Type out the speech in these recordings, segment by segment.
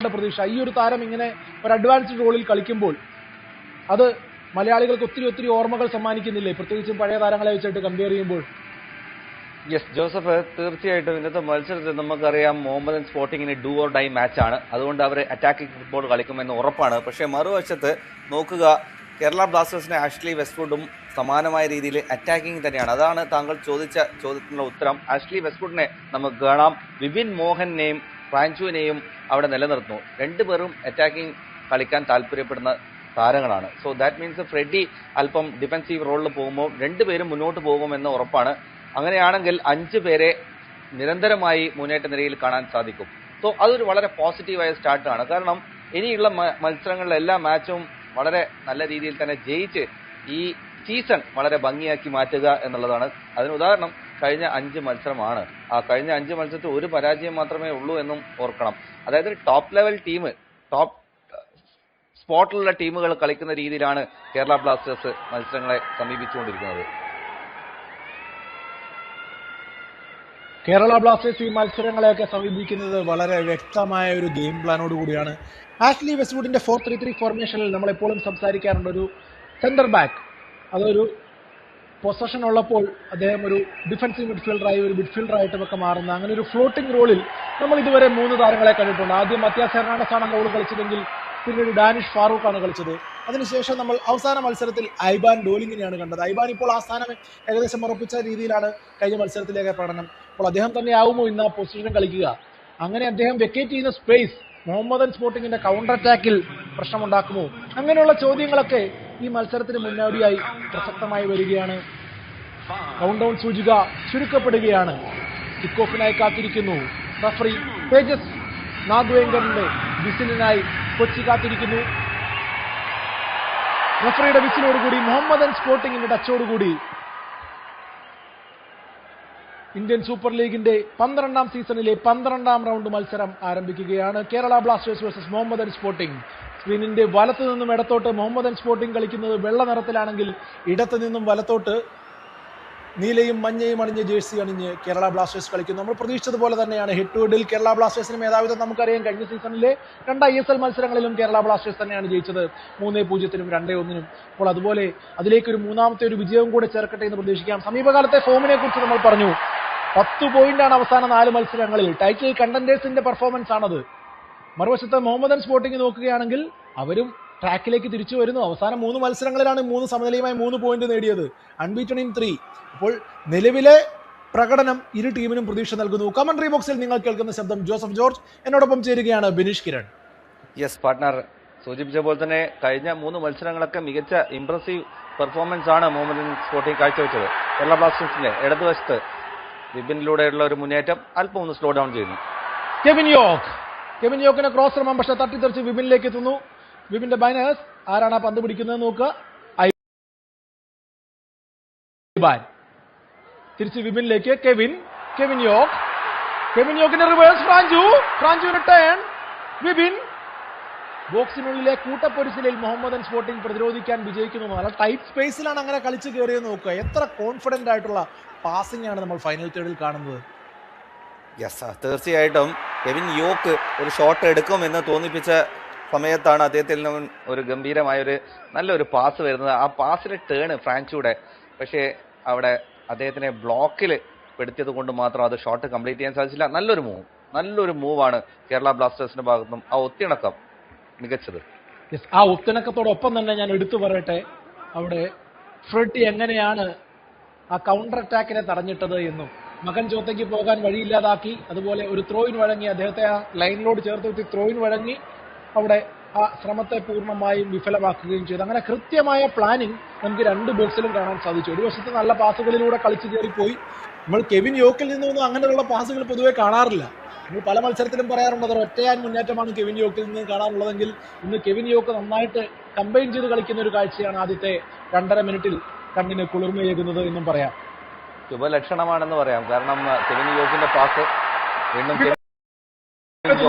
പ്രതീക്ഷ. ഈ ഒരു താരം ഇങ്ങനെ ഒരു അഡ്വാൻസ്ഡ് റോളിൽ കളിക്കുമ്പോൾ അത് മലയാളികൾക്ക് ഒത്തിരി ഓർമ്മകൾ സമ്മാനിക്കുന്നില്ലേ, പ്രത്യേകിച്ചും പഴയ താരങ്ങളെ വെച്ചിട്ട് കമ്പയർ ചെയ്യുമ്പോൾ? യെസ് ജോസഫ്, തീർച്ചയായിട്ടും ഇന്നത്തെ മത്സരത്തിൽ നമുക്കറിയാം മുഹമ്മദൻ സ്പോർട്ടിങ്ങിന് ഡു ഓർ ഡൈ മാച്ചാണ്. അതുകൊണ്ട് അവർ അറ്റാക്കിംഗ് ഫുട്ബോൾ കളിക്കുമെന്ന് ഉറപ്പാണ്. പക്ഷേ മറുവശത്ത് നോക്കുക, കേരള ബ്ലാസ്റ്റേഴ്സിന് ആഷ്ലി വെസ്റ്റ്വുഡും സമാനമായ രീതിയിൽ അറ്റാക്കിംഗ് തന്നെയാണ്. അതാണ് താങ്കൾ ചോദിച്ച ചോദ്യത്തിനുള്ള ഉത്തരം. ആഷ്ലി വെസ്റ്റ്വുഡിനെ നമുക്ക് കാണാം, വിപിൻ മോഹനെയും ഫ്രാൻചുവിനെയും അവിടെ നിലനിർത്തുന്നു. രണ്ടുപേരും അറ്റാക്കിംഗ് കളിക്കാൻ താല്പര്യപ്പെടുന്ന താരങ്ങളാണ്. സോ ദാറ്റ് മീൻസ് ഫ്രെഡി അല്പം ഡിഫൻസീവ് റോളിൽ പോകുമ്പോൾ രണ്ടുപേരും മുന്നോട്ട് പോകുമെന്ന് ഉറപ്പാണ്. അങ്ങനെയാണെങ്കിൽ 5 പേരെ നിരന്തരമായി മുന്നേറ്റ നിരയിൽ കാണാൻ സാധിക്കും. സോ അതൊരു വളരെ പോസിറ്റീവായ സ്റ്റാർട്ടാണ്. കാരണം ഇനിയുള്ള മത്സരങ്ങളിലെ എല്ലാ മാച്ചും വളരെ നല്ല രീതിയിൽ തന്നെ ജയിച്ച് ഈ സീസൺ വളരെ ഭംഗിയാക്കി മാറ്റുക എന്നുള്ളതാണ്. അതിന് ഉദാഹരണം കഴിഞ്ഞ 5 മത്സരമാണ്. ആ കഴിഞ്ഞ 5 മത്സരത്തിൽ ഒരു പരാജയം മാത്രമേ ഉള്ളൂ എന്നും ഓർക്കണം. അതായത് ടോപ്പ് ലെവൽ ടീം, ടോപ്പ് സ്പോട്ടിലുള്ള ടീമുകൾ കളിക്കുന്ന രീതിയിലാണ് കേരള ബ്ലാസ്റ്റേഴ്സ് മത്സരങ്ങളെ സമീപിച്ചുകൊണ്ടിരിക്കുന്നത്. കേരള ബ്ലാസ്റ്റേഴ്സ് ഈ മത്സരങ്ങളെയൊക്കെ സമീപിക്കുന്നത് വളരെ വ്യക്തമായ ഒരു ഗെയിം പ്ലാനോട് കൂടിയാണ്. ആഷ്ലി വെസ്റ്റ്വുഡിന്റെ 4-3-3 ഫോർമേഷനിൽ നമ്മളെപ്പോഴും സംസാരിക്കാറുണ്ട്, ഒരു സെന്റർ ബാക്ക് അതൊരു പൊസഷൻ ഉള്ളപ്പോൾ അദ്ദേഹം ഒരു ഡിഫൻസീവ് മിഡ്ഫീൽഡറായി ഒരു മിഡ്ഫീൽഡറായിട്ടും ഒക്കെ മാറുന്ന അങ്ങനെ ഒരു ഫ്ലോട്ടിംഗ് റോളിൽ നമ്മൾ ഇതുവരെ 3 താരങ്ങളെ കണ്ടിട്ടുണ്ട്. ആദ്യം മത്യാസ് ഹെർണാണ്ടസ് ആണ് റോൾ കളിച്ചതെങ്കിൽ പിന്നീട് ഡാനിഷ് ഫാറൂഖ് ആണ് കളിച്ചത്. അതിനുശേഷം നമ്മൾ അവസാന മത്സരത്തിൽ ഐബാൻ ഡോലിങ്ങിനെയാണ് കണ്ടത്. ഐബാൻ ഇപ്പോൾ ആ സ്ഥാനം ഏകദേശം ഉറപ്പിച്ച രീതിയിലാണ് കഴിഞ്ഞ മത്സരത്തിലേക്ക് പ്രകടനം. അപ്പോൾ അദ്ദേഹം തന്നെ ആവുമോ ഇന്ന് ആ പൊസിഷൻ കളിക്കുക? അങ്ങനെ അദ്ദേഹം വെക്കേറ്റ് ചെയ്യുന്ന സ്പേസ് മുഹമ്മദൻ സ്പോർട്ടിങ്ങിന്റെ കൗണ്ടർ അറ്റാക്കിൽ പ്രശ്നമുണ്ടാക്കുമോ? അങ്ങനെയുള്ള ചോദ്യങ്ങളൊക്കെ ഈ മത്സരത്തിന് മുന്നോടിയായി പ്രസക്തമായി വരികയാണ്. കൗണ്ട് ഡൗൺ സൂചിക ചുരുക്കപ്പെടുകയാണ്. കിക്ക് ഓഫിനായി കാത്തിരിക്കുന്നു റഫറി തേജസ് നാഗ്വേങ്കറിന്റെ വിസിലിനായി കൊച്ചി കാത്തിരിക്കുന്നു. റഫറിയുടെ വിസിലോടുകൂടി മുഹമ്മദൻ സ്പോർട്ടിങ്ങിന്റെ ടച്ചോടുകൂടി ഇന്ത്യൻ സൂപ്പർ ലീഗിന്റെ 12ാം സീസണിലെ 12ാം റൗണ്ട് മത്സരം ആരംഭിക്കുകയാണ്. Kerala Blasters versus Mohammedan Sporting. സ്ക്രീനിന്റെ വലത്തു നിന്നും ഇടത്തോട്ട് മുഹമ്മദൻ സ്പോർട്ടിംഗ് കളിക്കുന്നത് വെള്ള നിറത്തിലാണെങ്കിൽ ഇടത്തു നിന്നും വലത്തോട്ട് നീലയും മഞ്ഞയും അണിഞ്ഞ് ജേഴ്സി അണിഞ്ഞ് കേരള ബ്ലാസ്റ്റേഴ്സ് കളിക്കുന്നു. നമ്മൾ പ്രതീക്ഷിച്ചതുപോലെ തന്നെയാണ് ഹെഡ് ടു ഹെഡിൽ കേരള ബ്ലാസ്റ്റേഴ്സിന് മേധാവിത്വം നമുക്കറിയാം. കഴിഞ്ഞ സീസണിലെ 2 ISL മത്സരങ്ങളിലും കേരള ബ്ലാസ്റ്റേഴ്സ് തന്നെയാണ് ജയിച്ചത്, 3-0-നും 2-1-നും. അപ്പോൾ അതുപോലെ അതിലേക്ക് ഒരു മൂന്നാമത്തെ ഒരു വിജയവും കൂടെ ചേർക്കട്ടെ എന്ന് പ്രതീക്ഷിക്കാം. സമീപകാലത്തെ ഫോമിനെ കുറിച്ച് നമ്മൾ പറഞ്ഞു. 10 പോയിന്റാണ് അവസാന 4 മത്സരങ്ങളിൽ. ടൈറ്റിൽ കണ്ടന്റേഴ്സിന്റെ പെർഫോമൻസ് ആണത്. മറുവശത്ത് മുഹമ്മദൻ സ്പോർട്ടിംഗ് നോക്കുകയാണെങ്കിൽ അവരും ട്രാക്കിലേക്ക് തിരിച്ചു വരുന്നു. അവസാന 3 മത്സരങ്ങളിലാണ് 3 സമനിലയുമായി 3 പോയിന്റ് നേടിയത്. Unbeaten in 3. അപ്പോൾ നിലവിലെ പ്രകടനം ഇരു ടീമിനും പ്രതീക്ഷ നൽകുന്നു. കമന്ററി ബോക്സിൽ നിങ്ങൾ കേൾക്കുന്ന ശബ്ദം ജോസഫ് ജോർജ്, എന്നോടൊപ്പം ചേരുകയാണ് ബിനീഷ് കിരൺ. യെസ് പാർട്ട്ണർ, സൂചിപ്പിച്ച പോലെ തന്നെ കഴിഞ്ഞ 3 മത്സരങ്ങളൊക്കെ മികച്ച ഇംപ്രസീവ് പെർഫോമൻസ് ആണ് മുഹമ്മദൻ സ്പോർട്ടിംഗ് കാഴ്ചവെച്ചത്. കേരള ബ്ലാസ്റ്റേഴ്സിന്റെ ഇടതുവശത്ത് വിപിനിലൂടെയുള്ള ഒരു മുന്നേറ്റം അല്പം ഒന്ന് സ്ലോ ഡൗൺ ചെയ്യുന്നു. കെവിൻ യോക്കിന്റെ ക്രോസ് ശ്രമം പക്ഷെ തട്ടിത്തെറിച്ച് വിപിനിലേക്ക് എത്തുന്നു. വിപിന്റെ ബൈനേഴ്സ് ആരാണ് ആ പന്ത് പിടിക്കുന്നത് നോക്കുക. ഐബാൻ തിരിച്ച് വിപിനിലേക്ക്. കെവിൻ യോക്കിന്റെ റിവേഴ്സ്. ഫ്രാഞ്ചുവിന്റെ ടേൺ. വിപിൻ ബോക്സിനുള്ളിലെ കൂട്ടപ്പൊരിച്ചിലിൽ മുഹമ്മദൻ സ്പോർട്ടിംഗ് പ്രതിരോധിക്കാൻ വിജയിക്കുന്നു. നല്ല ടൈറ്റ് സ്പേസിലാണ് അങ്ങനെ കളിച്ച് കയറിയെന്ന് നോക്കുക. എത്ര കോൺഫിഡന്റ് ആയിട്ടുള്ള പാസിംഗ് ആണ് നമ്മൾ ഫൈനൽ തേർഡിൽ കാണുന്നത്. യെസ്, തീർച്ചയായിട്ടും കെവിൻ യോക്ക് ഒരു ഷോട്ട് എടുക്കുമെന്ന് തോന്നിപ്പിച്ച സമയത്താണ് അദ്ദേഹത്തിൽ നിന്നും ഒരു ഗംഭീരമായ ഒരു നല്ലൊരു പാസ് വരുന്നത്. ആ പാസിലെ ടേൺ ഫ്രാൻചൂടെ, പക്ഷേ അവിടെ അദ്ദേഹത്തിനെ ബ്ലോക്കിൽ പെടുത്തിയത് കൊണ്ട് മാത്രം അത് ഷോട്ട് കംപ്ലീറ്റ് ചെയ്യാൻ സാധിച്ചില്ല. നല്ലൊരു മൂവാണ് കേരള ബ്ലാസ്റ്റേഴ്സിന്റെ ഭാഗത്തുനിന്നും. ആ ഒത്തിണക്കം മികച്ചത്. ആ ഒത്തിണക്കത്തോടൊപ്പം തന്നെ ഞാൻ എടുത്തു പറയട്ടെ, അവിടെ ഫ്രെഡി എങ്ങനെയാണ് ആ കൗണ്ടർ അറ്റാക്കിനെ തടഞ്ഞിട്ടത് എന്നും മകൻ ചോത്തേക്ക് പോകാൻ വഴിയില്ലാതാക്കി. അതുപോലെ ഒരു ത്രോയിൻ വഴങ്ങി, അദ്ദേഹത്തെ ആ ലൈനിലോട് ചേർത്ത് വെച്ച് ത്രോയിൻ വഴങ്ങി അവിടെ ആ ശ്രമത്തെ പൂർണ്ണമായും വിഫലമാക്കുകയും ചെയ്തു. അങ്ങനെ കൃത്യമായ പ്ലാനിങ് നമുക്ക് 2 ബോക്സിലും കാണാൻ സാധിച്ചു. ഒരു വശത്ത് നല്ല പാസുകളിലൂടെ കളിച്ചു കയറിപ്പോയി. നമ്മൾ കെവിൻ യോക്കിൽ നിന്നൊന്നും അങ്ങനെയുള്ള പാസുകൾ പൊതുവെ കാണാറില്ല. നമ്മൾ പല മത്സരത്തിലും പറയാറുണ്ട് അതൊരു ഒറ്റയാൻ മുന്നേറ്റമാണ് കെവിൻ യോക്കിൽ നിന്ന് കാണാറുള്ളതെങ്കിൽ ഇന്ന് കെവിൻ യോക്ക് നന്നായിട്ട് കമ്പൈൻ ചെയ്ത് കളിക്കുന്ന ഒരു കാഴ്ചയാണ് ആദ്യത്തെ 2.5 മിനിറ്റിൽ കണ്ണിന് കുളിർമയേകുന്നത് എന്നും പറയാം. ശുഭലക്ഷണമാണെന്ന് പറയാം. കാരണം കെവിൻ യോക്കിന്റെ പാസ് വീണ്ടും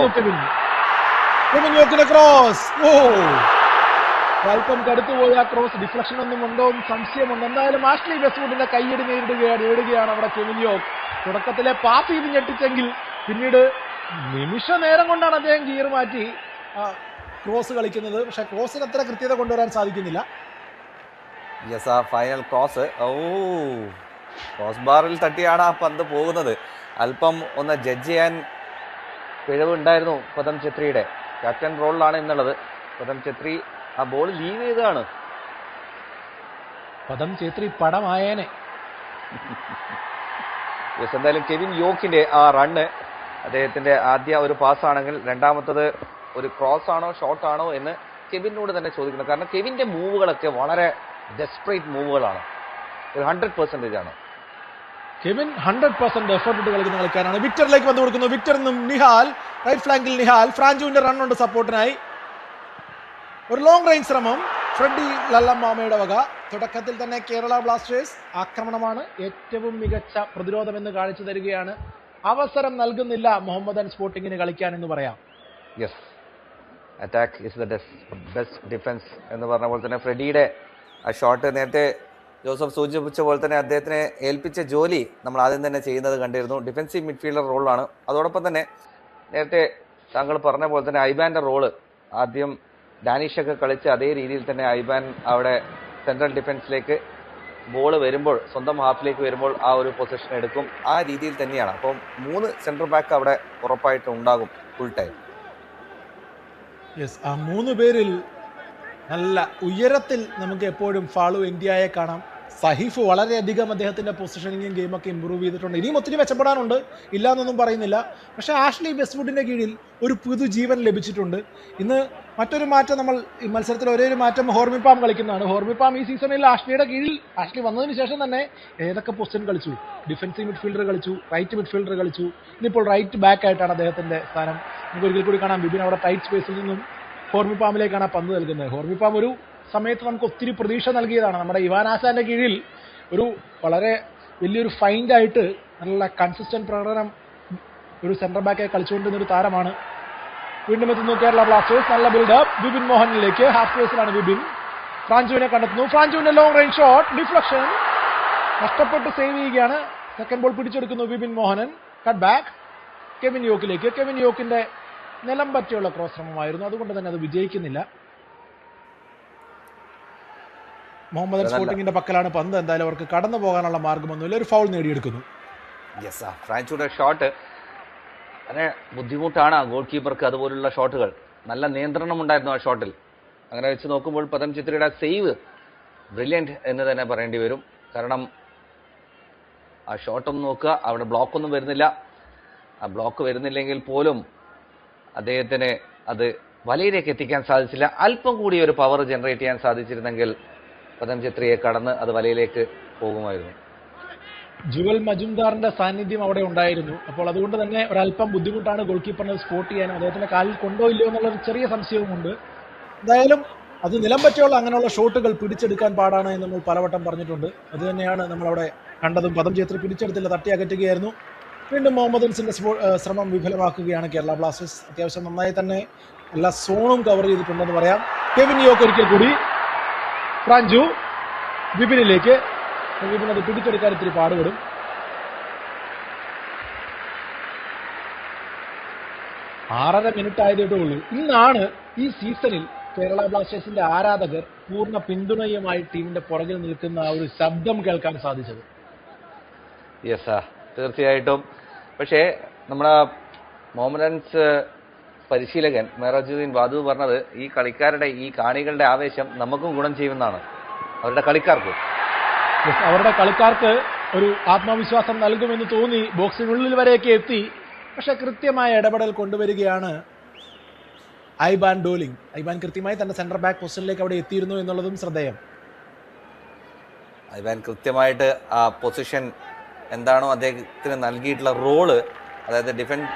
കെവിൻ യോക്കിന്റെ ക്രോസ്. അല്പം കടുത്തുപോയ ആ ക്രോസ് ഡിഫ്ലക്ഷൻ ഒന്നും ഉണ്ടോ എന്ന് സംശയമുണ്ട്. എന്തായാലും ആഷ്ലി വെസ്റ്റ്വുഡിന്റെ കൈയ്യടി നേരിടുകയാണ് അവിടെ കെവിൻ യോക്ക്. തുടക്കത്തിലെ പാസ് ചെയ്ത് ഞെട്ടിച്ചെങ്കിൽ പിന്നീട് നിമിഷ നേരം കൊണ്ടാണ് അദ്ദേഹം ഗിയർ മാറ്റി ക്രോസ് കളിക്കുന്നത്. പക്ഷെ ക്രോസിന് അത്ര കൃത്യത കൊണ്ടുവരാൻ സാധിക്കുന്നില്ല. യെസ്, ആ ഫൈനൽ ക്രോസ്, ക്രോസ് ബാറിൽ തട്ടിയാണ് ആ പന്ത് പോകുന്നത്. അല്പം ഒന്ന് ജഡ്ജ് ചെയ്യാൻ പിഴവുണ്ടായിരുന്നു പദം ഛത്രിയുടെ. ക്യാപ്റ്റൻ റോളിലാണ് എന്നുള്ളത്. പദം ഛത്രി ആ ബോൾ ലീവ് ചെയ്തതാണ്. പദം ഛേത്രി പടമായേനെ. യെസ്, എന്തായാലും കെവിൻ യോക്കിന്റെ ആ റണ്ണ്, അദ്ദേഹത്തിന്റെ ആദ്യ ഒരു പാസ് ആണെങ്കിൽ രണ്ടാമത്തത് ഒരു ക്രോസ് ആണോ ഷോട്ട് ആണോ എന്ന് കെവിനോട് തന്നെ ചോദിക്കണം. കാരണം കെവിന്റെ മൂവുകളൊക്കെ വളരെ ഡെസ്പറേറ്റ് മൂവുകളാണ്. 100% ആണ്. കെവിൻ 100% എഫേർട്ട് ഇട്ട് കളിക്കുന്ന കളിക്കാരാണ്. വിക്ടറിലേക്ക് വന്നു കൊടുക്കുന്നു. വിക്ടർ നിന്നും നിഹാൽ, റൈറ്റ് ഫ്ലാങ്കിൽ നിഹാൽ. ഫ്രാഞ്ചുവിന്റെ റണ്ണുണ്ട് സപ്പോർട്ടിനായി. ഒരു ലോങ് റേഞ്ച് ശ്രമം ഫ്രെഡി ലല്ലമ്മാമയുടെ വക. തുടക്കത്തിൽ തന്നെ കേരള ബ്ലാസ്റ്റേഴ്സ് ആക്രമണമാണ് ഏറ്റവും മികച്ച പ്രതിരോധം എന്ന് കാണിച്ചു തരികയാണ്. അവസരം നൽകുന്നില്ല മുഹമ്മദൻ സ്പോർട്ടിങ്ങിന് കളിക്കാൻ എന്ന് പറയാം. Yes, attack is the best defence എന്ന് പറഞ്ഞ പോലെ തന്നെ ഫ്രെഡിയുടെ ആ ഷോട്ട് നേരത്തെ ജോസഫ് സൂചിപ്പിച്ച പോലെ തന്നെ അദ്ദേഹത്തിനെ ഏൽപ്പിച്ച ജോലി നമ്മൾ ആദ്യം തന്നെ ചെയ്യുന്നത് കണ്ടിരുന്നു. ഡിഫൻസീവ് മിഡ്ഫീൽഡർ റോളാണ്. അതോടൊപ്പം തന്നെ നേരത്തെ താങ്കൾ പറഞ്ഞ പോലെ തന്നെ ഐബാന്റെ റോള് ആദ്യം ഡാനിഷൊക്കെ കളിച്ച് അതേ രീതിയിൽ തന്നെ ഐബാൻ അവിടെ സെൻട്രൽ ഡിഫൻസിലേക്ക് ബോൾ വരുമ്പോൾ, സ്വന്തം ഹാഫിലേക്ക് വരുമ്പോൾ ആ ഒരു പൊസിഷൻ എടുക്കും. ആ രീതിയിൽ തന്നെയാണ്. അപ്പം 3 സെൻട്രൽ ബാക്ക് അവിടെ ഉറപ്പായിട്ടും ഉണ്ടാകും ഫുൾ ടൈം. യെസ്, ആ 3 പേരിൽ നല്ല ഉയരത്തിൽ നമുക്ക് എപ്പോഴും ഫാളു ഇന്ത്യയെ കാണാം. സഹീഫ് വളരെയധികം അദ്ദേഹത്തിന്റെ പൊസിഷനിങ്ങും ഗെയിമൊക്കെ ഇമ്പ്രൂവ് ചെയ്തിട്ടുണ്ട്. ഇനിയും ഒത്തിരി മെച്ചപ്പെടാനുണ്ട്, ഇല്ല എന്നൊന്നും പറയുന്നില്ല. പക്ഷേ ആഷ്ലി വെസ്റ്റ്വുഡിന്റെ കീഴിൽ ഒരു പുതുജീവൻ ലഭിച്ചിട്ടുണ്ട്. ഇന്ന് മറ്റൊരു മാറ്റം, നമ്മൾ ഈ മത്സരത്തിൽ ഒരേ ഒരു മാറ്റം ഹോർമിപ്പാം കളിക്കുന്നതാണ്. ഹോർമിപ്പാം ഈ സീസണിൽ ആഷ്ലിയുടെ കീഴിൽ, ആഷ്ലി വന്നതിന് ശേഷം തന്നെ ഏതൊക്കെ പൊസിഷൻ കളിച്ചു. ഡിഫൻസീവ് മിഡ്ഫീൽഡർ കളിച്ചു, റൈറ്റ് മിഡ്ഫീൽഡർ കളിച്ചു. ഇന്നിപ്പോൾ റൈറ്റ് ബാക്ക് ആയിട്ടാണ് അദ്ദേഹത്തിന്റെ സ്ഥാനം. നമുക്ക് ഒരിക്കൽ കൂടി കാണാം, ബിബിൻ അവിടെ ടൈറ്റ് സ്പേസിൽ നിന്നും ഹോർമിപ്പാമിലേക്കാണ് പന്ത് നൽകുന്നത്. ഹോർമിപ്പാം ഒരു സമയത്ത് നമുക്ക് ഒത്തിരി പ്രതീക്ഷ നൽകിയതാണ്. നമ്മുടെ ഇവാൻ ആസാന്റെ കീഴിൽ ഒരു വളരെ വലിയൊരു ഫൈൻഡായിട്ട് നല്ല കൺസിസ്റ്റന്റ് പ്രകടനം ഒരു സെന്റർ ബാക്കായി കളിച്ചുകൊണ്ടിരുന്ന ഒരു താരമാണ്. വീണ്ടും എത്തുന്നു കേരള ബ്ലാസ്റ്റേഴ്സ്. നല്ല ബിൽഡപ്പ് ബിബിൻ മോഹനിലേക്ക്. ഹാഫ് സ്പേസിലാണ് ബിബിൻ. ഫ്രാഞ്ചുവിനെ കണ്ടെത്തുന്നു. ഫ്രാഞ്ചുവിന്റെ ലോങ് റേഞ്ച് ഷോട്ട്, ഡിഫ്ലക്ഷൻ, നഷ്ടപ്പെട്ട് സേവ് ചെയ്യുകയാണ്. സെക്കൻഡ് ബോൾ പിടിച്ചെടുക്കുന്നു Bibin Mohanan. Cut back Kevin യോക്കിലേക്ക്. കെവിൻ യോക്കിന്റെ നിലം പറ്റിയുള്ള ക്രോസ് ശ്രമമായിരുന്നു, അതുകൊണ്ട് തന്നെ അത് വിജയിക്കുന്നില്ല. മുഹമ്മദൻ സ്പോർട്ടിങ്ങിന്റെ പക്കലാണ് പന്ത്. എന്തായാലും അവർക്ക് കടന്നു പോകാനുള്ള മാർഗമൊന്നുമില്ല. ഒരു ഫൗൾ നേടിയെടുക്കുന്നു. യെസ്, ഫ്രാൻസിയുടെ ഷോട്ട് അങ്ങനെ ബുദ്ധിമുട്ടാണ് ഗോൾ കീപ്പർക്ക് അതുപോലുള്ള ഷോട്ടുകൾ. നല്ല നിയന്ത്രണം ഉണ്ടായിരുന്നു ആ ഷോട്ടിൽ. അങ്ങനെ വെച്ച് നോക്കുമ്പോൾ പദം ചിത്രയുടെ സേവ് ബ്രില്യൻറ്റ് എന്ന് തന്നെ പറയേണ്ടി വരും. കാരണം ആ ഷോട്ടൊന്നും നോക്കുക, അവിടെ ബ്ലോക്കൊന്നും വരുന്നില്ല. ആ ബ്ലോക്ക് വരുന്നില്ലെങ്കിൽ പോലും അദ്ദേഹത്തിന് അത് വലയിലേക്ക് എത്തിക്കാൻ സാധിച്ചില്ല. അല്പം കൂടി ഒരു പവർ ജനറേറ്റ് ചെയ്യാൻ സാധിച്ചിരുന്നെങ്കിൽ പദം ചിത്രയെ കടന്ന് അത് വലയിലേക്ക് പോകുമായിരുന്നു. ജുവൽ മജുംദാറിന്റെ സാന്നിധ്യം അവിടെ ഉണ്ടായിരുന്നു. അപ്പോൾ അതുകൊണ്ട് തന്നെ ഒരല്പം ബുദ്ധിമുട്ടാണ് ഗോൾ കീപ്പറിനെ സ്പോട്ട് ചെയ്യാനും. അദ്ദേഹത്തിന്റെ കാലിൽ കൊണ്ടോ ഇല്ലയോ എന്നുള്ള ഒരു ചെറിയ സംശയവുമുണ്ട്. എന്തായാലും അത് നിലം പറ്റിയുള്ള അങ്ങനെയുള്ള ഷോട്ടുകൾ പിടിച്ചെടുക്കാൻ പാടാണ് എന്ന് നമ്മൾ പലവട്ടം പറഞ്ഞിട്ടുണ്ട്. അത് തന്നെയാണ് നമ്മളവിടെ കണ്ടതും. പദം ചേത്രി പിടിച്ചെടുത്തില്ല, തട്ടി അകറ്റുകയായിരുന്നു. വീണ്ടും മുഹമ്മദൻസിന്റെ ശ്രമം വിഫലമാക്കുകയാണ് കേരള ബ്ലാസ്റ്റേഴ്സ്. അത്യാവശ്യം നന്നായി തന്നെ എല്ലാ സോണും കവർ ചെയ്തിട്ടുണ്ടെന്ന് പറയാം. കെവിൻ യോക്ക് ഒരിക്കൽ കൂടി. ഫ്രാഞ്ചു വിപിനിലേക്ക്. വിപിൻ അത് പിടിച്ചെടുക്കാൻ ഇത്തിരി പാടുപെടും. ആറര മിനിറ്റ് ആയതേ ഉള്ളൂ. ഇന്നാണ് ഈ സീസണിൽ കേരള ബ്ലാസ്റ്റേഴ്സിന്റെ ആരാധകർ പൂർണ്ണ പിന്തുണയുമായി ടീമിന്റെ പുറകിൽ നിൽക്കുന്ന ആ ഒരു ശബ്ദം കേൾക്കാൻ സാധിച്ചത്. യെസ്, തീർച്ചയായിട്ടും. പക്ഷേ നമ്മുടെ മോഹൻഡൻസ് പരിശീലകൻ മെഹറാജുദ്ദീൻ വാദു പറഞ്ഞത് ഈ കളിക്കാരുടെ, ഈ കാണികളുടെ ആവേശം നമുക്കും ഗുണം ചെയ്യുമെന്നാണ്. അവരുടെ കളിക്കാർക്ക് ഒരു ആത്മവിശ്വാസം നൽകുമെന്ന് തോന്നി. ബോക്സിനുള്ളിൽ വരെയൊക്കെ എത്തി. പക്ഷെ കൃത്യമായ ഇടപെടൽ കൊണ്ടുവരികയാണ് ഐബാൻ ഡോലിംഗ്. ഐബാൻ കൃത്യമായി തന്റെ സെന്റർ ബാക്ക് പൊസിഷനിലേക്ക് അവിടെ എത്തിയിരുന്നു എന്നുള്ളതും ശ്രദ്ധേയം. ഐബാൻ കൃത്യമായിട്ട് ആ പൊസിഷൻ എന്താണോ അദ്ദേഹത്തിന് നൽകിയിട്ടുള്ള റോള്, അതായത് ഡിഫൻഡ്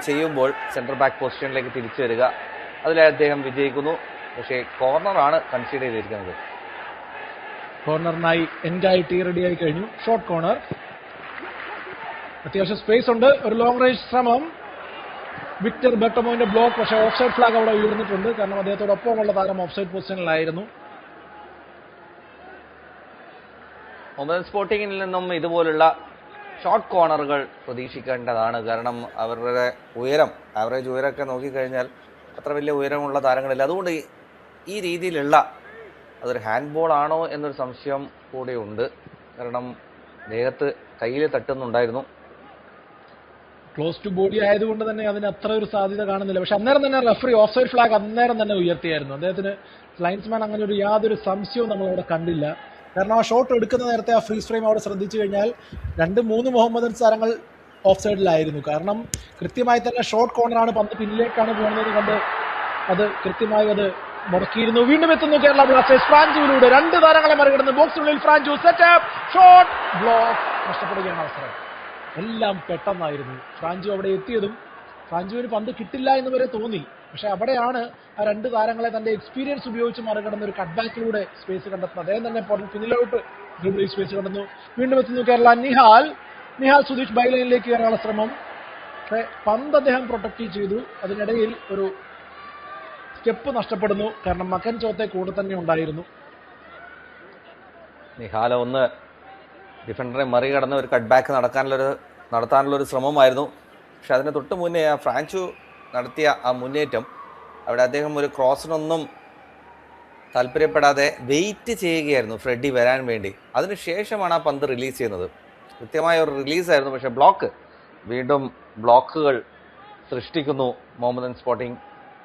ചെയ്യുമ്പോൾ സെൻട്രൽ ബാക്ക് പൊസിഷനിലേക്ക് തിരിച്ചു വരിക, അതിൽ അദ്ദേഹം വിജയിക്കുന്നു. പക്ഷേ കോർണറാണ് കൺസീഡ് ചെയ്തിരിക്കുന്നത്. കോർണറിനായി എൻഗായി റെഡിയായി കഴിഞ്ഞു. ഷോർട്ട് കോർണർ, അത്യാവശ്യം സ്പേസ് ഉണ്ട്. ഒരു ലോങ് റേഞ്ച് ശ്രമം. വിക്ടർ ബെർട്ടമോന്റെ ബ്ലോക്ക്. പക്ഷേ ഓഫ്സൈഡ് ഫ്ലാഗ് അവിടെ ഉയർന്നിട്ടുണ്ട്. കാരണം അദ്ദേഹത്തോടൊപ്പമുള്ള താരം ഓഫ്സൈഡ് പൊസിഷനിലായിരുന്നു. മുഹമ്മദൻ സ്പോർട്ടിങ്ങിൽ നിന്നും ഇതുപോലുള്ള ഷോർട്ട് കോർണറുകൾ പ്രതീക്ഷിക്കേണ്ടതാണ്. കാരണം അവരുടെ ഉയരം, ആവറേജ് ഉയരമൊക്കെ നോക്കിക്കഴിഞ്ഞാൽ അത്ര വലിയ ഉയരമുള്ള താരങ്ങളില്ല. അതുകൊണ്ട് ഈ രീതിയിലുള്ള അതൊരു ഹാൻഡ് ബോൾ ആണോ എന്നൊരു സംശയം കൂടെ ഉണ്ട്. കാരണം ദേഹത്ത് കയ്യിൽ തട്ടുന്നുണ്ടായിരുന്നു. ക്ലോസ് ടു ബോഡി ആയതുകൊണ്ട് തന്നെ അതിന് അത്ര ഒരു സാധ്യത കാണുന്നില്ല. പക്ഷെ അന്നേരം തന്നെ റഫറി ഓഫ് സൈഡ് ഫ്ലാഗ് അന്നേരം തന്നെ ഉയർത്തിയായിരുന്നു. അദ്ദേഹത്തിന് ലൈൻസ്മാൻ അങ്ങനെ ഒരു യാതൊരു സംശയവും നമ്മളവിടെ കണ്ടില്ല. കാരണം ആ ഷോട്ട് എടുക്കുന്ന നേരത്തെ ആ ഫ്രീസ് ഫ്രെയിം അവിടെ ശ്രദ്ധിച്ചു കഴിഞ്ഞാൽ 2-3 മുഹമ്മദൻ താരങ്ങൾ ഓഫ് സൈഡിലായിരുന്നു. കാരണം കൃത്യമായി തന്നെ ഷോർട്ട് കോർണറാണ്, പന്ത് പിന്നിലേക്കാണ് പോകുന്നത് കണ്ട് അത് കൃത്യമായി അത് മുടക്കിയിരുന്നു. വീണ്ടും എത്തുന്നു കേരള ബ്ലാസ്റ്റേഴ്സ്. ഫ്രാഞ്ചുവിലൂടെ 2 താരങ്ങളെ മറികടന്ന് ബോക്സിനുള്ളിൽ ഫ്രാഞ്ചു സെറ്റപ്പ് ഷോട്ട് ബ്ലോക്ക് നഷ്ടപ്പെടുകയാണ് അവസരം. എല്ലാം പെട്ടെന്നായിരുന്നു. ഫ്രാഞ്ചു അവിടെ എത്തിയതും ഫ്രാഞ്ചുവിന് പന്ത് കിട്ടില്ല എന്ന് വരെ തോന്നി. പക്ഷെ അവിടെയാണ് ആ 2 താരങ്ങളെ തന്റെ എക്സ്പീരിയൻസ് ഉപയോഗിച്ച് മറികടന്ന് ഒരു കട്ട് ബാക്കിലൂടെ സ്പേസ് കണ്ടെത്തുന്നത്. അദ്ദേഹം തന്നെ പിന്നിലോട്ട് ഡ്രിബിളിൽ സ്പേസ് കണ്ടെത്തുന്നു. വീണ്ടും എത്തുന്നു കേരള. നിഹാൽ സുധീഷ് ബൈലൈനിലേക്ക് കയറാനുള്ള ശ്രമം. പക്ഷെ പന്ത് അദ്ദേഹം പ്രൊട്ടക്ട് ചെയ്തു. അതിനിടയിൽ ഒരു സ്റ്റെപ്പ് നഷ്ടപ്പെടുന്നു. കാരണം മക്കൻ ചോത്തെ കൂടെ തന്നെ ഉണ്ടായിരുന്നു. നിഹാല ഒന്ന് ഡിഫൻഡറെ മറികടന്ന് ഒരു കട്ട് ബാക്ക് നടത്താനുള്ളൊരു ശ്രമമായിരുന്നു. പക്ഷെ അതിന് തൊട്ട് മുന്നേ ആ ഫ്രാഞ്ചു നടത്തിയ ആ മുന്നേറ്റം, അവിടെ അദ്ദേഹം ഒരു ക്രോസിനൊന്നും താല്പര്യപ്പെടാതെ വെയിറ്റ് ചെയ്യുകയായിരുന്നു ഫ്രെഡി വരാൻ വേണ്ടി. അതിനുശേഷമാണ് ആ പന്ത് റിലീസ് ചെയ്യുന്നത്. കൃത്യമായ ഒരു റിലീസായിരുന്നു. പക്ഷേ വീണ്ടും ബ്ലോക്കുകൾ സൃഷ്ടിക്കുന്നു മുഹമ്മദൻ സ്പോർട്ടിംഗ്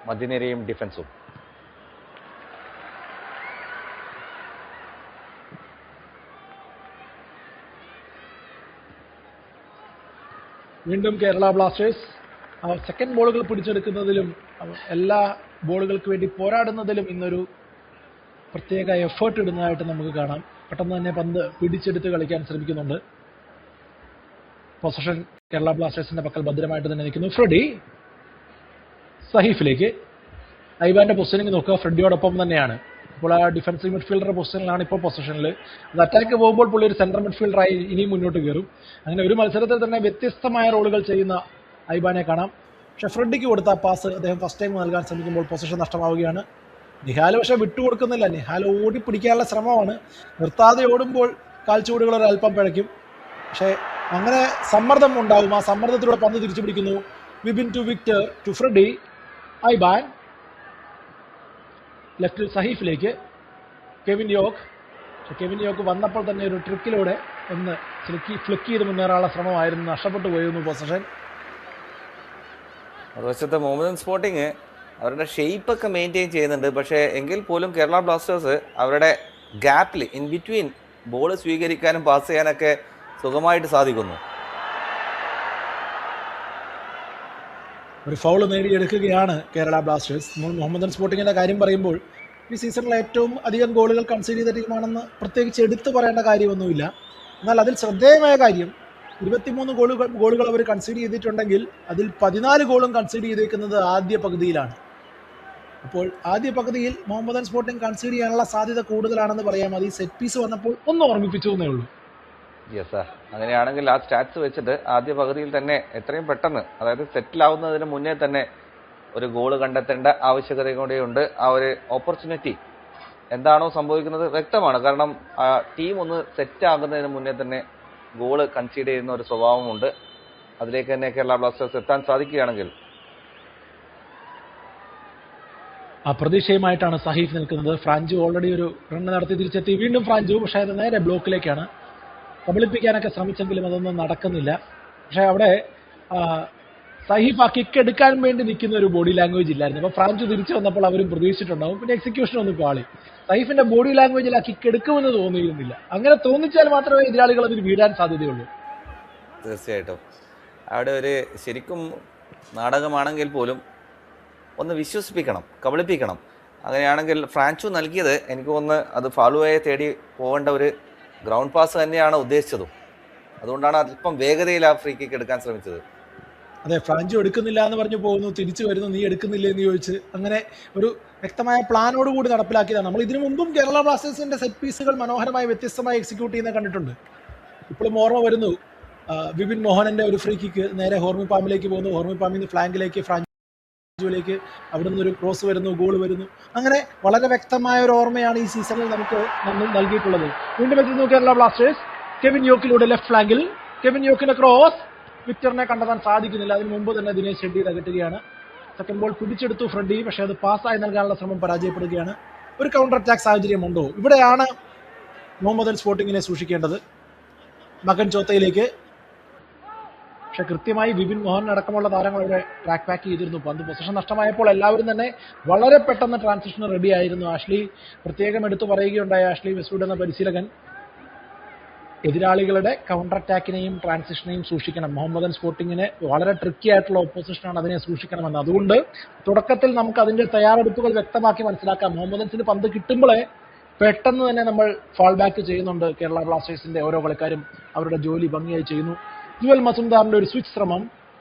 മധ്യനിരയും ഡിഫൻസും. വീണ്ടും കേരള ബ്ലാസ്റ്റേഴ്സ് സെക്കൻഡ് ബോളുകൾ പിടിച്ചെടുക്കുന്നതിലും എല്ലാ ബോളുകൾക്ക് വേണ്ടി പോരാടുന്നതിലും ഇന്നൊരു പ്രത്യേക എഫേർട്ട് ഇടുന്നതായിട്ട് നമുക്ക് കാണാം. പെട്ടെന്ന് തന്നെ പന്ത് പിടിച്ചെടുത്ത് കളിക്കാൻ ശ്രമിക്കുന്നുണ്ട്. പൊസഷൻ കേരള ബ്ലാസ്റ്റേഴ്സിന്റെ പക്കൽ ഭദ്രമായിട്ട് തന്നെ നിൽക്കുന്നു. ഫ്രെഡി സഹീഫിലേക്ക്. ഐബാന്റെ പൊസിഷനിങ് നോക്കുക, ഫ്രെഡിയോടൊപ്പം തന്നെയാണ്. ഇപ്പോൾ ആ ഡിഫൻസീവ് മിഡ്ഫീൽഡറുടെ പൊസിഷനിലാണ് ഇപ്പോൾ പൊസിഷനിൽ. അത് അറ്റാക്ക് പോകുമ്പോൾ പുള്ളി ഒരു സെൻട്രൽ മിഡ്ഫീൽഡറായി ഇനിയും മുന്നോട്ട് കയറും. അങ്ങനെ ഒരു മത്സരത്തിൽ തന്നെ വ്യത്യസ്തമായ റോളുകൾ ചെയ്യുന്ന ഐബാനെ കാണാം. പക്ഷെ ഫ്രെഡിക്ക് കൊടുത്ത പാസ് അദ്ദേഹം ഫസ്റ്റ് ടൈം നൽകാൻ ശ്രമിക്കുമ്പോൾ പൊസിഷൻ നഷ്ടമാവുകയാണ്. നിഹാൽ പക്ഷെ വിട്ടുകൊടുക്കുന്നില്ല. നിഹാൽ ഓടി പിടിക്കാനുള്ള ശ്രമമാണ്. നിർത്താതെ ഓടുമ്പോൾ കാൽച്ചുവടുകൾ ഒരല്പം പിഴയ്ക്കും. പക്ഷേ അങ്ങനെ സമ്മർദ്ദം ഉണ്ടാകും. ആ സമ്മർദ്ദത്തിലൂടെ പന്ത് തിരിച്ചു പിടിക്കുന്നു. Vipin to Victor to Freddy. Aiban ലെഫ്റ്റിൽ സഹീഫിലേക്ക്. കെവിൻ യോക്ക് വന്നപ്പോൾ തന്നെ ഒരു ട്രിക്കിലൂടെ ഒന്ന് ഫ്ലിക്ക് ചെയ്ത് മുന്നേറാനുള്ള ശ്രമമായിരുന്നു. നഷ്ടപ്പെട്ടു പോയിരുന്നു പൊസിഷൻ. മറുവശത്ത് മുഹമ്മദൻ സ്പോർട്ടിങ് അവരുടെ ഷെയ്പ്പൊക്കെ മെയിൻറ്റെയിൻ ചെയ്യുന്നുണ്ട്. പക്ഷേ എങ്കിൽ പോലും കേരള ബ്ലാസ്റ്റേഴ്സ് അവരുടെ ഗ്യാപ്പിൽ ഇൻ ബിറ്റ്വീൻ ബോൾ സ്വീകരിക്കാനും പാസ് ചെയ്യാനൊക്കെ സുഖമായിട്ട് സാധിക്കുന്നു. ഒരു ഫൗൾ നേടിയെടുക്കുകയാണ് കേരള ബ്ലാസ്റ്റേഴ്സ്. മുഹമ്മദൻ സ്പോർട്ടിങ്ങിന്റെ കാര്യം പറയുമ്പോൾ ഈ സീസണിൽ ഏറ്റവും അധികം ഗോളുകൾ കൺസീഡ് ചെയ്ത ടീമാണെന്ന് പ്രത്യേകിച്ച് എടുത്തു പറയേണ്ട കാര്യമൊന്നുമില്ല. എന്നാൽ അതിൽ ശ്രദ്ധേയമായ കാര്യം 23 ഗോളുകൾ അവർ കൺസീഡ് ചെയ്തിട്ടുണ്ടെങ്കിൽ അതിൽ 14 ഗോളും കൺസീഡ് ചെയ്തേക്കുന്നത് ആദ്യ പകുതിയിലാണ്. അപ്പോൾ ആദ്യ പകുതിയിൽ മുഹമ്മദൻ സ്പോർട്ടിംഗ് കൺസീഡ് ചെയ്യാനുള്ള സാധ്യത കൂടുതലാണെന്ന് പറയാം. അത് ഈ സെറ്റ് പീസ് വന്നപ്പോൾ ഒന്ന് ഓർമ്മിപ്പിച്ചു എന്നേ ഉള്ളൂ. യെസ് സാർ, അങ്ങനെയാണെങ്കിൽ ആ സ്റ്റാറ്റ്സ് വെച്ചിട്ട് ആദ്യ പകുതിയിൽ തന്നെ എത്രയും പെട്ടെന്ന്, അതായത് സെറ്റിലാവുന്നതിന് മുന്നേ തന്നെ ഒരു ഗോള് കണ്ടെത്തേണ്ട ആവശ്യകത കൂടെയുണ്ട്. ആ ഒരു ഓപ്പർച്യൂണിറ്റി എന്താണോ സംഭവിക്കുന്നത് വ്യക്തമാണ്. കാരണം ആ ടീം ഒന്ന് സെറ്റ് ആകുന്നതിന് മുന്നേ തന്നെ ഗോള് കൺസീഡ് ചെയ്യുന്ന ഒരു സ്വഭാവമുണ്ട്. അതിലേക്ക് തന്നെ കേരള ബ്ലാസ്റ്റേഴ്സ് എത്താൻ സാധിക്കുകയാണെങ്കിൽ ആ പ്രതീക്ഷയുമായിട്ടാണ് സഹീഫ് നിൽക്കുന്നത്. ഫ്രാഞ്ചു ഓൾറെഡി ഒരു റൺ നടത്തി തിരിച്ചെത്തി. വീണ്ടും ഫ്രാഞ്ചു, പക്ഷേ അത് നേരെ ബ്ലോക്കിലേക്കാണ്. കബളിപ്പിക്കാനൊക്കെ ശ്രമിച്ചെങ്കിലും അതൊന്നും നടക്കുന്നില്ല. പക്ഷേ അവിടെ സഹീഫ് ആ കിക്ക് എടുക്കാൻ വേണ്ടി നിൽക്കുന്ന ഒരു ബോഡി ലാംഗ്വേജ് ഇല്ലായിരുന്നു. അപ്പോൾ ഫ്രാഞ്ചു തിരിച്ചു വന്നപ്പോൾ അവരും പ്രതീക്ഷിച്ചിട്ടുണ്ടാവും. പിന്നെ എക്സിക്യൂഷൻ ഒന്നും പാളി. സഹീഫിന്റെ ബോഡി ലാംഗ്വേജിൽ ആ കിക്ക് എടുക്കുമെന്ന് തോന്നിയിരുന്നില്ല. അങ്ങനെ തോന്നിച്ചാൽ മാത്രമേ എതിരാളികൾ അതിന് വീഴാൻ സാധ്യതയുള്ളൂ. തീർച്ചയായിട്ടും അവിടെ ഒരു ശരിക്കും നാടകമാണെങ്കിൽ പോലും ഒന്ന് വിശ്വസിപ്പിക്കണം, കബളിപ്പിക്കണം. അങ്ങനെയാണെങ്കിൽ ഫ്രാഞ്ചു നൽകിയത് എനിക്ക് തോന്നുന്നു അത് ഫാലുവയെ തേടി പോകേണ്ട ഒരു ഗ്രൗണ്ട് പാസ് തന്നെയാണ് ഉദ്ദേശിച്ചതും. അതുകൊണ്ടാണ് അല്പം വേഗതയിൽ ആ ഫ്രീ കിക്ക് എടുക്കാൻ ശ്രമിച്ചത്. അതെ, ഫ്രാഞ്ചു എടുക്കുന്നില്ല എന്ന് പറഞ്ഞു പോകുന്നു, തിരിച്ചു വരുന്നു, നീ എടുക്കുന്നില്ല എന്ന് ചോദിച്ച് അങ്ങനെ ഒരു വ്യക്തമായ പ്ലാനോട് കൂടി നടപ്പിലാക്കിയതാണ്. നമ്മൾ ഇതിനു മുമ്പും കേരള ബ്ലാസ്റ്റേഴ്സിന്റെ സെറ്റ് പീസുകൾ മനോഹരമായി വ്യത്യസ്തമായി എക്സിക്യൂട്ട് ചെയ്യുന്നത് കണ്ടിട്ടുണ്ട്. ഇപ്പോഴും ഓർമ്മ വരുന്നു വിപിൻ മോഹനന്റെ ഒരു ഫ്രീ കിക്ക് നേരെ ഹോർമി പാമ്പിലേക്ക് പോകുന്നു. ഹോർമി പാമ്പിൽ നിന്ന് ഫ്ലാങ്കിലേക്ക് ഫ്രാഞ്ചുവിലേക്ക്, അവിടെ നിന്നൊരു ക്രോസ് വരുന്നു, ഗോൾ വരുന്നു. അങ്ങനെ വളരെ വ്യക്തമായ ഒരു ഓർമ്മയാണ് ഈ സീസണിൽ നമുക്ക് നൽകിയിട്ടുള്ളത്. വീണ്ടും എത്തുന്നു കേരള ബ്ലാസ്റ്റേഴ്സ്. കെവിൻ യോക്കിലൂടെ ലെഫ്റ്റ് ഫ്ലാങ്കിൽ കെവിൻ യോക്കിന്റെ ക്രോസ് വിക്ടറിനെ കണ്ടെത്താൻ സാധിക്കുന്നില്ല. അതിന് മുമ്പ് തന്നെ ദിനേശ് ഷെഡ്ഡി തകട്ടുകയാണ്. സെക്കൻഡ് ബോൾ പിടിച്ചെടുത്തു ഫ്രെഡി, പക്ഷേ അത് പാസ്സായി നൽകാനുള്ള ശ്രമം പരാജയപ്പെടുകയാണ്. ഒരു കൗണ്ടർ അറ്റാക്ക് സാഹചര്യമുണ്ടോ? ഇവിടെയാണ് മുഹമ്മദൻ സ്പോർട്ടിങ്ങിനെ സൂക്ഷിക്കേണ്ടത്. മകൻ ചോത്തയിലേക്ക്, പക്ഷെ കൃത്യമായി വിപിൻ മോഹൻ അടക്കമുള്ള താരങ്ങൾ അവിടെ ട്രാക്ക് ബാക്ക് ചെയ്തിരുന്നു. പന്ത് പൊസിഷൻ നഷ്ടമായപ്പോൾ എല്ലാവരും തന്നെ വളരെ പെട്ടെന്ന് ട്രാൻസിഷന് റെഡി ആയിരുന്നു. ആഷ്ലി പ്രത്യേകം എടുത്തു പറയുകയുണ്ടായ ആഷ്ലി വെസ്റ്റ്വുഡ് എന്ന പരിശീലകൻ എതിരാളികളുടെ കൗണ്ടർ അറ്റാക്കിനെയും ട്രാൻസിഷനെയും സൂക്ഷിക്കണം. മുഹമ്മദൻ സ്പോർട്ടിങ്ങിന് വളരെ ട്രിക്കി ആയിട്ടുള്ള ഓപ്പോസിഷനാണ്, അതിനെ സൂക്ഷിക്കണമെന്ന്. അതുകൊണ്ട് തുടക്കത്തിൽ നമുക്ക് അതിന്റെ തയ്യാറെടുപ്പുകൾ വ്യക്തമാക്കി മനസ്സിലാക്കാം. മുഹമ്മദൻസിന് പന്ത് കിട്ടുമ്പോഴേ പെട്ടെന്ന് തന്നെ നമ്മൾ ഫാൾ ബാക്ക് ചെയ്യുന്നുണ്ട്. കേരള ബ്ലാസ്റ്റേഴ്സിന്റെ ഓരോ കളിക്കാരും അവരുടെ ജോലി ഭംഗിയായി ചെയ്യുന്നു. ജുവൽ മസുംദാറിന്റെ ഒരു സ്വിച്ച് ശ്രമം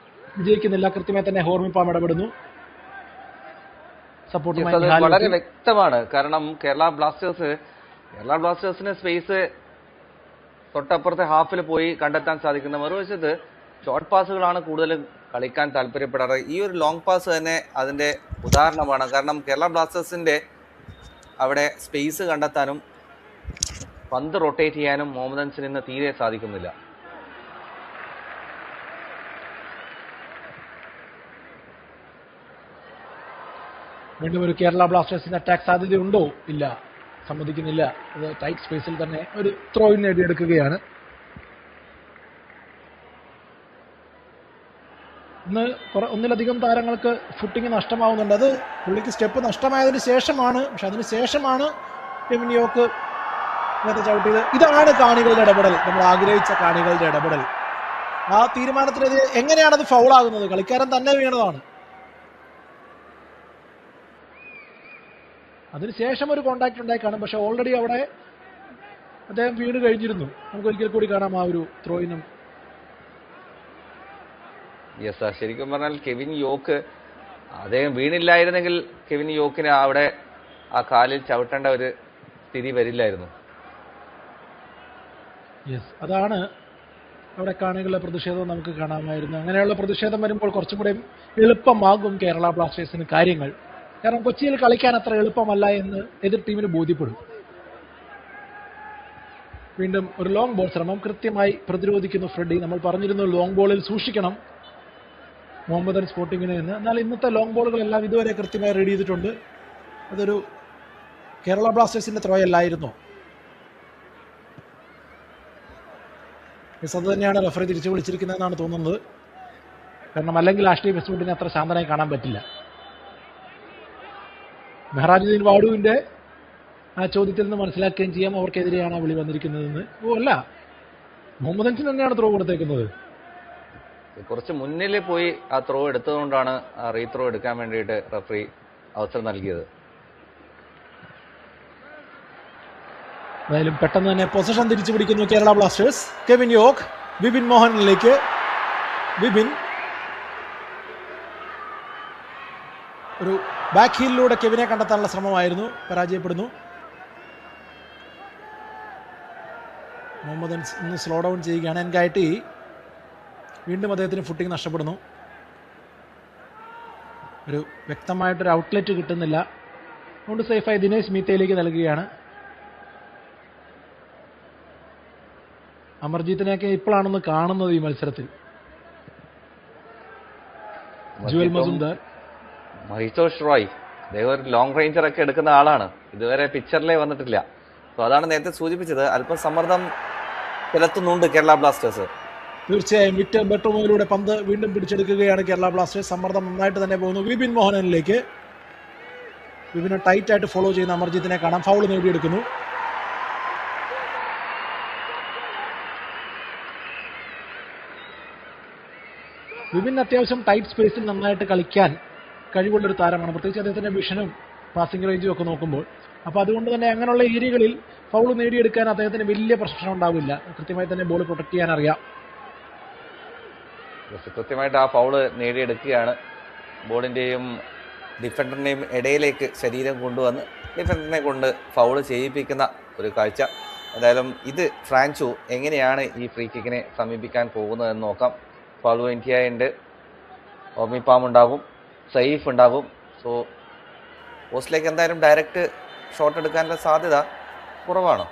വിജയിക്കുന്നില്ല. കൃത്യമായി തന്നെ ഹോർമിപ്പാം ഇടപെടുന്നു. സപ്പോർട്ട് വളരെ വ്യക്തമാണ്. കാരണം കേരള ബ്ലാസ്റ്റേഴ്സിന് സ്പേസ് തൊട്ടപ്പുറത്തെ ഹാഫിൽ പോയി കണ്ടെത്താൻ സാധിക്കുന്ന, മറുവശത്ത് ഷോർട്ട് പാസുകളാണ് കൂടുതലും കളിക്കാൻ താല്പര്യപ്പെടാറ്. ഈ ഒരു ലോങ് പാസ് തന്നെ അതിന്റെ ഉദാഹരണമാണ്. കാരണം കേരള ബ്ലാസ്റ്റേഴ്സിന്റെ അവിടെ സ്പേസ് കണ്ടെത്താനും പന്ത് റൊട്ടേറ്റ് ചെയ്യാനും മുഹമ്മദൻസിന് ഇന്ന് തീരെ സാധിക്കുന്നില്ല. വീണ്ടും ഒരു കേരള ബ്ലാസ്റ്റേഴ്സിന് അറ്റാക്ക് സാധ്യതയുണ്ടോ? ഇല്ല, സമ്മതിക്കുന്നില്ല. അത് ടൈറ്റ് സ്പേസിൽ തന്നെ ഒരു ത്രോയിൻ നേടിയെടുക്കുകയാണ്. ഇന്ന് ഒന്നിലധികം താരങ്ങൾക്ക് ഫുട്ടിങ് നഷ്ടമാവുന്നുണ്ട്. അത് പുള്ളിക്ക് സ്റ്റെപ്പ് നഷ്ടമായതിനു ശേഷമാണ്, പക്ഷെ അതിന് ശേഷമാണ് കെവിൻ യോക്ക് ഇന്നത്തെ ചവിട്ടിയത്. ഇതാണ് കാണികളുടെ ഇടപെടൽ, നമ്മൾ ആഗ്രഹിച്ച കാണികളുടെ ഇടപെടൽ. ആ തീരുമാനത്തിനെതിരെ എങ്ങനെയാണത് ഫൗളാകുന്നത്? കളിക്കാരൻ തന്നെ വീണതാണ്. അതിനുശേഷം ഒരു കോണ്ടാക്ട് ഉണ്ടായി കാണും, പക്ഷെ ഓൾറെഡി അവിടെ അദ്ദേഹം വീണ് കഴിഞ്ഞിരുന്നു. നമുക്ക് ഒരിക്കൽ കൂടി കാണാം ആ ഒരു ത്രോയിനും. യെസ്, ശരിക്കും പറഞ്ഞാൽ കെവിൻ യോക്ക് അദ്ദേഹം വീണില്ലായിരുന്നെങ്കിൽ കെവിൻ യോക്കിന് അവിടെ ആ കാലിൽ ചവിട്ടേണ്ട ഒരു സ്ഥിതി വരില്ലായിരുന്നു. യെസ്, അതാണ് അവിടെ കാണികളുടെ പ്രതിഷേധം നമുക്ക് കാണാമായിരുന്നു. അങ്ങനെയുള്ള പ്രതിഷേധം വരുമ്പോൾ കുറച്ചും കൂടെ എളുപ്പമാകും കേരള ബ്ലാസ്റ്റേഴ്സിന് കാര്യങ്ങൾ. കാരണം കൊച്ചിയിൽ കളിക്കാൻ അത്ര എളുപ്പമല്ല എന്ന് എതിർ ടീമിന് ബോധ്യപ്പെടും. വീണ്ടും ഒരു ലോങ് ബോൾ ശ്രമം കൃത്യമായി പ്രതിരോധിക്കുന്നു ഫ്രെഡി. നമ്മൾ പറഞ്ഞിരുന്നു ലോങ് ബോളിൽ സൂക്ഷിക്കണം മുഹമ്മദൻ സ്പോർട്ടിങ്ങിന് എന്ന്. എന്നാൽ ഇന്നത്തെ ലോങ് ബോളുകളെല്ലാം ഇതുവരെ കൃത്യമായി റെഡി ചെയ്തിട്ടുണ്ട്. അതൊരു കേരള ബ്ലാസ്റ്റേഴ്സിന്റെ ത്രോ അല്ലായിരുന്നു. അത് തന്നെയാണ് റഫറി തിരിച്ചു വിളിച്ചിരിക്കുന്നതെന്നാണ് തോന്നുന്നത്. കാരണം അല്ലെങ്കിൽ ആഷ്ലി വെസ്റ്റ്വുഡിനെ അത്ര ശാന്തനായി കാണാൻ പറ്റില്ല. മെഹ്റാജുദ്ദീൻ വാഡുവിന്റെ ആ ചോദ്യത്തിൽ നിന്ന് മനസ്സിലാക്കുകയും ചെയ്യാം അവർക്കെതിരെയാണ് ആ വിളി വന്നിരിക്കുന്നതെന്ന്. അല്ല, മുഹമ്മദൻസിന് തന്നെയാണ് ത്രോ കൊടുത്തേക്കുന്നത്. കുറച്ച് മുന്നിൽ പോയി ആ ത്രോ എടുത്തതുകൊണ്ടാണ് ആ റീത്രോ എടുക്കാൻ വേണ്ടിയിട്ട് റഫറി അവസരം നൽകിയത്. എന്തായാലും പെട്ടെന്ന് തന്നെ പൊസിഷൻ തിരിച്ചു പിടിക്കുന്നു Kerala Blasters. Kevin Yoke Vipin മോഹനിലേക്ക്. വിപിൻ ഒരു ബാക്ക് ഹീലിലൂടെ കെവിനെ കണ്ടെത്താനുള്ള ശ്രമമായിരുന്നു, പരാജയപ്പെടുന്നു. മുഹമ്മദൻ ഇന്ന് സ്ലോ ഡൗൺ ചെയ്യുകയാണ്. എൻഗായറ്റി വീണ്ടും അദ്ദേഹത്തിന് ഫുട്ടിങ് നഷ്ടപ്പെടുന്നു. ഒരു വ്യക്തമായിട്ടൊരു ഔട്ട്ലെറ്റ് കിട്ടുന്നില്ല. അതുകൊണ്ട് സേഫായി ദിനേശ് മീത്തയിലേക്ക് നൽകുകയാണ്. അമർജീത്തിനെയൊക്കെ ഇപ്പോഴാണെന്ന് കാണുന്നത് ഈ മത്സരത്തിൽ. ജുവൽ മസുംദാർ, മഹിതോഷ് റോയ്, അദ്ദേഹം ഒരു ലോങ് റേഞ്ചർ ഒക്കെ എടുക്കുന്ന ആളാണ്. ഇതുവരെ പിക്ചറിലേ വന്നിട്ടില്ല. അപ്പോൾ അതാണ് നേരത്തെ സൂചിപ്പിച്ചത്, അല്പം സമ്മർദ്ദം ചെലുത്തുന്നുണ്ട് കേരള ബ്ലാസ്റ്റേഴ്സ്. തീർച്ചയായും വിക്ടർ ബെർട്ടോമോയിലൂടെ പന്ത് വീണ്ടും പിടിച്ചെടുക്കുകയാണ് കേരള ബ്ലാസ്റ്റേഴ്സ്. സമ്മർദ്ദം നന്നായിട്ട് തന്നെ പോകുന്നു. വിപിൻ മോഹനനിലേക്ക്. വിപിനെ ടൈറ്റ് ആയിട്ട് ഫോളോ ചെയ്യുന്ന അമർജിത്തിനെ കാണാം. ഫൗൾ നേടിയെടുക്കുന്നു. വിപിൻ അത്യാവശ്യം ടൈറ്റ് സ്പേസിൽ നന്നായിട്ട് കളിക്കാൻ കഴിവുള്ളൊരു താരമാണ്. പ്രത്യേകിച്ച് അദ്ദേഹത്തിന്റെ വിഷനും പാസിംഗ് റേഞ്ചും ഒക്കെ നോക്കുമ്പോൾ. അപ്പോൾ അതുകൊണ്ട് തന്നെ അങ്ങനെയുള്ള ഏരിയകളിൽ ഫൗൾ നേടിയെടുക്കാൻ അദ്ദേഹത്തിന് വലിയ പ്രശ്നം ഉണ്ടാവില്ല. കൃത്യമായി തന്നെ ബോൾ പ്രൊട്ടക്ട് ചെയ്യാൻ അറിയാം. കൃത്യമായിട്ട് ആ ഫൗള് നേടിയെടുക്കുകയാണ്. ബോളിന്റെയും ഡിഫൻഡറിന്റെയും ഇടയിലേക്ക് ശരീരം കൊണ്ടുവന്ന് ഡിഫൻഡറിനെ കൊണ്ട് ഫൗള് ചെയ്യിപ്പിക്കുന്ന ഒരു കാഴ്ച. എന്തായാലും ഇത് ഫ്രാൻചോ എങ്ങനെയാണ് ഈ ഫ്രീ കിക്കിനെ സമീപിക്കാൻ പോകുന്നതെന്ന് നോക്കാം. ഫാൾവോ ഇന്ത്യ ഉണ്ട്, ഓർമിപ്പാം ഉണ്ടാകും, സൈഫ് ഉണ്ടാകും. സോ പോസ്റ്റിലേക്ക് എന്തായാലും ഡയറക്റ്റ് ഷോട്ട് എടുക്കാനുള്ള സാധ്യത കുറവാണ്.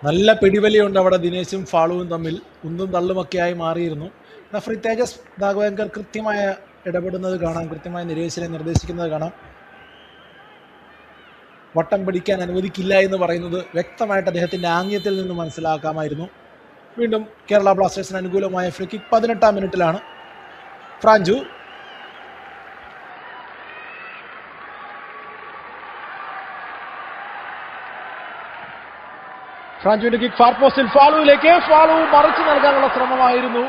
നല്ല പിടിവലിയുണ്ട് അവിടെ ദിനേശും ഫാളുവും തമ്മിൽ ഉന്തും തള്ളുമൊക്കെയായി മാറിയിരുന്നു. റഫറി തേജസ് ദാഗോങ്കർ കൃത്യമായ ഇടപെടുന്നത് കാണാം, കൃത്യമായ നിരേശനെ നിർദ്ദേശിക്കുന്നത് കാണാം. വട്ടം പിടിക്കാൻ അനുവദിക്കില്ല എന്ന് പറയുന്നത് വ്യക്തമായിട്ട് അദ്ദേഹത്തിന്റെ ആംഗ്യത്തിൽ നിന്ന് മനസ്സിലാക്കാമായിരുന്നു. വീണ്ടും കേരള ബ്ലാസ്റ്റേഴ്സിന് അനുകൂലമായ ഫ്രീ കിക്ക് 18-ാം മിനിറ്റിലാണ്. ഫ്രാഞ്ചുവിന്റെ കിക്ക് ഫാർ പോസ്റ്റിൽ ഫാളുവിലേക്ക്. ഫാളു മറിച്ചു നൽകാനുള്ള ശ്രമമായിരുന്നു.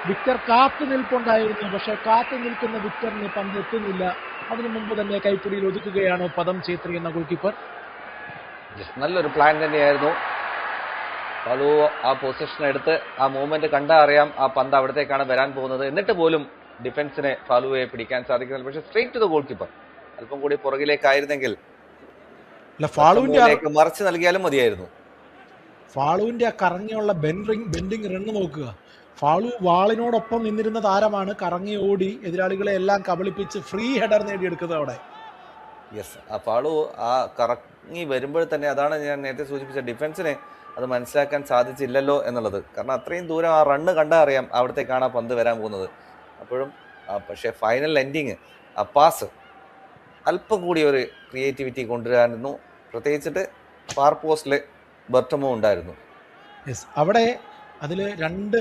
വിക്ടർ കാത്തു നിൽപ്പുണ്ടായിരുന്നു, പക്ഷേ കാത്തു നിൽക്കുന്ന വിക്ടറിന് പന്ത് എത്തുന്നില്ല. അതിനു മുമ്പ് തന്നെ കൈപ്പിടിയിൽ ഒതുക്കുകയാണ് പദം ഛേത്രി എന്ന ഗോൾ കീപ്പർ. നല്ലൊരു പ്ലാൻ തന്നെയായിരുന്നു. ഫാളു ആ പൊസിഷൻ എടുത്ത് ആ മൂവ്മെന്റ് കണ്ടാ അറിയാം ആ പന്ത് അവിടത്തേക്കാണ് വരാൻ പോകുന്നത്. എന്നിട്ട് പോലും ഡിഫൻസിനെ ഫാളുവെ പിടിക്കാൻ സാധിക്കുന്നില്ല. പക്ഷേ straight to the goalkeeper. അല്പം കൂടി പുറകിലേക്കായിരുന്നെങ്കിൽ മറിച്ച് നൽകിയാലും മതിയായിരുന്നു. ഫാളുവിന്റെ ആ കറങ്ങിയുള്ള ബെൻഡിങ് റണ്ണ് നോക്കുക. ഫാളു വാളിനോടൊപ്പം നിന്നിരുന്ന താരമാണ്, കറങ്ങി ഓടി എതിരാളികളെ എല്ലാം കബളിപ്പിച്ച് ഫ്രീ ഹെഡർ നേടിയെടുക്കുന്നത് അവിടെ. യെസ്, ആ ഫാളു ആ കറങ്ങി വരുമ്പോൾ തന്നെ അതാണ് ഞാൻ നേരത്തെ സൂചിപ്പിച്ച ഡിഫൻസിനെ അത് മനസ്സിലാക്കാൻ സാധിച്ചില്ലല്ലോ എന്നുള്ളത്. കാരണം അത്രയും ദൂരം ആ റണ്ണ് കണ്ടാൽ അറിയാം അവിടത്തേക്കാണ് ആ പന്ത് വരാൻ പോകുന്നത്. അപ്പോഴും പക്ഷേ ഫൈനൽ എൻഡിങ് ആ പാസ് അല്പം കൂടി ഒരു ക്രിയേറ്റിവിറ്റി കൊണ്ടുവരായിരുന്നു. പ്രത്യേകിച്ചിട്ട് ഫാർ പോസ്റ്റിൽ ബർട്ടമോ ഉണ്ടായിരുന്നു. യെസ്, അവിടെ അതിൽ രണ്ട്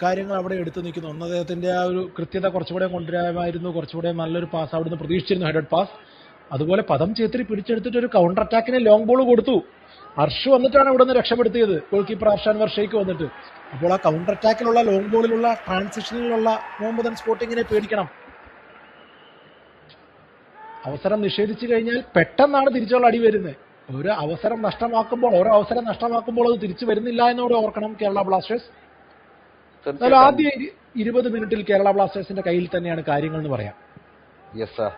കാര്യങ്ങൾ അവിടെ എടുത്തു നിൽക്കുന്നു. ഒന്ന്, അദ്ദേഹത്തിന്റെ ആ ഒരു കൃത്യത കുറച്ചുകൂടെ കൊണ്ടുവരാമായിരുന്നു, കുറച്ചുകൂടെ നല്ലൊരു പാസ് അവിടുന്ന് പ്രതീക്ഷിച്ചിരുന്നു, ഹെഡഡ് പാസ്. അതുപോലെ പദം ഛേത്രി പിടിച്ചെടുത്തിട്ട് ഒരു കൗണ്ടർ അറ്റാക്കിന് ലോങ് ബോൾ കൊടുത്തു. ഹർഷ് വന്നിട്ടാണ് ഇവിടെ നിന്ന് രക്ഷപ്പെടുത്തിയത്, ഗോൾ കീപ്പർ അർഷാൻവർ ഷെയ്ഖ് വന്നിട്ട്. അപ്പോൾ ആ കൗണ്ടർ അറ്റാക്കിലുള്ള ലോങ് ബോളിലുള്ള ട്രാൻസിഷനിലുള്ള മുഹമ്മദൻ സ്പോർട്ടിങ്ങിനെ പേടിക്കണം. അവസരം നിഷേധിച്ചു കഴിഞ്ഞാൽ പെട്ടെന്നാണ് തിരിച്ചുള്ള അടി വരുന്നത്. ഓരോ അവസരം നഷ്ടമാക്കുമ്പോൾ അത് തിരിച്ചു വരുന്നില്ല എന്നോട് ഓർക്കണം കേരള ബ്ലാസ്റ്റേഴ്സ്. എന്നാലും ആദ്യ 20 മിനിറ്റിൽ കേരള ബ്ലാസ്റ്റേഴ്സിന്റെ കയ്യിൽ തന്നെയാണ് കാര്യങ്ങൾ എന്ന് പറയാം. യെസ് സാർ,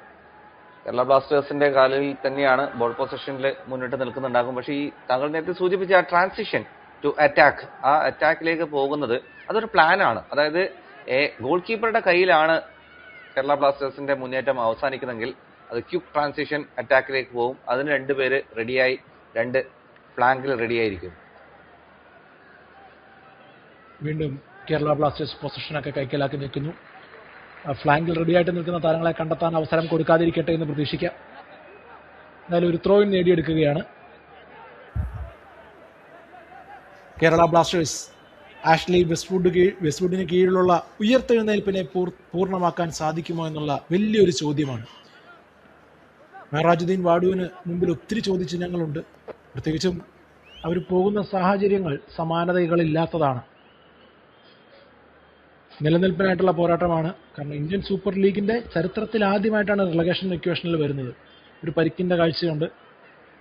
കേരള ബ്ലാസ്റ്റേഴ്സിന്റെ കാലിൽ തന്നെയാണ് ബോൾ പൊസിഷനിൽ മുന്നിട്ട് നിൽക്കുന്നുണ്ടാകും. പക്ഷേ ഈ താങ്കൾ നേരത്തെ സൂചിപ്പിച്ച ആ ട്രാൻസിഷൻ ടു അറ്റാക്ക്, ആ അറ്റാക്കിലേക്ക് പോകുന്നത് അതൊരു പ്ലാനാണ്. അതായത് ഗോൾ കീപ്പറുടെ കയ്യിലാണ് കേരള ബ്ലാസ്റ്റേഴ്സിന്റെ മുന്നേറ്റം അവസാനിക്കുന്നെങ്കിൽ അത് ക്വിക്ക് ട്രാൻസിഷൻ അറ്റാക്കിലേക്ക് പോകും. അതിന് രണ്ടുപേര് റെഡിയായി, രണ്ട് ഫ്ലാങ്കിൽ റെഡിയായിരിക്കും. വീണ്ടും കേരള ബ്ലാസ്റ്റേഴ്സ് പൊസിഷനൊക്കെ കൈക്കലാക്കി നിൽക്കുന്നു. ഫ്ലാങ്കിൽ റെഡിയായിട്ട് നിൽക്കുന്ന താരങ്ങളെ കണ്ടെത്താൻ അവസരം കൊടുക്കാതിരിക്കട്ടെ എന്ന് പ്രതീക്ഷിക്കാം. എന്നാലും ഒരു ത്രോയിൻ നേടിയെടുക്കുകയാണ് കേരള ബ്ലാസ്റ്റേഴ്സ്. ആഷ്ലി വെസ്റ്റ്വുഡിന് കീഴിലുള്ള ഉയർത്തെഴുന്നേൽപ്പിനെ പൂർണ്ണമാക്കാൻ സാധിക്കുമോ എന്നുള്ള വലിയൊരു ചോദ്യമാണ്. മെഹറാജുദ്ദീൻ വാഡുവിന് മുമ്പിൽ ഒത്തിരി ചോദ്യചിഹ്നങ്ങളുണ്ട്. പ്രത്യേകിച്ചും അവർ പോകുന്ന സാഹചര്യങ്ങൾ സമാനതകളില്ലാത്തതാണ്. നിലനിൽപ്പിനായിട്ടുള്ള പോരാട്ടമാണ്. കാരണം ഇന്ത്യൻ സൂപ്പർ ലീഗിന്റെ ചരിത്രത്തിൽ ആദ്യമായിട്ടാണ് റിലഗേഷൻ ഇക്വേഷനിൽ വരുന്നത്. ഒരു പരിക്കിന്റെ കാഴ്ചയുണ്ട്,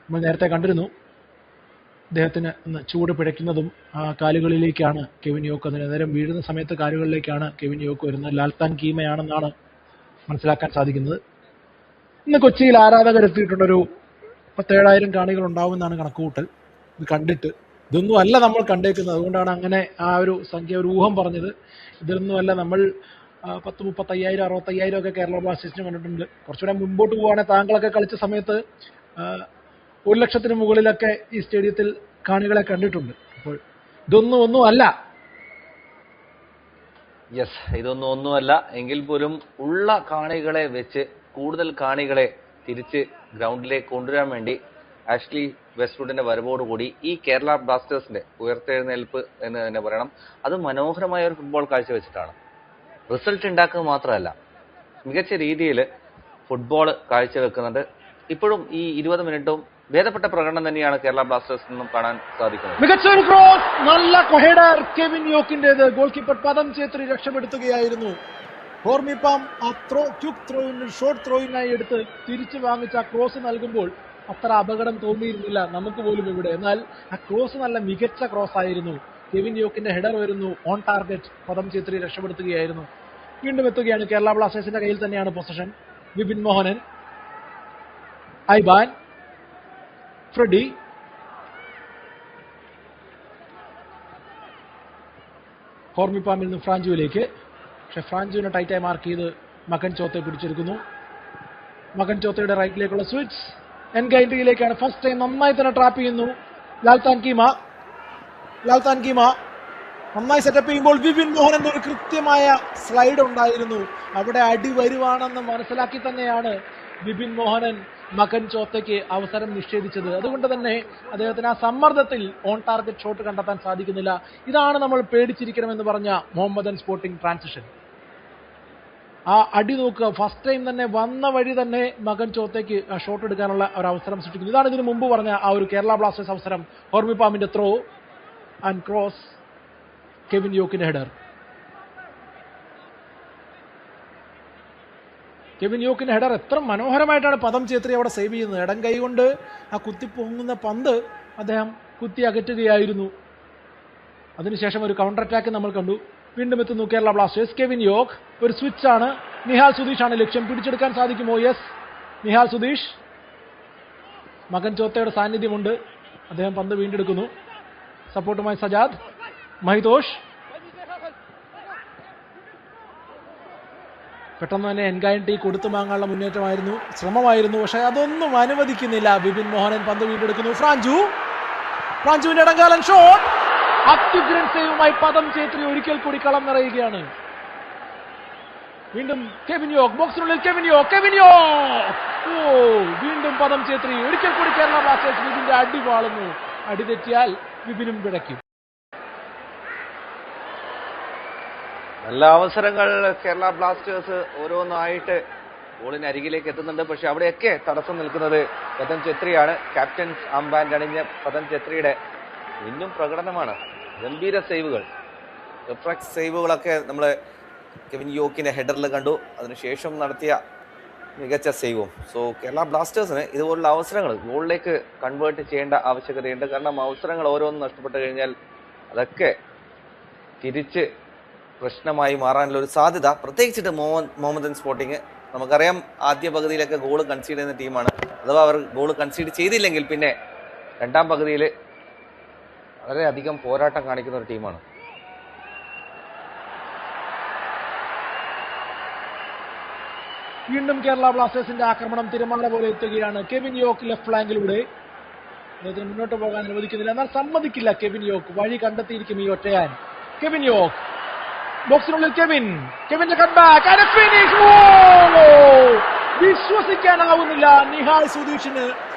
നമ്മൾ നേരത്തെ കണ്ടിരുന്നു. അദ്ദേഹത്തിന് ചൂട് പിഴയ്ക്കുന്നതും ആ കാലുകളിലേക്കാണ് കെവിൻ യോക്ക്, അതിന് നേരം വീഴുന്ന സമയത്ത് കാലുകളിലേക്കാണ് കെവിൻ യോക്ക് വരുന്നത്. ലാൽത്താൻ കീമയാണെന്നാണ് മനസ്സിലാക്കാൻ സാധിക്കുന്നത്. ഇന്ന് കൊച്ചിയിൽ ആരാധകരെത്തിയിട്ടുള്ളൊരു 17,000 കാണികൾ ഉണ്ടാവുമെന്നാണ് കണക്കുകൂട്ടൽ. ഇത് കണ്ടിട്ട് ഇതൊന്നും അല്ല നമ്മൾ കണ്ടേക്കുന്നത്. അതുകൊണ്ടാണ് അങ്ങനെ ആ ഒരു സംഖ്യ, ഒരു ഊഹം പറഞ്ഞത്. ഇതൊന്നുമല്ല, നമ്മൾ 10, 35,000, 65,000 ഒക്കെ കേരള ബ്ലാസ്റ്റേഴ്സിന് കണ്ടിട്ടുണ്ട്. കുറച്ചുകൂടെ മുമ്പോട്ട് പോവുകയാണെങ്കിൽ താങ്കളൊക്കെ കളിച്ച സമയത്ത് 1,00,000 മുകളിലൊക്കെ ഈ സ്റ്റേഡിയത്തിൽ കാണികളെ കണ്ടിട്ടുണ്ട്. അപ്പോൾ ഇതൊന്നും അല്ല. യെസ്, ഒന്നുമല്ല എങ്കിൽ പോലും ഉള്ള കാണികളെ വെച്ച് കൂടുതൽ കാണികളെ തിരിച്ച് ഗ്രൗണ്ടിലേക്ക് കൊണ്ടുവരാൻ വേണ്ടി ആഷ്ലി വെസ്റ്റ്വുഡിന്റെ വരവോടുകൂടി ഈ കേരള ബ്ലാസ്റ്റേഴ്സിന്റെ ഉയർത്തെഴുന്നേൽപ്പ് എന്ന് തന്നെ പറയണം. അത് മനോഹരമായ ഒരു ഫുട്ബോൾ കാഴ്ചവെച്ചിട്ടാണ്. റിസൾട്ട് ഉണ്ടാക്കുക മാത്രമല്ല, മികച്ച രീതിയിൽ ഫുട്ബോൾ കാഴ്ചവെക്കുന്നുണ്ട്. ഇപ്പോഴും ഈ 20 മിനിറ്റും ഭേദപ്പെട്ട പ്രകടനം തന്നെയാണ് കേരള ബ്ലാസ്റ്റേഴ്സിൽ നിന്നും കാണാൻ സാധിക്കുന്നത്. മികച്ച ഒരു ക്രോസ്, നല്ല ഹെഡർ കെവിൻ യോക്കിന്റേത്. ഗോൾ കീപ്പർ പദം ഛേത്രി രക്ഷപ്പെടുത്തുകയായിരുന്നു. ഹോർമിപ്പാം ആ ക്വിക്ക് ത്രോയിന്, ഷോർട്ട് ത്രോയിനായി എടുത്ത് തിരിച്ചു വാങ്ങിച്ച ആ ക്രോസ് നൽകുമ്പോൾ അത്ര അപകടം തോന്നിയിരുന്നില്ല നമുക്ക് പോലും ഇവിടെ. എന്നാൽ ആ ക്രോസ് നല്ല മികച്ച ക്രോസ് ആയിരുന്നു. കെവിൻ യോക്കിന്റെ ഹെഡർ വരുന്നു, ഓൺ ടാർഗറ്റ്. പദം ഛേത്രി രക്ഷപ്പെടുത്തുകയായിരുന്നു. വീണ്ടും എത്തുകയാണ് കേരള ബ്ലാസ്റ്റേഴ്സിന്റെ കയ്യിൽ തന്നെയാണ് പൊസിഷൻ. വിപിൻ മോഹനൻ, ഐബാൻ, ഫ്രെഡി, ഹോർമിപ്പാമിൽ നിന്ന് ഫ്രാഞ്ചുവിലേക്ക്. പക്ഷെ ഫ്രാഞ്ചുവിനെ ടൈറ്റായി മാർക്ക് ചെയ്ത് മകൻ ചോത്തെ പിടിച്ചെടുക്കുന്നു. മകൻ ചോത്തയുടെ റൈറ്റിലേക്കുള്ള സ്വിച്ച് എൻഗൈൻഡിയിലേക്കാണ്. ഫസ്റ്റ് ടൈം നന്നായി തന്നെ ട്രാപ്പ് ചെയ്യുന്നു ലാൽത്താൻ കീമ. ലാൽത്താൻ കീമ നന്നായി സെറ്റപ്പ് ചെയ്യുമ്പോൾ വിപിൻ മോഹനന്റെ ഒരു കൃത്യമായ സ്ലൈഡ് ഉണ്ടായിരുന്നു. അവിടെ അടി വരുവാണെന്ന് മനസ്സിലാക്കി തന്നെയാണ് വിപിൻ മോഹനൻ മകൻ ചോത്തയ്ക്ക് അവസരം നിഷേധിച്ചത്. അതുകൊണ്ട് തന്നെ അദ്ദേഹത്തിന് ആ സമ്മർദ്ദത്തിൽ ഓൺ ടാർഗറ്റ് ഷോട്ട് കണ്ടെത്താൻ സാധിക്കുന്നില്ല. ഇതാണ് നമ്മൾ പേടിച്ചിരിക്കണമെന്ന് പറഞ്ഞ മുഹമ്മദൻ സ്പോർട്ടിംഗ് ട്രാൻസിഷൻ. ആ അടി നോക്കുക, ഫസ്റ്റ് ടൈം തന്നെ വന്ന വഴി തന്നെ മകൻ ചോത്തയ്ക്ക് ഷോട്ട് എടുക്കാനുള്ള ഒരു അവസരം സൃഷ്ടിക്കുന്നു. ഇതാണ് ഇതിനു മുമ്പ് പറഞ്ഞ ആ ഒരു കേരള ബ്ലാസ്റ്റേഴ്സ് അവസരം. ഹോർമിപാമിന്റെ ത്രോ ആൻഡ് ക്രോസ്, കെവിൻ യോക്കിന്റെ ഹെഡർ. കെവിൻ യോക്കിന്റെ ഹെഡർ എത്ര മനോഹരമായിട്ടാണ് പദം ചേത്രി അവിടെ സേവ് ചെയ്യുന്നത്. ഇടം കൈ കൊണ്ട് ആ കുത്തിപ്പൊങ്ങുന്ന പന്ത് അദ്ദേഹം കുത്തി അകറ്റുകയായിരുന്നു. അതിനുശേഷം ഒരു കൗണ്ടർ അറ്റാക്ക് നമ്മൾ കണ്ടു. വീണ്ടും എത്തുന്നു കേരള ബ്ലാസ്റ്റേഴ്സ്. കെവിൻ യോക്ക്, ഒരു സ്വിച്ച് ആണ്. നിഹാൽ സുധീഷാണ് ലക്ഷ്യം. പിടിച്ചെടുക്കാൻ സാധിക്കുമോ? യെസ്, നിഹാൽ സുധീഷ്. മകൻ ചോത്തയുടെ സാന്നിധ്യമുണ്ട്. അദ്ദേഹം പന്ത് വീണ്ടെടുക്കുന്നു. സപ്പോർട്ടുമായി സജാദ്, മഹിതോഷ്. പെട്ടെന്ന് തന്നെ എൻഗായൻറ്റി കൊടുത്തു വാങ്ങാനുള്ള മുന്നേറ്റമായിരുന്നു, ശ്രമമായിരുന്നു. പക്ഷേ അതൊന്നും അനുവദിക്കുന്നില്ല. വിപിൻ മോഹനൻ പന്ത് വീണ്ടെടുക്കുന്നു. ഫ്രാഞ്ചുവിന്റെ ഇടങ്കാലൻ ഷോട്ട്, അത്യുഗ്രൻ സേവുമായി പദം ചേത്രി ഒരിക്കൽ കൂടി കളം നിറയുകയാണ്. വീണ്ടും കെവിൻ യോക്ക്, ബോക്സിനുള്ളിൽ കെവിൻ യോക്ക്. ഓ, വീണ്ടും പദം ചേത്രി. ഒരിക്കൽ കൂടി കേരള ബ്ലാസ്റ്റേഴ്സ് വിപിന്റെ അടി വാളുന്നു. അടി തെറ്റിയാൽ വിപിനും പിഴയ്ക്കും. നല്ല അവസരങ്ങൾ കേരള ബ്ലാസ്റ്റേഴ്സ് ഓരോന്നായിട്ട് ഗോളിന് അരികിലേക്ക് എത്തുന്നുണ്ട്. പക്ഷെ അവിടെയൊക്കെ തടസ്സം നിൽക്കുന്നത് പദം ഛത്രിയാണ്. ക്യാപ്റ്റൻസ് ആംബാൻഡ് അണിഞ്ഞ പദം ഛത്രിയുടെ ഇന്നും പ്രകടനമാണ്. ഗംഭീര സേവുകൾ, റിഫ്ലക്സ് സേവുകളൊക്കെ നമ്മൾ കെവിൻ യോക്കിന്റെ ഹെഡറിൽ കണ്ടു. അതിനുശേഷം നടത്തിയ മികച്ച സേവും. സോ കേരള ബ്ലാസ്റ്റേഴ്സിന് ഇതുപോലുള്ള അവസരങ്ങൾ ഗോളിലേക്ക് കൺവേർട്ട് ചെയ്യേണ്ട ആവശ്യകതയുണ്ട്. കാരണം അവസരങ്ങൾ ഓരോന്നും നഷ്ടപ്പെട്ടു കഴിഞ്ഞാൽ അതൊക്കെ തിരിച്ച് പ്രശ്നമായി മാറാനുള്ള ഒരു സാധ്യത, പ്രത്യേകിച്ചിട്ട് മുഹമ്മദൻ സ്പോർട്ടിങ്. നമുക്കറിയാം ആദ്യ പകുതിയിലൊക്കെ ഗോൾ കൺസീഡ് ചെയ്യുന്ന ടീമാണ്. അഥവാ അവർ ഗോൾ കൺസീഡ് ചെയ്തില്ലെങ്കിൽ പിന്നെ രണ്ടാം പകുതിയിൽ വളരെയധികം പോരാട്ടം കാണിക്കുന്ന ഒരു ടീമാണ്. വീണ്ടും കേരള ബ്ലാസ്റ്റേഴ്സിന്റെ ആക്രമണം തിരമാല പോലെ എത്തുകയാണ്. കെവിൻ യോക്ക് ലെഫ്റ്റ് ഫ്ലാങ്കിലൂടെ അദ്ദേഹത്തിന് മുന്നോട്ട് പോകാൻ അനുവദിക്കുന്നില്ല. എന്നാൽ സമ്മതിക്കില്ല കെവിൻ യോക്ക്. വഴി കണ്ടെത്തിയിരിക്കും ഈ ഒറ്റയാൻ. കെവിൻ യോക്ക് ബോക്സിനുള്ളിൽ, കെവിന്റെ കട്ട് ബാക്ക് ആൻഡ് ഫിനിഷ്. വിശ്വസിക്കാനാവുന്നില്ല നിഹാൽ സുധീഷിന്.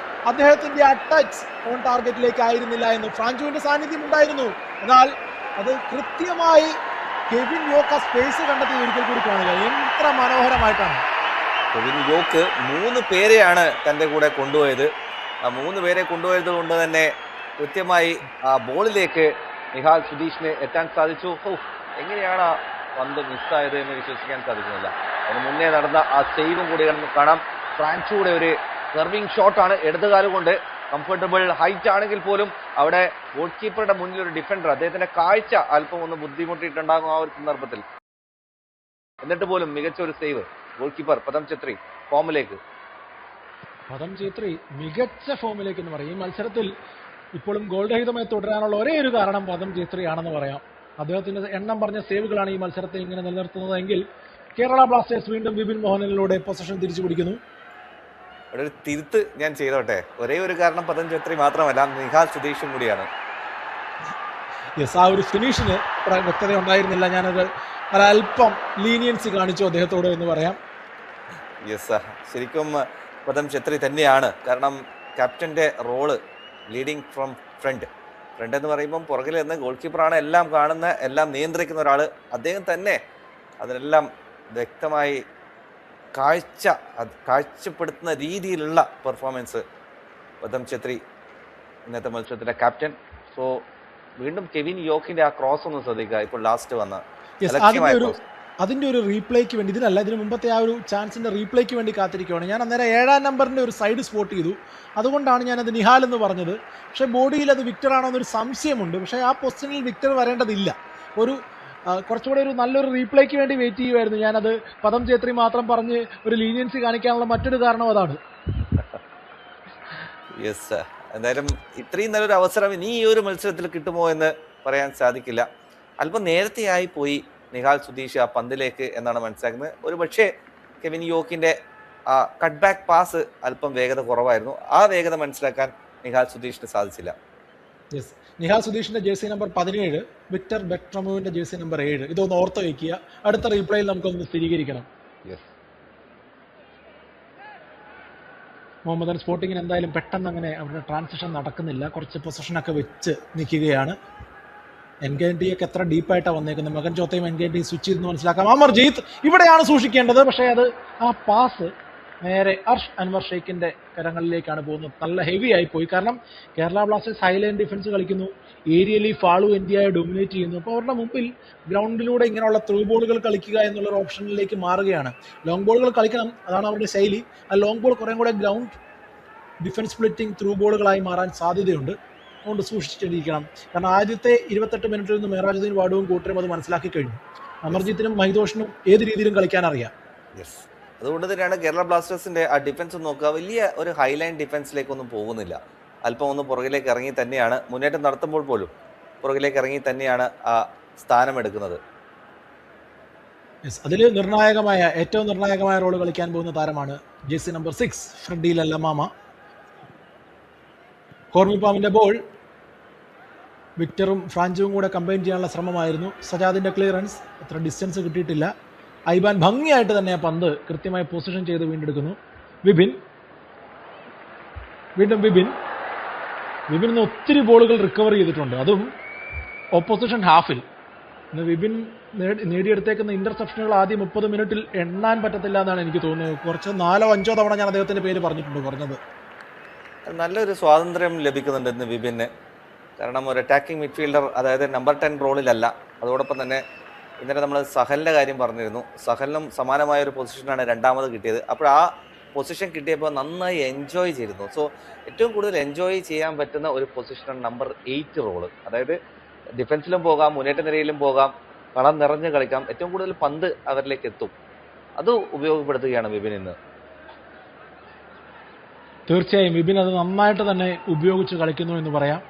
അദ്ദേഹത്തിന്റെ ആ ടച്ച് ഓൺ ടാർഗറ്റിലേക്ക് ആയിരുന്നില്ല എന്ന്. ഫ്രാഞ്ചുവിന്റെ സാന്നിധ്യം ഉണ്ടായിരുന്നു, എന്നാൽ അത് കൃത്യമായി കെവിൻ യോക്ക് ആ സ്പേസ് കണ്ടെത്തി ഒരിക്കൽ കൂടി കാണുക. എത്ര മനോഹരമായിട്ടാണ്. കെവിൻ യോക്ക് 3 പേരെയാണ് തന്റെ കൂടെ കൊണ്ടുപോയത്. ആ 3 പേരെ കൊണ്ടുപോയത് കൊണ്ട് തന്നെ കൃത്യമായി ആ ബോളിലേക്ക് നിഹാൽ സുധീഷിന് എത്താൻ സാധിച്ചു. എങ്ങനെയാണ് ആ പന്ത് മിസ്സായത് എന്ന് വിശ്വസിക്കാൻ സാധിക്കുന്നില്ല. അതിന് മുന്നേ നടന്ന ആ സേവും കൂടി കാണാം. ഫ്രാൻചൂടെ ഒരു കർവിംഗ് ഷോട്ടാണ്, ഇടതുകാല് കൊണ്ട് കംഫർട്ടബിൾ ഹൈറ്റ് ആണെങ്കിൽ പോലും അവിടെ ഗോൾ കീപ്പറുടെ മുന്നിൽ ഒരു ഡിഫൻഡർ, അദ്ദേഹത്തിന്റെ കാഴ്ച അല്പം ഒന്ന് ബുദ്ധിമുട്ടിയിട്ടുണ്ടാകും ആ ഒരു സന്ദർഭത്തിൽ. എന്നിട്ട് പോലും മികച്ച ഒരു സേവ്. ഗോൾ കീപ്പർ പദം ഛത്രി ഫോമിലേക്ക്. പദം ഛത്രി മികച്ച ഫോമിലേക്ക് എന്ന് പറയും. ഈ മത്സരത്തിൽ ഇപ്പോഴും ഗോൾ രഹിതമായി തുടരാനുള്ള ഒരേ ഒരു കാരണം പദം ഛത്രിയാണെന്ന് പറയാം. അദ്ദേഹത്തിന്റെ എണ്ണം പറഞ്ഞ സേവുകളാണ് ഈ മത്സരത്തെ ഇങ്ങനെ നിലനിർത്തുന്നതെങ്കിൽ കേരള ബ്ലാസ്റ്റേഴ്സ് വീണ്ടും വിപിൻ മോഹനിലൂടെ പൊസിഷൻ തിരിച്ചു പിടിക്കുന്നു. ഒരു തിരുത്ത് ഞാൻ ചെയ്തോട്ടെ, ഒരേ ഒരു കാരണം പദം ഛത്രി മാത്രമല്ല, നിഹാൽ സുധീഷും കൂടിയാണ്. യെസ്, ആ ഒരു ഫിനിഷിന് വ്യക്തത ഉണ്ടായിരുന്നില്ല. ഞാനത് ഒരല്പം ലീനിയൻസി കാണിച്ചു അദ്ദേഹത്തോട് എന്ന് പറയാം. യെസ്, ശരിക്കും പദം ഛത്രി തന്നെയാണ്. കാരണം ക്യാപ്റ്റന്റെ റോള് ലീഡിങ് ഫ്രം ഫ്രണ്ട് എന്ന് പറയുമ്പം പുറകിൽ നിന്ന് ഗോൾ കീപ്പറാണ് എല്ലാം കാണുന്ന, എല്ലാം നിയന്ത്രിക്കുന്ന ഒരാൾ. അദ്ദേഹം തന്നെ അതിനെല്ലാം വ്യക്തമായി കാഴ്ചപ്പെടുത്തുന്ന രീതിയിലുള്ള പെർഫോമൻസ് പദം ഛത്രി ഇന്നത്തെ മത്സരത്തിന്റെ ക്യാപ്റ്റൻ. സോ വീണ്ടും കെവിൻ യോക്കിന്റെ ആ ക്രോസ് ഒന്ന് ശ്രദ്ധിക്കുക. ഇപ്പോൾ ലാസ്റ്റ് വന്ന അതിന്റെ ഒരു റീപ്ലേക്ക് വേണ്ടി, ഇതിനല്ല ഇതിന് മുമ്പത്തെ ആ ഒരു ചാൻസിന്റെ റീപ്ലേക്ക് വേണ്ടി കാത്തിരിക്കുകയാണ്. ഞാൻ അന്നേരം 7-ാം നമ്പറിന്റെ ഒരു സൈഡ് സ്പോട്ട് ചെയ്തു. അതുകൊണ്ടാണ് ഞാനത് നിഹാൽ എന്ന് പറഞ്ഞത്. പക്ഷേ ബോഡിയിൽ അത് വിക്ടർ ആണോ എന്നൊരു സംശയമുണ്ട്. പക്ഷേ ആ പൊസിഷനിൽ വിക്ടർ വരേണ്ടതില്ല. ഒരു കുറച്ചുകൂടെ ഒരു നല്ലൊരു റീപ്ലേക്ക് വേണ്ടി വെയിറ്റ് ചെയ്യുമായിരുന്നു. ഞാനത് പദം ഛത്രി മാത്രം പറഞ്ഞ് ഒരു ലീനിയൻസി കാണിക്കാനുള്ള മറ്റൊരു കാരണം അതാണ്. യെസ്, എന്തായാലും ഇത്രയും നല്ലൊരു അവസരം ഇനി ഈ ഒരു മത്സരത്തിൽ കിട്ടുമോ എന്ന് പറയാൻ സാധിക്കില്ല. അല്പം നേരത്തെയായി പോയി നിഹാൽ സുധീഷ് ആ പന്തിലേക്ക് എന്നാണ് മനസ്സിലാക്കുന്നത്. ഒരു പക്ഷേ കെവിൻ യോക്കിന്റെ ആ കട്ട് ബാക്ക് പാസ് അല്പം വേഗത കുറവായിരുന്നു. ആ വേഗത മനസ്സിലാക്കാൻ നിഹാൽ സുധീഷിന് സാധിച്ചില്ല. യെസ്, നിഹാൽ സുധീഷിന്റെ ജേഴ്സി നമ്പർ 17, വിക്ടർ ബെക്ട്രമോവിന്റെ ജേഴ്സി നമ്പർ 7. ഇതൊന്ന് ഓർത്ത് വയ്ക്കുക, അടുത്ത റീപ്ലേയിൽ നമുക്കൊന്ന് സ്ഥിരീകരിക്കണം. മുഹമ്മദൻ സ്പോർട്ടിങ്ങിന് എന്തായാലും പെട്ടെന്ന് അങ്ങനെ അവരുടെ ട്രാൻസിഷൻ നടക്കുന്നില്ല, കുറച്ച് പൊസിഷനൊക്കെ വെച്ച് നിൽക്കുകയാണ്. NKT ഒക്കെ എത്ര ഡീപ്പായിട്ടാണ് വന്നേക്കുന്നത്. മകൻ ചോത്തയും NKT സ്വിച്ച് ചെയ്തെന്ന് മനസ്സിലാക്കാം. അമർജീത്ത് ഇവിടെയാണ് സൂക്ഷിക്കേണ്ടത്, പക്ഷേ അത് ആ പാസ് നേരെ അർഷ് അൻവർ ഷെയ്ഖിന്റെ കരങ്ങളിലേക്കാണ് പോകുന്നത്. നല്ല ഹെവി ആയി പോയി, കാരണം കേരള ബ്ലാസ്റ്റേഴ്സ് ഹൈലൈൻ ഡിഫൻസ് കളിക്കുന്നു, ഏരിയലി ഫാളു ഇന്ത്യയെ ഡൊമിനേറ്റ് ചെയ്യുന്നു. അപ്പോൾ അവരുടെ മുമ്പിൽ ഗ്രൗണ്ടിലൂടെ ഇങ്ങനെയുള്ള ത്രൂ ബോളുകൾ കളിക്കുക എന്നുള്ളൊരു ഓപ്ഷനിലേക്ക് മാറുകയാണ്. ലോങ് ബോളുകൾ കളിക്കണം, അതാണ് അവരുടെ ശൈലി. ആ ലോങ് ബോൾ കുറേ കൂടെ ഗ്രൗണ്ട് ഡിഫൻസ് സ്പ്ലിറ്റിംഗ് ത്രൂ ബോളുകളായി മാറാൻ സാധ്യതയുണ്ട്. അതുകൊണ്ട് സൂക്ഷിച്ചിരിക്കണം, കാരണം ആദ്യത്തെ 28 മിനിറ്റിൽ നിന്ന് മെഹ്റാജുദ്ദീൻ വാഡുവും കൂട്ടരും അത് മനസ്സിലാക്കി കഴിഞ്ഞു. അമർജിത്തിനും മഹിതോഷിനും ഏത് രീതിയിലും കളിക്കാൻ അറിയാം. അതുകൊണ്ട് തന്നെയാണ് കേരള ബ്ലാസ്റ്റേഴ്സിന്റെ ആ ഡിഫൻസ് നോക്കുക, വലിയ ഒരു ഹൈലൈൻ ഡിഫൻസിലേക്കൊന്നും പോകുന്നില്ല. അല്പം ഒന്ന് പുറകിലേക്ക് ഇറങ്ങി തന്നെയാണ് മുന്നേറ്റം നടത്തുമ്പോൾ പോലും പുറകിലേക്ക് ഇറങ്ങി തന്നെയാണ് ആ സ്ഥാനമെടുക്കുന്നത്. അതിൽ ഏറ്റവും നിർണായകമായ റോൾ കളിക്കാൻ പോകുന്ന താരമാണ് ജേഴ്സി നമ്പർ 6 ഫ്രെഡി ലല്ലമാമ. കോർമിപ്പാമിന്റെ ബോൾ വിക്ടറും ഫ്രാഞ്ചുവും കൂടെ കമ്പൈൻ ചെയ്യാനുള്ള ശ്രമമായിരുന്നു. സജാദിന്റെ ക്ലിയറൻസ്, അത്ര ഡിസ്റ്റൻസ് കിട്ടിയിട്ടില്ല. ഐബാൻ ഭംഗിയായിട്ട് തന്നെ ആ പന്ത് കൃത്യമായി പൊസിഷൻ ചെയ്ത് വീണ്ടെടുക്കുന്നു. വീണ്ടും വിപിൻ ഒത്തിരി ബോളുകൾ റിക്കവർ ചെയ്തിട്ടുണ്ട്, അതും ഓപ്പോസിഷൻ ഹാഫിൽ. ഇന്ന് വിപിൻ നേടിയെടുത്തേക്കുന്ന ഇന്റർസെപ്ഷനുകൾ ആദ്യം 30 മിനിറ്റിൽ എണ്ണാൻ പറ്റത്തില്ല എന്നാണ് എനിക്ക് തോന്നുന്നത്. കുറച്ച് 4-5 തവണ ഞാൻ അദ്ദേഹത്തിന്റെ പേര് പറഞ്ഞത്. നല്ലൊരു സ്വാതന്ത്ര്യം ലഭിക്കുന്നുണ്ട് ഇന്ന് വിപിന്, കാരണം ഒരു അറ്റാക്കിംഗ് മിഡ്ഫീൽഡർ, അതായത് നമ്പർ 10 റോളിലല്ല. അതോടൊപ്പം തന്നെ ഇന്നലെ നമ്മൾ സഹലിന്റെ കാര്യം പറഞ്ഞിരുന്നു, സഹലിനും സമാനമായ ഒരു പൊസിഷനാണ് രണ്ടാമത് കിട്ടിയത്. അപ്പോൾ ആ പൊസിഷൻ കിട്ടിയപ്പോൾ നന്നായി എൻജോയ് ചെയ്തിരുന്നു. സോ ഏറ്റവും കൂടുതൽ എൻജോയ് ചെയ്യാൻ പറ്റുന്ന ഒരു പൊസിഷനാണ് നമ്പർ 8 റോള്. അതായത് ഡിഫൻസിലും പോകാം, മുന്നേറ്റ നിരയിലും പോകാം, കളം നിറഞ്ഞ് കളിക്കാം, ഏറ്റവും കൂടുതൽ പന്ത് അവരിലേക്ക് എത്തും. അത് ഉപയോഗപ്പെടുത്തുകയാണ് വിപിൻ ഇന്ന്. തീർച്ചയായും വിപിൻ അത് നന്നായിട്ട് തന്നെ ഉപയോഗിച്ച് കളിക്കുന്നു എന്ന് പറയാം.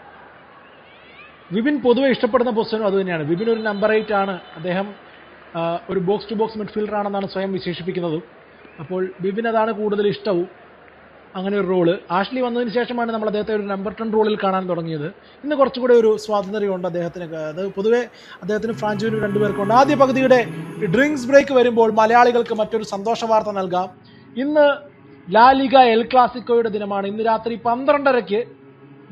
വിപിൻ പൊതുവെ ഇഷ്ടപ്പെടുന്ന പൊസിഷനും അത് തന്നെയാണ്. വിപിൻ ഒരു നമ്പർ 8 ആണ്, അദ്ദേഹം ഒരു ബോക്സ് ടു ബോക്സ് മിഡ്ഫീൽഡർ ആണെന്നാണ് സ്വയം വിശേഷിപ്പിക്കുന്നതും. അപ്പോൾ വിപിൻ അതാണ് കൂടുതൽ ഇഷ്ടവും, അങ്ങനെ ഒരു റോള്. ആഷ്ലി വന്നതിന് ശേഷമാണ് നമ്മൾ അദ്ദേഹത്തെ ഒരു നമ്പർ 10 റോളിൽ കാണാൻ തുടങ്ങിയത്. ഇന്ന് കുറച്ചുകൂടെ ഒരു സ്വാതന്ത്ര്യമുണ്ട് അദ്ദേഹത്തിന്. അത് പൊതുവെ അദ്ദേഹത്തിന് ഫ്രാഞ്ചുവിനും 2 പേർക്കുണ്ട്. ആദ്യ പകുതിയുടെ ഡ്രിങ്ക്സ് ബ്രേക്ക് വരുമ്പോൾ മലയാളികൾക്ക് മറ്റൊരു സന്തോഷ വാർത്ത നൽകാം. ഇന്ന് ലാലിഗ എൽ ക്ലാസിക്കോയുടെ ദിനമാണ്. ഇന്ന് രാത്രി 12:30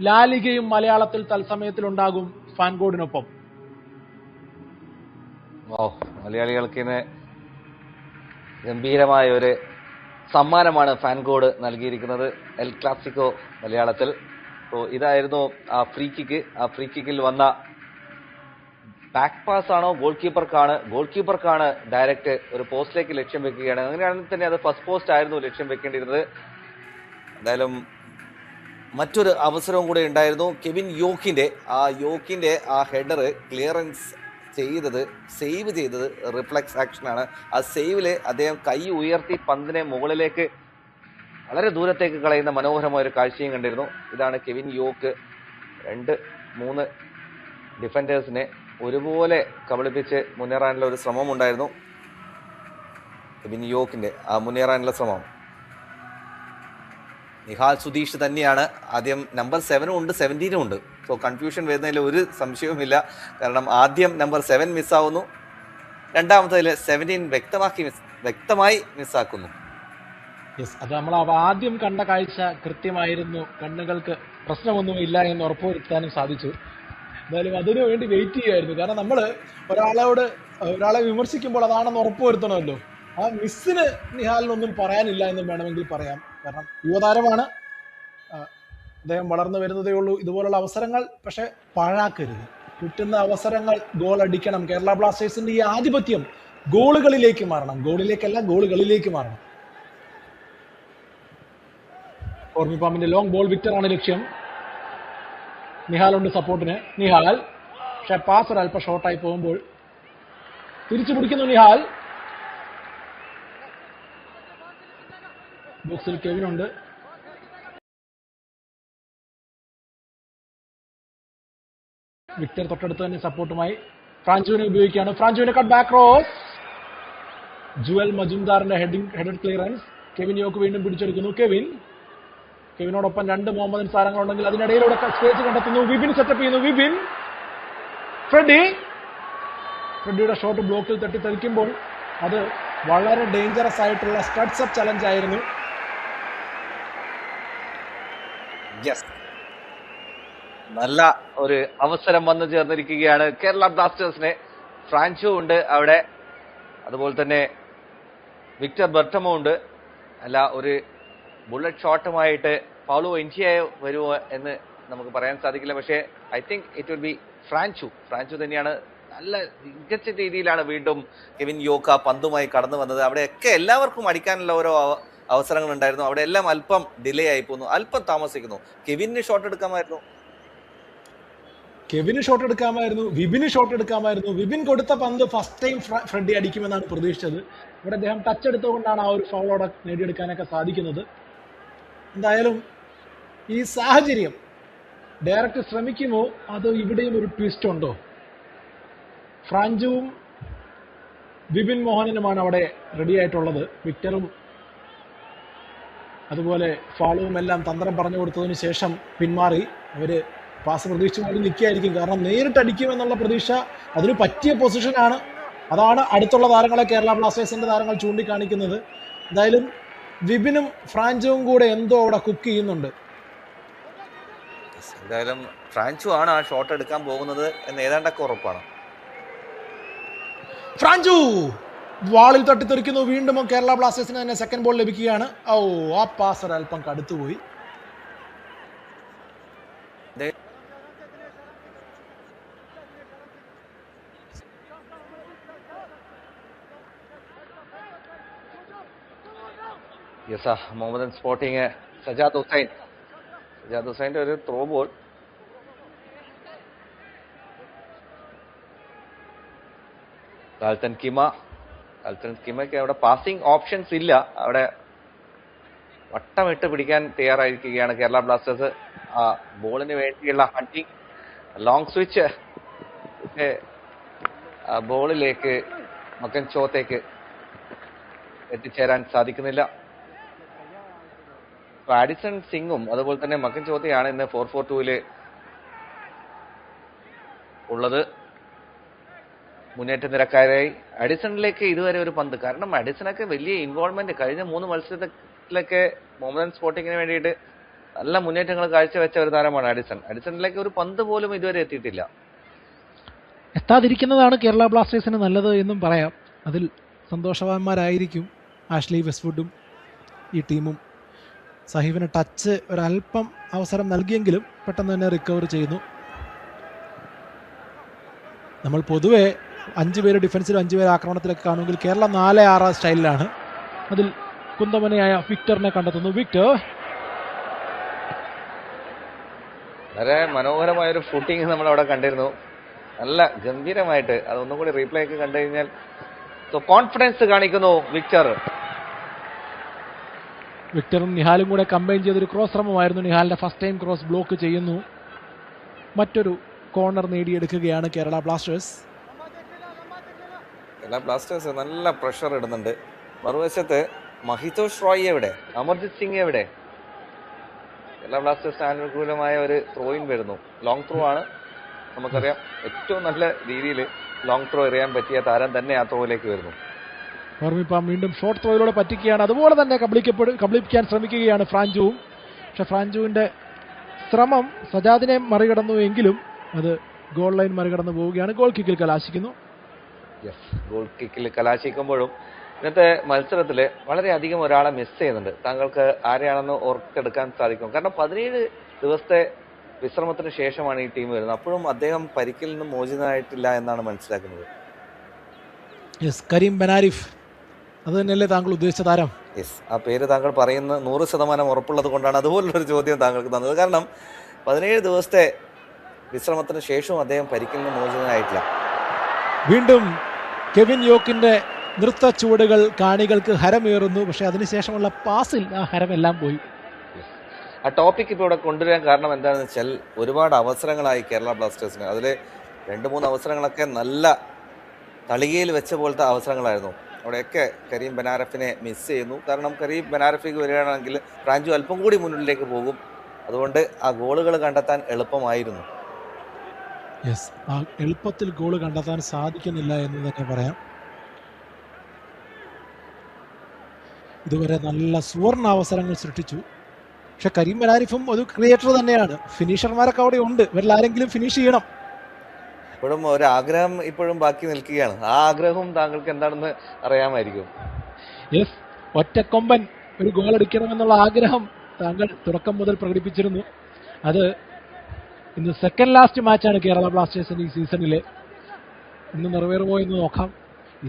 ലാലിഗയും മലയാളത്തിൽ തത്സമയത്തിലുണ്ടാകും ഫാൻകോഡിനൊപ്പം. മലയാളികൾക്ക് ഗംഭീരമായ ഒരു സമ്മാനമാണ് ഫാൻകോഡ് നൽകിയിരിക്കുന്നത്, എൽ ക്ലാസിക്കോ മലയാളത്തിൽ. സോ ഇതായിരുന്നു ആ ഫ്രീ കിക്ക്. ആ ഫ്രീ കിക്കിൽ വന്ന ബാക്ക് പാസ് ആണോ ഗോൾ കീപ്പർക്കാണ് ഡയറക്റ്റ് ഒരു പോസ്റ്റിലേക്ക് ലക്ഷ്യം വെക്കുകയാണ്. അങ്ങനെയാണെങ്കിൽ തന്നെ അത് ഫസ്റ്റ് പോസ്റ്റ് ആയിരുന്നു ലക്ഷ്യം വെക്കേണ്ടിയിരുന്നത്. എന്തായാലും മറ്റൊരു അവസരവും കൂടെ ഉണ്ടായിരുന്നു. കെവിൻ യോക്കിന്റെ ആ ഹെഡർ ക്ലിയറൻസ് സേവ് ചെയ്തത് റിഫ്ലക്സ് ആക്ഷനാണ്. ആ സേവില് അദ്ദേഹം കൈ ഉയർത്തി പന്തിനെ മുകളിലേക്ക് വളരെ ദൂരത്തേക്ക് കളയുന്ന മനോഹരമായ ഒരു കാഴ്ചയും കണ്ടിരുന്നു. ഇതാണ് കെവിൻ യോക്ക് 2-3 ഡിഫൻഡേഴ്സിനെ ഒരുപോലെ കബളിപ്പിച്ച് മുന്നേറാനുള്ള ഒരു ശ്രമമുണ്ടായിരുന്നു. കെവിൻ യോക്കിന്റെ ആ മുന്നേറാനുള്ള ശ്രമം. നിഹാൽ സുധീഷ് തന്നെയാണ് ആദ്യം. നമ്പർ 7 ഉണ്ട്, 17 ഉണ്ട്. സോ കൺഫ്യൂഷൻ വരുന്നതിൽ ഒരു സംശയവുമില്ല, കാരണം ആദ്യം നമ്പർ 7 മിസ്സാവുന്നു, രണ്ടാമത്തേതിൽ 17 വ്യക്തമായി മിസ്സാക്കുന്നു. അത് നമ്മൾ ആദ്യം കണ്ട കാഴ്ച കൃത്യമായിരുന്നു, കണ്ണുകൾക്ക് പ്രശ്നമൊന്നുമില്ല എന്ന് ഉറപ്പുവരുത്താനും സാധിച്ചു. എന്തായാലും അതിനു വേണ്ടി വെയിറ്റ് ചെയ്യുമായിരുന്നു, കാരണം നമ്മൾ ഒരാളെ വിമർശിക്കുമ്പോൾ അതാണെന്ന് ഉറപ്പുവരുത്തണമല്ലോ. ആ മിസ്സിന് നിഹാലിനൊന്നും പറയാനില്ല എന്നും വേണമെങ്കിൽ പറയാം, കാരണം യുവതാരമാണ്, അദ്ദേഹം വളർന്നു വരുന്നതേ ഉള്ളൂ. ഇതുപോലുള്ള അവസരങ്ങൾ പക്ഷെ പാഴാക്കരുത്, കിട്ടുന്ന അവസരങ്ങൾ ഗോൾ അടിക്കണം. കേരള ബ്ലാസ്റ്റേഴ്സിന്റെ ഈ ആധിപത്യം ഗോളുകളിലേക്ക് മാറണം, ഗോളുകളിലേക്ക് മാറണം. ഓർമ്മിപ്പാമ്പിന്റെ ലോങ് ബോൾ വിക്ടറാണ് ലക്ഷ്യം. നിഹാലുണ്ട് സപ്പോർട്ടിന്. നിഹാൽ പക്ഷെ പാസ് ഒരല്പ ഷോർട്ടായി പോകുമ്പോൾ തിരിച്ചു പിടിക്കുന്നു നിഹാൽ. ബോക്സിൽ കെവിനുണ്ട്. വിക്ടർ തൊട്ടടുത്ത് തന്നെ സപ്പോർട്ടുമായി ഫ്രാഞ്ചുവിനെ ഉപയോഗിക്കുകയാണ്. ഫ്രാഞ്ചുവിനെ കട്ട് ബാക്ക് ക്രോസ്. ജുവൽ മജുംദാറിന്റെ ഹെഡഡ് ക്ലിയറൻസ്. കെവിൻ യോക്ക് വീണ്ടും പിടിച്ചെടുക്കുന്നു. കെവിനോടൊപ്പം 2 മുഹമ്മദൻ താരങ്ങളുണ്ടെങ്കിൽ അതിനിടയിലൂടെ സ്പേസ് കണ്ടെത്തുന്നു. വിപിൻ സെറ്റപ്പ് ചെയ്യുന്നു. വിപിൻ, ഫ്രെഡിയുടെ ഷോട്ട് ബ്ലോക്കിൽ തട്ടിത്തെറിക്കുമ്പോൾ അത് വളരെ ഡേഞ്ചറസ് ആയിട്ടുള്ള സ്റ്റഡ്സ് അപ്പ് ചലഞ്ച് ആയിരുന്നു. നല്ല ഒരു അവസരം വന്നു ചേർന്നിരിക്കുകയാണ് കേരള ബ്ലാസ്റ്റേഴ്സിന്. ഫ്രാൻചോ ഉണ്ട് അവിടെ, അതുപോലെ തന്നെ വിക്ടർ ബെർട്ടമോ ഉണ്ട്. അല്ല, ഒരു ബുള്ളറ്റ് ഷോട്ടുമായിട്ട് പൗലോ എൻജിയായോ വരുമോ എന്ന് നമുക്ക് പറയാൻ സാധിക്കില്ല. പക്ഷേ I think it will be ഫ്രാൻചോ തന്നെയാണ്. നല്ല മികച്ച രീതിയിലാണ് വീണ്ടും കെവിൻ യോക്ക പന്തുമായി കടന്നു വന്നത്. അവിടെയൊക്കെ എല്ലാവർക്കും അടിക്കാനുള്ള ഓരോ അവസരങ്ങൾ ഉണ്ടായിരുന്നു. അവിടെ എല്ലാം അല്പം ഡിലേ ആയി പോകുന്നു, അല്പം താമസിക്കുന്നു. കെവിന് ഷോട്ട് എടുക്കാമായിരുന്നു, വിപിന് ഷോട്ട് എടുക്കാമായിരുന്നു. വിപിൻ കൊടുത്ത പന്ത് ഫസ്റ്റ് ടൈം ഫ്രെഡി അടിക്കുമെന്നാണ് പ്രതീക്ഷിച്ചത്. ഇവിടെ അദ്ദേഹം ടച്ച് എടുത്തുകൊണ്ടാണ് ആ ഒരു ഫൗളോടെ നേടിയെടുക്കാനൊക്കെ സാധിക്കുന്നത്. എന്തായാലും ഈ സാഹചര്യം ഡയറക്റ്റ് ശ്രമിക്കുമോ അതോ ഇവിടെയും ഒരു ട്വിസ്റ്റ് ഉണ്ടോ? ഫ്രാൻജുവും വിപിൻ മോഹനനുമാണ് അവിടെ റെഡി ആയിട്ടുള്ളത്. വിക്ടറും അതുപോലെ ഫാളുവും എല്ലാം തന്ത്രം പറഞ്ഞു കൊടുത്തതിന് ശേഷം പിന്മാറി. അവര് പാസ് പ്രതീക്ഷിച്ച് കൊണ്ട് നിൽക്കുകയായിരിക്കും. കാരണം നേരിട്ട് അടിക്കുമെന്നുള്ള പ്രതീക്ഷ, അതിന് പറ്റിയ പൊസിഷനാണ്. അതാണ് അടുത്തുള്ള താരങ്ങളെ കേരള ബ്ലാസ്റ്റേഴ്സിന്റെ താരങ്ങൾ ചൂണ്ടിക്കാണിക്കുന്നത്. എന്തായാലും വിപിനും ഫ്രാൻചുവും കൂടെ എന്തോ അവിടെ കുക്ക് ചെയ്യുന്നുണ്ട്. എന്തായാലും ഫ്രാൻചോ ആണ് ആ ഷോട്ട് എടുക്കാൻ പോകുന്നത് എന്ന് ഏതാണ്ടൊക്കെ ഉറപ്പാണ്. ഫ്രാൻചു വാളിൽ തട്ടിത്തെറിക്കുന്നു. വീണ്ടും കേരള ബ്ലാസ്റ്റേഴ്സിന് തന്നെ സെക്കൻഡ് ബോൾ ലഭിക്കുകയാണ്. ആ പാസ് ഒരൽപ്പം കടുത്തുപോയി. മുഹമ്മദൻ സ്പോർട്ടിങ് സജാദ് ഹുസൈൻ്റെ ഒരു ത്രോ ബോൾ. ഗാൽത്തൻ കിമയ്ക്ക് അവിടെ പാസിംഗ് ഓപ്ഷൻസ് ഇല്ല. അവിടെ വട്ടമിട്ട് പിടിക്കാൻ തയ്യാറായിരിക്കുകയാണ് കേരള ബ്ലാസ്റ്റേഴ്സ്. ആ ബോളിന് വേണ്ടിയുള്ള ഹണ്ടിങ്, ലോങ് സ്വിച്ച് ബോളിലേക്ക് മക്കൻ ചോത്തേക്ക് എത്തിച്ചേരാൻ സാധിക്കുന്നില്ല. ആഡിസൺ സിംഗും അതുപോലെ തന്നെ മക്കൻ ചോത്തയാണ് ഇന്ന് 4-4-2 ഉള്ളത്. മുന്നേറ്റ നിരക്കാരായി അഡിസണിലേക്ക് ഇതുവരെ ഒരു പന്ത്, കാരണം അഡിസണൊക്കെ വലിയ ഇൻവോൾവ്മെന്റ് കഴിഞ്ഞ 3 മത്സരത്തിലൊക്കെ മുഹമ്മദൻ സ്പോർട്ടിങ്ങിന് വേണ്ടിയിട്ട് നല്ല മുന്നേറ്റങ്ങൾ കാഴ്ചവെച്ച ഒരു താരമാണ് അഡിസണിലേക്ക് ഒരു പന്ത് പോലും ഇതുവരെ എത്തിയിട്ടില്ല. എത്താതിരിക്കുന്നതാണ് കേരള ബ്ലാസ്റ്റേഴ്സിന് നല്ലത് എന്നും പറയാം. അതിൽ സന്തോഷവാന്മാരായിരിക്കും ആഷ്ലി വെസ്റ്റ്വുഡും ഈ ടീമും. സഹീഫിന് ടച്ച് ഒരല്പം അവസരം നൽകിയെങ്കിലും പെട്ടെന്ന് തന്നെ റിക്കവർ ചെയ്യുന്നു. നമ്മൾ പൊതുവെ 5 പേര് ഡിഫൻസിലും 5 പേര് ആക്രമണത്തിലൊക്കെ കാണുമെങ്കിൽ കേരളം 4-6 സ്റ്റൈലിലാണ്. അതിൽ കുന്തമനയായ വിക്ടറിനെ കണ്ടെത്തുന്നു. വിക്ടർ വളരെ മനോഹരമായൊരു ഫൂട്ടിങ് നമ്മൾ അവിടെ കണ്ടിരുന്നു. നല്ല ഗംഭീരമായിട്ട് അതൊന്നും കൂടി റീപ്ലേ ഒക്കെ കണ്ടു കഴിഞ്ഞാൽ കോൺഫിഡൻസ് കാണിക്കുന്നു വിക്ടറും നിഹാലും കൂടെ കമ്പൈൻ ചെയ്തൊരു ക്രോസ് ശ്രമമായിരുന്നു. നിഹാലിന്റെ ഫസ്റ്റ് ടൈം ക്രോസ് ബ്ലോക്ക് ചെയ്യുന്നു. മറ്റൊരു കോർണർ നേടിയെടുക്കുകയാണ് കേരള ബ്ലാസ്റ്റേഴ്സ്. നല്ല പ്രഷർ ഇടുന്നുണ്ട്. മറുവശത്ത് മഹിതോഷ് റോയ് എവിടെ, അമർജിത് സിംഗ് എവിടെ? കേരള ബ്ലാസ്റ്റേഴ്സിന് അനുകൂലമായ ഒരു ത്രോയിൻ വരുന്നു. ലോങ് ത്രോ ആണ്. നമുക്കറിയാം ഏറ്റവും നല്ല രീതിയിൽ ലോങ് ത്രോ എറിയാൻ പറ്റിയ താരം തന്നെ ആ ത്രോയിലേക്ക് വരുന്നു. ഓർമ്മിപ്പാം വീണ്ടും ഷോർട്ട് ത്രോയിലൂടെ പറ്റിക്കുകയാണ്. അതുപോലെ തന്നെ കബളിപ്പിക്കാൻ ശ്രമിക്കുകയാണ് ഫ്രാൻജുവും. പക്ഷെ ഫ്രാൻജുവിന്റെ ശ്രമം സജാദിനെ മറികടന്നു എങ്കിലും അത് ഗോൾ ലൈൻ മറികടന്നു പോവുകയാണ്. ഗോൾ കിക്കിൽ കലാശിക്കുന്നു. ഗോൾ കിക്കിൽ കലാശിക്കുമ്പോഴും ഇന്നത്തെ മത്സരത്തിൽ വളരെയധികം ഒരാളെ മിസ് ചെയ്യുന്നുണ്ട്. താങ്കൾക്ക് ആരെയാണെന്ന് ഓർത്തെടുക്കാൻ സാധിക്കും? കാരണം 17 ദിവസത്തെ വിശ്രമത്തിന് ശേഷമാണ് ഈ ടീം വരുന്നത്. അപ്പോഴും അദ്ദേഹം പരിക്കിൽ നിന്നും മോചിതനായിട്ടില്ല എന്നാണ് മനസ്സിലാക്കുന്നത്. കരീം ബനാരിഫ്, അത് തന്നെയല്ലേ താങ്കൾ ഉദ്ദേശിച്ച താരം? ആ പേര് താങ്കൾ പറയുന്ന 100% ഉറപ്പുള്ളത് കൊണ്ടാണ് അതുപോലുള്ളൊരു ചോദ്യം താങ്കൾക്ക് തന്നത്. കാരണം 17 ദിവസത്തെ വിശ്രമത്തിന് ശേഷവും അദ്ദേഹം പരിക്കിൽ നിന്ന് മോചിതനായിട്ടില്ല. വീണ്ടും കെവിൻ യോക്കിന്റെ നൃത്ത ചുവടുകൾ കാണികൾക്ക് ഹരമേറുന്നു. പക്ഷെ അതിനുശേഷമുള്ള പാസിൽ ആ ഹരമെല്ലാം പോയി. ആ ടോപ്പിക് ഇപ്പോൾ ഇവിടെ കൊണ്ടുവരാൻ കാരണം എന്താണെന്ന് വെച്ചാൽ ഒരുപാട് അവസരങ്ങളായി കേരള ബ്ലാസ്റ്റേഴ്സിന്. അതിൽ 2-3 അവസരങ്ങളൊക്കെ നല്ല തളികയിൽ വെച്ച പോലത്തെ അവസരങ്ങളായിരുന്നു. അവിടെയൊക്കെ കരീം ബനാരഫിനെ മിസ് ചെയ്യുന്നു. കാരണം കരീം ബനാരഫിക്ക് വരികയാണെങ്കിൽ ഫ്രാഞ്ചു അല്പം കൂടി മുന്നിലേക്ക് പോകും. അതുകൊണ്ട് ആ ഗോളുകൾ കണ്ടെത്താൻ എളുപ്പമായിരുന്നു. യെസ്, ആ എളുപ്പത്തിൽ ഗോൾ കണ്ടെത്താൻ സാധിക്കുന്നില്ല എന്ന് തന്നെ പറയാം. ഇതുവരെ നല്ല സുവർണ അവസരങ്ങൾ സൃഷ്ടിച്ചു. പക്ഷെ കരീം ബനാരിഫും ഒരു ക്രിയേറ്റർ തന്നെയാണ്. ഫിനിഷർമാരൊക്കെ അവിടെ ഉണ്ട്. ഇവരിൽ ആരെങ്കിലും ഫിനിഷ് ചെയ്യണം. ഇപ്പോഴും ഒരു ആഗ്രഹം ഇപ്പോഴും ബാക്കി നിൽക്കുകയാണ്. ആ ആഗ്രഹവും താങ്കൾക്ക് എന്താണെന്ന് അറിയാമായിരിക്കും. യെസ്, ഒറ്റക്കൊമ്പൻ ഒരു ഗോൾ അടിക്കണമെന്നുള്ള ആഗ്രഹം താങ്കൾ തുടക്കം മുതൽ പ്രകടിപ്പിച്ചിരുന്നു. അത് ഇന്ന് സെക്കൻഡ് ലാസ്റ്റ് മാച്ചാണ് കേരള ബ്ലാസ്റ്റേഴ്സിന്റെ ഈ സീസണിലെ. ഇന്ന് നിറവേറുമോ എന്ന് നോക്കാം.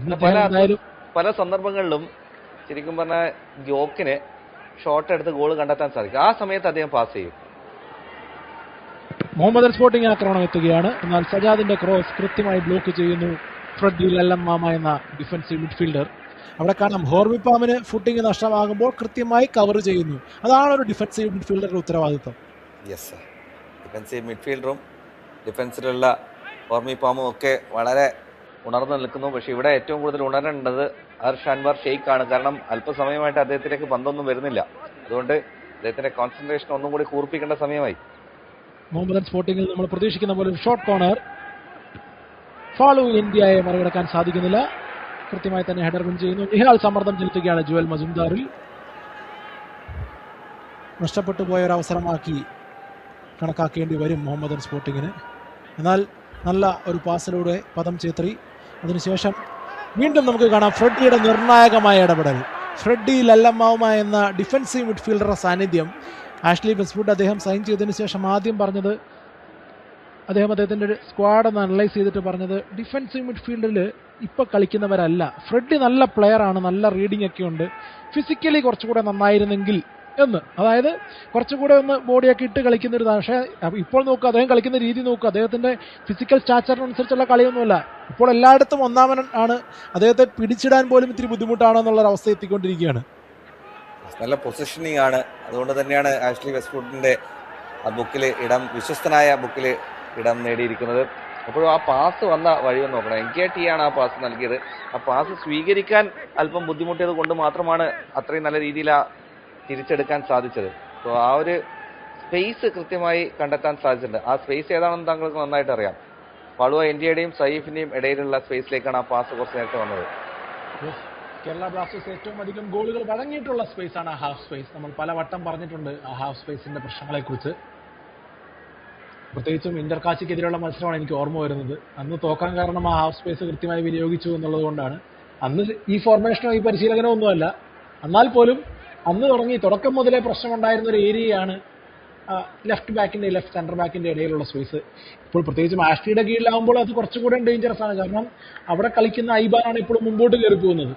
ഇന്ന് പല സന്ദർഭങ്ങളിലും ശരിക്കും പറഞ്ഞാൽ ജോക്കിന് ഷോട്ട് എടുത്ത് ഗോൾ കണ്ടെത്താൻ സാധിക്കും. ആ സമയത്ത് അദ്ദേഹം പാസ് ചെയ്യും. മുഹമ്മദൻ സ്പോർട്ടിംഗ് ആക്രമണം എത്തുകയാണ്. എന്നാൽ സജാദിന്റെ ക്രോസ് കൃത്യമായി ബ്ലോക്ക് ചെയ്യുന്നു ഫ്രെഡി ലല്ലമ്മാമ എന്ന ഡിഫൻസീവ് മിഡ്ഫീൽഡർ. അവിടെ കാണാം ഹോർമിപ്പാമിന് ഫുട്ടിംഗ് നഷ്ടമാകുമ്പോൾ കൃത്യമായി കവർ ചെയ്യുന്നു. അതാണ് ഒരു ഡിഫൻസീവ് മിഡ്ഫീൽഡറുടെ ഉത്തരവാദിത്വം. യെസ്, ഡിഫൻസീവ് മിഡ്ഫീൽഡറും ഡിഫൻസിലുള്ള ഹോർമിപ്പാമും ഒക്കെ വളരെ ഉണർന്നു നിൽക്കുന്നു. പക്ഷെ ഇവിടെ ഏറ്റവും കൂടുതൽ ഉണരേണ്ടത് ഹർഷ് അൻവർ ഷെയ്ഖ് ആണ്. കാരണം അല്പസമയമായിട്ട് അദ്ദേഹത്തിലേക്ക് പന്തൊന്നും വരുന്നില്ല. അതുകൊണ്ട് അദ്ദേഹത്തിന്റെ കോൺസെൻട്രേഷൻ ഒന്നും കൂടി കൂർപ്പിക്കേണ്ട സമയമായി. മുഹമ്മദൻ സ്പോർട്ടിംഗിൽ നമ്മൾ പ്രതീക്ഷിക്കുന്ന പോലെ ഒരു ഷോർട്ട് കോർണർ. ഫാളു ഇന്ത്യയെ മറികടക്കാൻ സാധിക്കുന്നില്ല. കൃത്യമായി തന്നെ ഹെഡർ വിൻ ചെയ്യുന്നു. നിഹാൽ സമ്മർദ്ദം ചെലുത്തുകയാണ് ജുവൽ മജുംദാറിൽ. നഷ്ടപ്പെട്ടു പോയ ഒരു അവസരമാക്കി കണക്കാക്കേണ്ടി വരും മുഹമ്മദൻ സ്പോർട്ടിങ്ങിന്. എന്നാൽ നല്ല ഒരു പാസിലൂടെ പദം ചേത്രി. അതിനുശേഷം വീണ്ടും നമുക്ക് കാണാം ഫ്രെഡിയുടെ നിർണായകമായ ഇടപെടൽ. ഫ്രെഡി ലല്ലമ്മാവുമ എന്ന ഡിഫൻസീവ് മിഡ്ഫീൽഡറുടെ സാന്നിധ്യം ആഷ്ലി വെസ്റ്റ്വുഡ് അദ്ദേഹം സൈൻ ചെയ്തതിന് ശേഷം ആദ്യം പറഞ്ഞത്, അദ്ദേഹത്തിൻ്റെ സ്ക്വാഡ് ഒന്ന് അനലൈസ് ചെയ്തിട്ട് പറഞ്ഞത്, ഡിഫൻസീവ് മിഡ്ഫീൽഡിൽ ഇപ്പോൾ കളിക്കുന്നവരല്ല. ഫ്രെഡി നല്ല പ്ലെയറാണ്, നല്ല റീഡിംഗ് ഒക്കെ ഉണ്ട്, ഫിസിക്കലി കുറച്ചുകൂടെ നന്നായിരുന്നെങ്കിൽ എന്ന്. അതായത് കുറച്ചുകൂടെ ഒന്ന് ബോഡിയൊക്കെ ഇട്ട് കളിക്കുന്ന ഒരു. പക്ഷേ ഇപ്പോൾ നോക്കുക, അദ്ദേഹം കളിക്കുന്ന രീതി നോക്കുക, അദ്ദേഹത്തിന്റെ ഫിസിക്കൽ സ്റ്റാച്ചറിനനുസരിച്ചുള്ള കളിയൊന്നുമല്ല. ഇപ്പോൾ എല്ലായിടത്തും ഒന്നാമൻ ആണ്. അദ്ദേഹത്തെ പിടിച്ചിടാൻ പോലും ഇത്തിരി ബുദ്ധിമുട്ടാണെന്നുള്ളൊരു അവസ്ഥ എത്തിക്കൊണ്ടിരിക്കുകയാണ്. നല്ല പൊസിഷനിങ് ആണ്. അതുകൊണ്ട് തന്നെയാണ് ആഷ്ലി വെസ്റ്റ്വുഡിന്റെ ആ ബുക്കിൽ ഇടം, വിശ്വസ്തനായ ബുക്കിൽ ഇടം നേടിയിരിക്കുന്നത്. അപ്പോഴും ആ പാസ് വന്ന വഴിയൊന്ന് നോക്കണം. NKT ആണ് ആ പാസ് നൽകിയത്. ആ പാസ് സ്വീകരിക്കാൻ അല്പം ബുദ്ധിമുട്ടിയത് കൊണ്ട് മാത്രമാണ് അത്രയും നല്ല രീതിയിൽ ആ തിരിച്ചെടുക്കാൻ സാധിച്ചത്. സോ ആ ഒരു സ്പേസ് കൃത്യമായി കണ്ടെത്താൻ സാധിച്ചിട്ടുണ്ട്. ആ സ്പേസ് ഏതാണെന്ന് താങ്കൾക്ക് നന്നായിട്ട് അറിയാം. പളുവ ഇന്ത്യയുടെയും സൈഫിന്റെയും ഇടയിലുള്ള സ്പേസിലേക്കാണ് ആ പാസ് കുറച്ച് നേരത്തെ വന്നത്. കേരള ബ്ലാസ്റ്റേഴ്സ് ഏറ്റവും അധികം ഗോളുകൾ വഴങ്ങിയിട്ടുള്ള സ്പേസ് ആണ് ഹാഫ് സ്പേസ്. നമ്മൾ പലവട്ടം പറഞ്ഞിട്ടുണ്ട് ആ ഹാഫ് സ്പേസിന്റെ പ്രശ്നങ്ങളെക്കുറിച്ച്. പ്രത്യേകിച്ചും ഇന്റർകാച്ചിക്കെതിരെയുള്ള മത്സരമാണ് എനിക്ക് ഓർമ്മ വരുന്നത്. അന്ന് തോക്കാൻ കാരണം ആ ഹാഫ് സ്പേസ് കൃത്യമായി വിനിയോഗിച്ചു എന്നുള്ളത് കൊണ്ടാണ്. അന്ന് ഈ ഫോർമേഷനോ ഈ പരിശീലകനോ ഒന്നുമല്ല. എന്നാൽ പോലും അന്ന് തുടക്കം മുതലേ പ്രശ്നമുണ്ടായിരുന്ന ഒരു ഏരിയയാണ് ലെഫ്റ്റ് സെന്റർ ബാക്കിന്റെ ഇടയിലുള്ള സ്പേസ്. ഇപ്പോൾ പ്രത്യേകിച്ചും ആഷ്ലിയുടെ കീഴിലാവുമ്പോൾ അത് കുറച്ചുകൂടെ ഡേഞ്ചറസ് ആണ്. കാരണം അവിടെ കളിക്കുന്ന ഐബാനാണ് ഇപ്പോഴും മുമ്പോട്ട് കയറി പോകുന്നത്.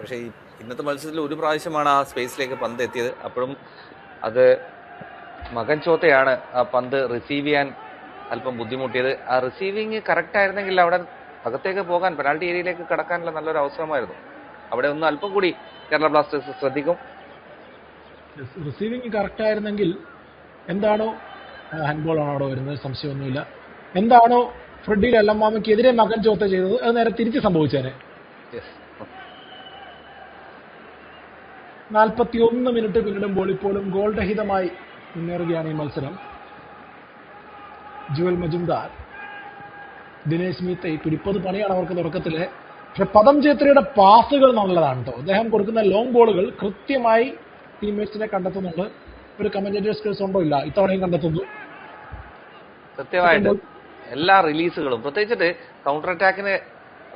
പക്ഷേ ഇന്നത്തെ മത്സരത്തിൽ ഒരു പ്രാവശ്യമാണ് ആ സ്പേസിലേക്ക് പന്ത് എത്തിയത്. അപ്പോഴും അത് മകൻ ചോത്തയാണ് ആ പന്ത് റിസീവ് ചെയ്യാൻ അല്പം ബുദ്ധിമുട്ടിയത്. ആ റിസീവിങ് കറക്റ്റ് ആയിരുന്നെങ്കിൽ അവിടെ അകത്തേക്ക് പോകാൻ, പെനാൽറ്റി ഏരിയയിലേക്ക് കടക്കാനുള്ള നല്ലൊരു അവസരമായിരുന്നു. അവിടെ ഒന്ന് അല്പം കൂടി കേരള ബ്ലാസ്റ്റേഴ്സ് ശ്രദ്ധിക്കും. റിസീവിങ് കറക്റ്റ് ആയിരുന്നെങ്കിൽ എന്താണോ ഹാൻഡ്ബോൾ ആണ് അവിടെ വരുന്നത്, സംശയമൊന്നുമില്ല. എന്താണോ ഫ്രെഡി ലല്ലമ്മാമയ്ക്കെതിരെ മകൻ ചോത്ത ചെയ്തത് അത് നേരെ തിരിച്ച് സംഭവിച്ചേനെ. 41 മിനിറ്റ് പിന്നിടുമ്പോൾ ഇപ്പോഴും ഗോൾ രഹിതമായി മുന്നേറുകയാണ് ഈ മത്സരം. ജുവൽ മജുംദാർ, ദിനേശ് മീത്ത പിടിപ്പത് പണിയാണ് അവർക്ക് തുടക്കത്തില്. പക്ഷെ പദം ചേത്രിയുടെ പാസുകൾ നല്ലതാണ് കേട്ടോ. അദ്ദേഹം കൊടുക്കുന്ന ലോങ് ബോളുകൾ കൃത്യമായി ടീംമേറ്റ്സിനെ കണ്ടെത്തുന്നുണ്ട്. ഒരു കമന്റേറ്റേഴ്സ് സ്കിൽസ് ഉണ്ടോ ഇല്ല, ഇത്തവണയും കണ്ടെത്തുന്നു. കൃത്യമായിട്ട് എല്ലാ റിലീസുകളും, പ്രത്യേകിച്ചിട്ട് കൗണ്ടർ അറ്റാക്കിന്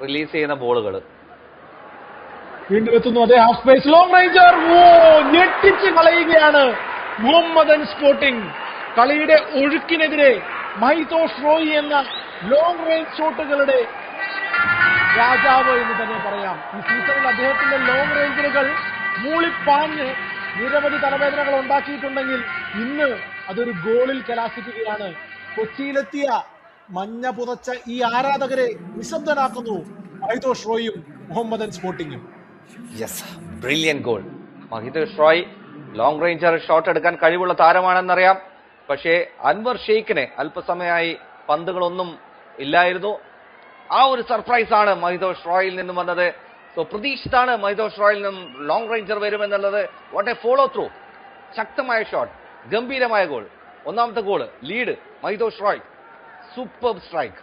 റിലീസ് ചെയ്യുന്ന ബോളുകൾ വീണ്ടും എത്തുന്നു. അതേ ഹാഫ് സ്പേസ് ലോങ് റേഞ്ചർ ഞെട്ടിച്ച് കളയുകയാണ് മുഹമ്മദൻ സ്പോർട്ടിംഗ്. കളിയുടെ ഒഴുക്കിനെതിരെ മൈതോഷ് റോയി എന്ന ലോങ് റേഞ്ച് ഷോട്ടുകളുടെ രാജാവ് എന്ന് തന്നെ പറയാം. ഈ സീസണിൽ അദ്ദേഹത്തിന്റെ ലോങ് റേഞ്ചറുകൾ മൂളിപ്പാഞ്ഞ് നിരവധി തലവേദനകൾ ഉണ്ടാക്കിയിട്ടുണ്ടെങ്കിൽ ഇന്ന് അതൊരു ഗോളിൽ കലാശിക്കുകയാണ്. കൊച്ചിയിലെത്തിയ മഞ്ഞ പുതച്ച ഈ ആരാധകരെ നിശബ്ദനാക്കുന്നു മൈതോഷ് റോയും മുഹമ്മദൻ സ്പോർട്ടിംഗും. Yes, brilliant goal. Mahitosh Roy long ranger shot എടുക്കാൻ കഴിവുള്ള താരമാണെന്നറിയാം. പക്ഷേ അൻവർ ഷെയ്ഖിന് അല്പസമയമായി പന്തുകളൊന്നും ഇല്ലായിരുന്നു. ആ ഒരു സർപ്രൈസ് ആണ് മഹിതോഷ് റോയിൽ നിന്നും വന്നത്. സോ പ്രതീക്ഷിതാണ് മഹിതോഷ് റോയിൽ നിന്നും ലോങ് റേഞ്ചർ വരുമെന്നുള്ളത്. വാട്ട് എ ഫോളോ ത്രൂ, ശക്തമായ ഷോട്ട്, ഗംഭീരമായ ഗോൾ. ഒന്നാമത്തെ goal, lead Mahitosh Roy, super strike.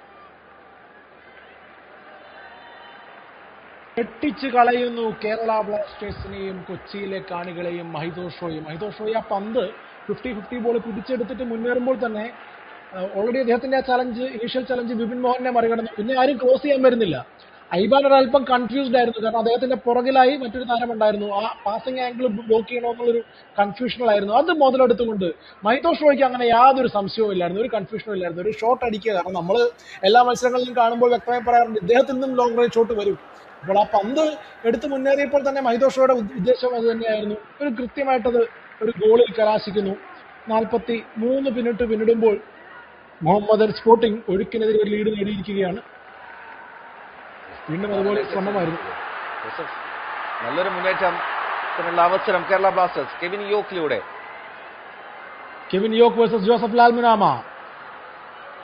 വെട്ടിച്ചു കളയുന്നു കേരള ബ്ലാസ്റ്റേഴ്സിനെയും കൊച്ചിയിലെ കാണികളെയും മഹിതോഷ് റോയ്. മഹിതോഷ് റോയ് ആ പന്ത് 50-50 ബോൾ പിടിച്ചെടുത്തിട്ട് മുന്നേറുമ്പോൾ തന്നെ ഓൾറെഡി അദ്ദേഹത്തിന്റെ ആ ചലഞ്ച്, ഇനീഷ്യൽ ചലഞ്ച് വിപിൻ മോഹനെ മറികടന്നു. പിന്നെ ആരും ക്രോസ് ചെയ്യാൻ വരുന്നില്ല. ഐബാൻ ഒരല്പം കൺഫ്യൂസ്ഡ് ആയിരുന്നു, കാരണം അദ്ദേഹത്തിന്റെ പുറകിലായി മറ്റൊരു താരമുണ്ടായിരുന്നു. ആ പാസിംഗ് ആംഗിൾ ബ്ലോക്ക് ചെയ്യണോ എന്നുള്ളൊരു കൺഫ്യൂഷനിലായിരുന്നു. അത് മുതലെടുത്തുകൊണ്ട് മഹിതോഷ് റോയ്ക്ക് അങ്ങനെ യാതൊരു സംശയവും ഇല്ലായിരുന്നു, ഒരു കൺഫ്യൂഷനും ഇല്ലായിരുന്നു. ഒരു ഷോട്ട് അടിക്കുക, കാരണം നമ്മൾ എല്ലാ മത്സരങ്ങളിലും കാണുമ്പോൾ വ്യക്തമായി പറയാറുണ്ട് ഇദ്ദേഹത്തിൽ നിന്നും ലോങ് റേഞ്ച് ഷോട്ട് വരും. അപ്പോൾ ആ പന്ത് എടുത്ത് മുന്നേറിയപ്പോൾ തന്നെ മഹിതോഷ് റോയുടെ ഉദ്ദേശം അത് തന്നെയായിരുന്നു. ഒരു കൃത്യമായിട്ടത് ഒരു ഗോളിൽ കലാശിക്കുന്നു. 43 മിനിറ്റ് പിന്നിടുമ്പോൾ മുഹമ്മദൻ സ്പോർട്ടിംഗ് ഒഴുക്കിനെതിരെ ഒരു ലീഡ് നേടിയിരിക്കുകയാണ്. വീണ്ടും അതുപോലെ ശ്രമമായിരുന്നു. നല്ലൊരു മുന്നേറ്റത്തിനുള്ള അവസരം കേരള ബ്ലാസ്റ്റേഴ്സ്. കെവിൻ യോക്കിലൂടെ, Kevin Yoke versus Joseph Lalmuanama.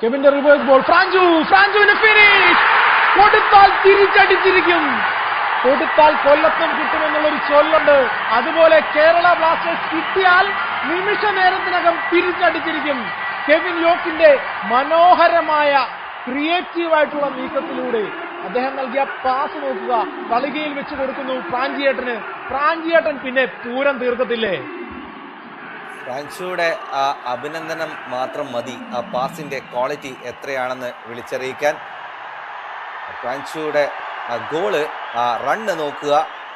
കെവിന്റെ റിവേഴ്സ് ബോൾ, ഫ്രാഞ്ചുവിന് ഫിനിഷ്. കൊടുത്താൽ തിരിച്ചടിച്ചിരിക്കും, കൊടുത്താൽ കൊല്ലത്തും കിട്ടുമെന്നുള്ളൊരു ചൊല്ലുണ്ട്. അതുപോലെ കേരള ബ്ലാസ്റ്റേഴ്സ് കിട്ടിയാൽ നിമിഷ നേരത്തിനകം തിരിച്ചടിച്ചിരിക്കും. കെവിൻ യോക്കിന്റെ മനോഹരമായ ക്രിയേറ്റീവായിട്ടുള്ള നീക്കത്തിലൂടെ അദ്ദേഹം നൽകിയ പാസ് നോക്കുക, കളികയിൽ വെച്ച് കൊടുക്കുന്നു പ്രാഞ്ചിയേട്ടന്. പ്രാഞ്ചിയേട്ടൻ പിന്നെ പൂരം തീർക്കത്തില്ലേ? ഫ്രാൻസുയുടെ ആ അഭിനന്ദനം മാത്രം മതി ആ പാസിന്റെ ക്വാളിറ്റി എത്രയാണെന്ന് വിളിച്ചറിയിക്കാൻ. ഫ്രാൻസുയുടെ ആ ഗോള്, ആ റണ്ണ് നോക്കുക,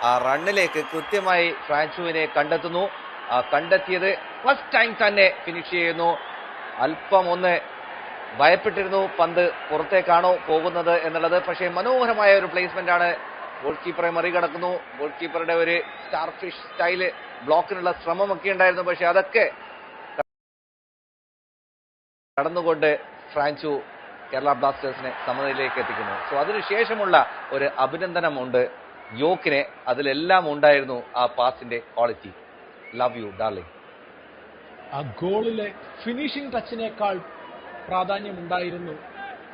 ആ റണ്ണിലേക്ക് കൃത്യമായി ഫ്രാൻസുവിനെ കണ്ടെത്തുന്നു. കണ്ടെത്തിയത് ഫസ്റ്റ് ടൈം തന്നെ ഫിനിഷ് ചെയ്യുന്നു. അല്പം ഒന്ന് ഭയപ്പെട്ടിരുന്നു പന്ത് പുറത്തേക്കാണോ പോകുന്നത് എന്നുള്ളത്. പക്ഷേ മനോഹരമായ ഒരു പ്ലേസ്മെന്റ് ആണ്. ഗോൾ കീപ്പറെ മറികടക്കുന്നു. ഗോൾ കീപ്പറുടെ ഒരു സ്റ്റാർ ഫിഷ് സ്റ്റൈല് ബ്ലോക്കിനുള്ള ശ്രമമൊക്കെ ഉണ്ടായിരുന്നു. പക്ഷെ അതൊക്കെ കടന്നുകൊണ്ട് ഫ്രാൻസു കേരള ബ്ലാസ്റ്റേഴ്സിനെ സമനിലയിലേക്ക് എത്തിക്കുന്നു. സോ അതിനുശേഷമുള്ള ഒരു അഭിനന്ദനം ഉണ്ട് യോക്കിനെ. അതിലെല്ലാം ഉണ്ടായിരുന്നു ആ പാസിന്റെ ക്വാളിറ്റി. Love you darling. ആ ഗോളിലെ ഫിനിഷിംഗ് ടച്ചിനേക്കാൾ പ്രാധാന്യമുണ്ടായിരുന്നു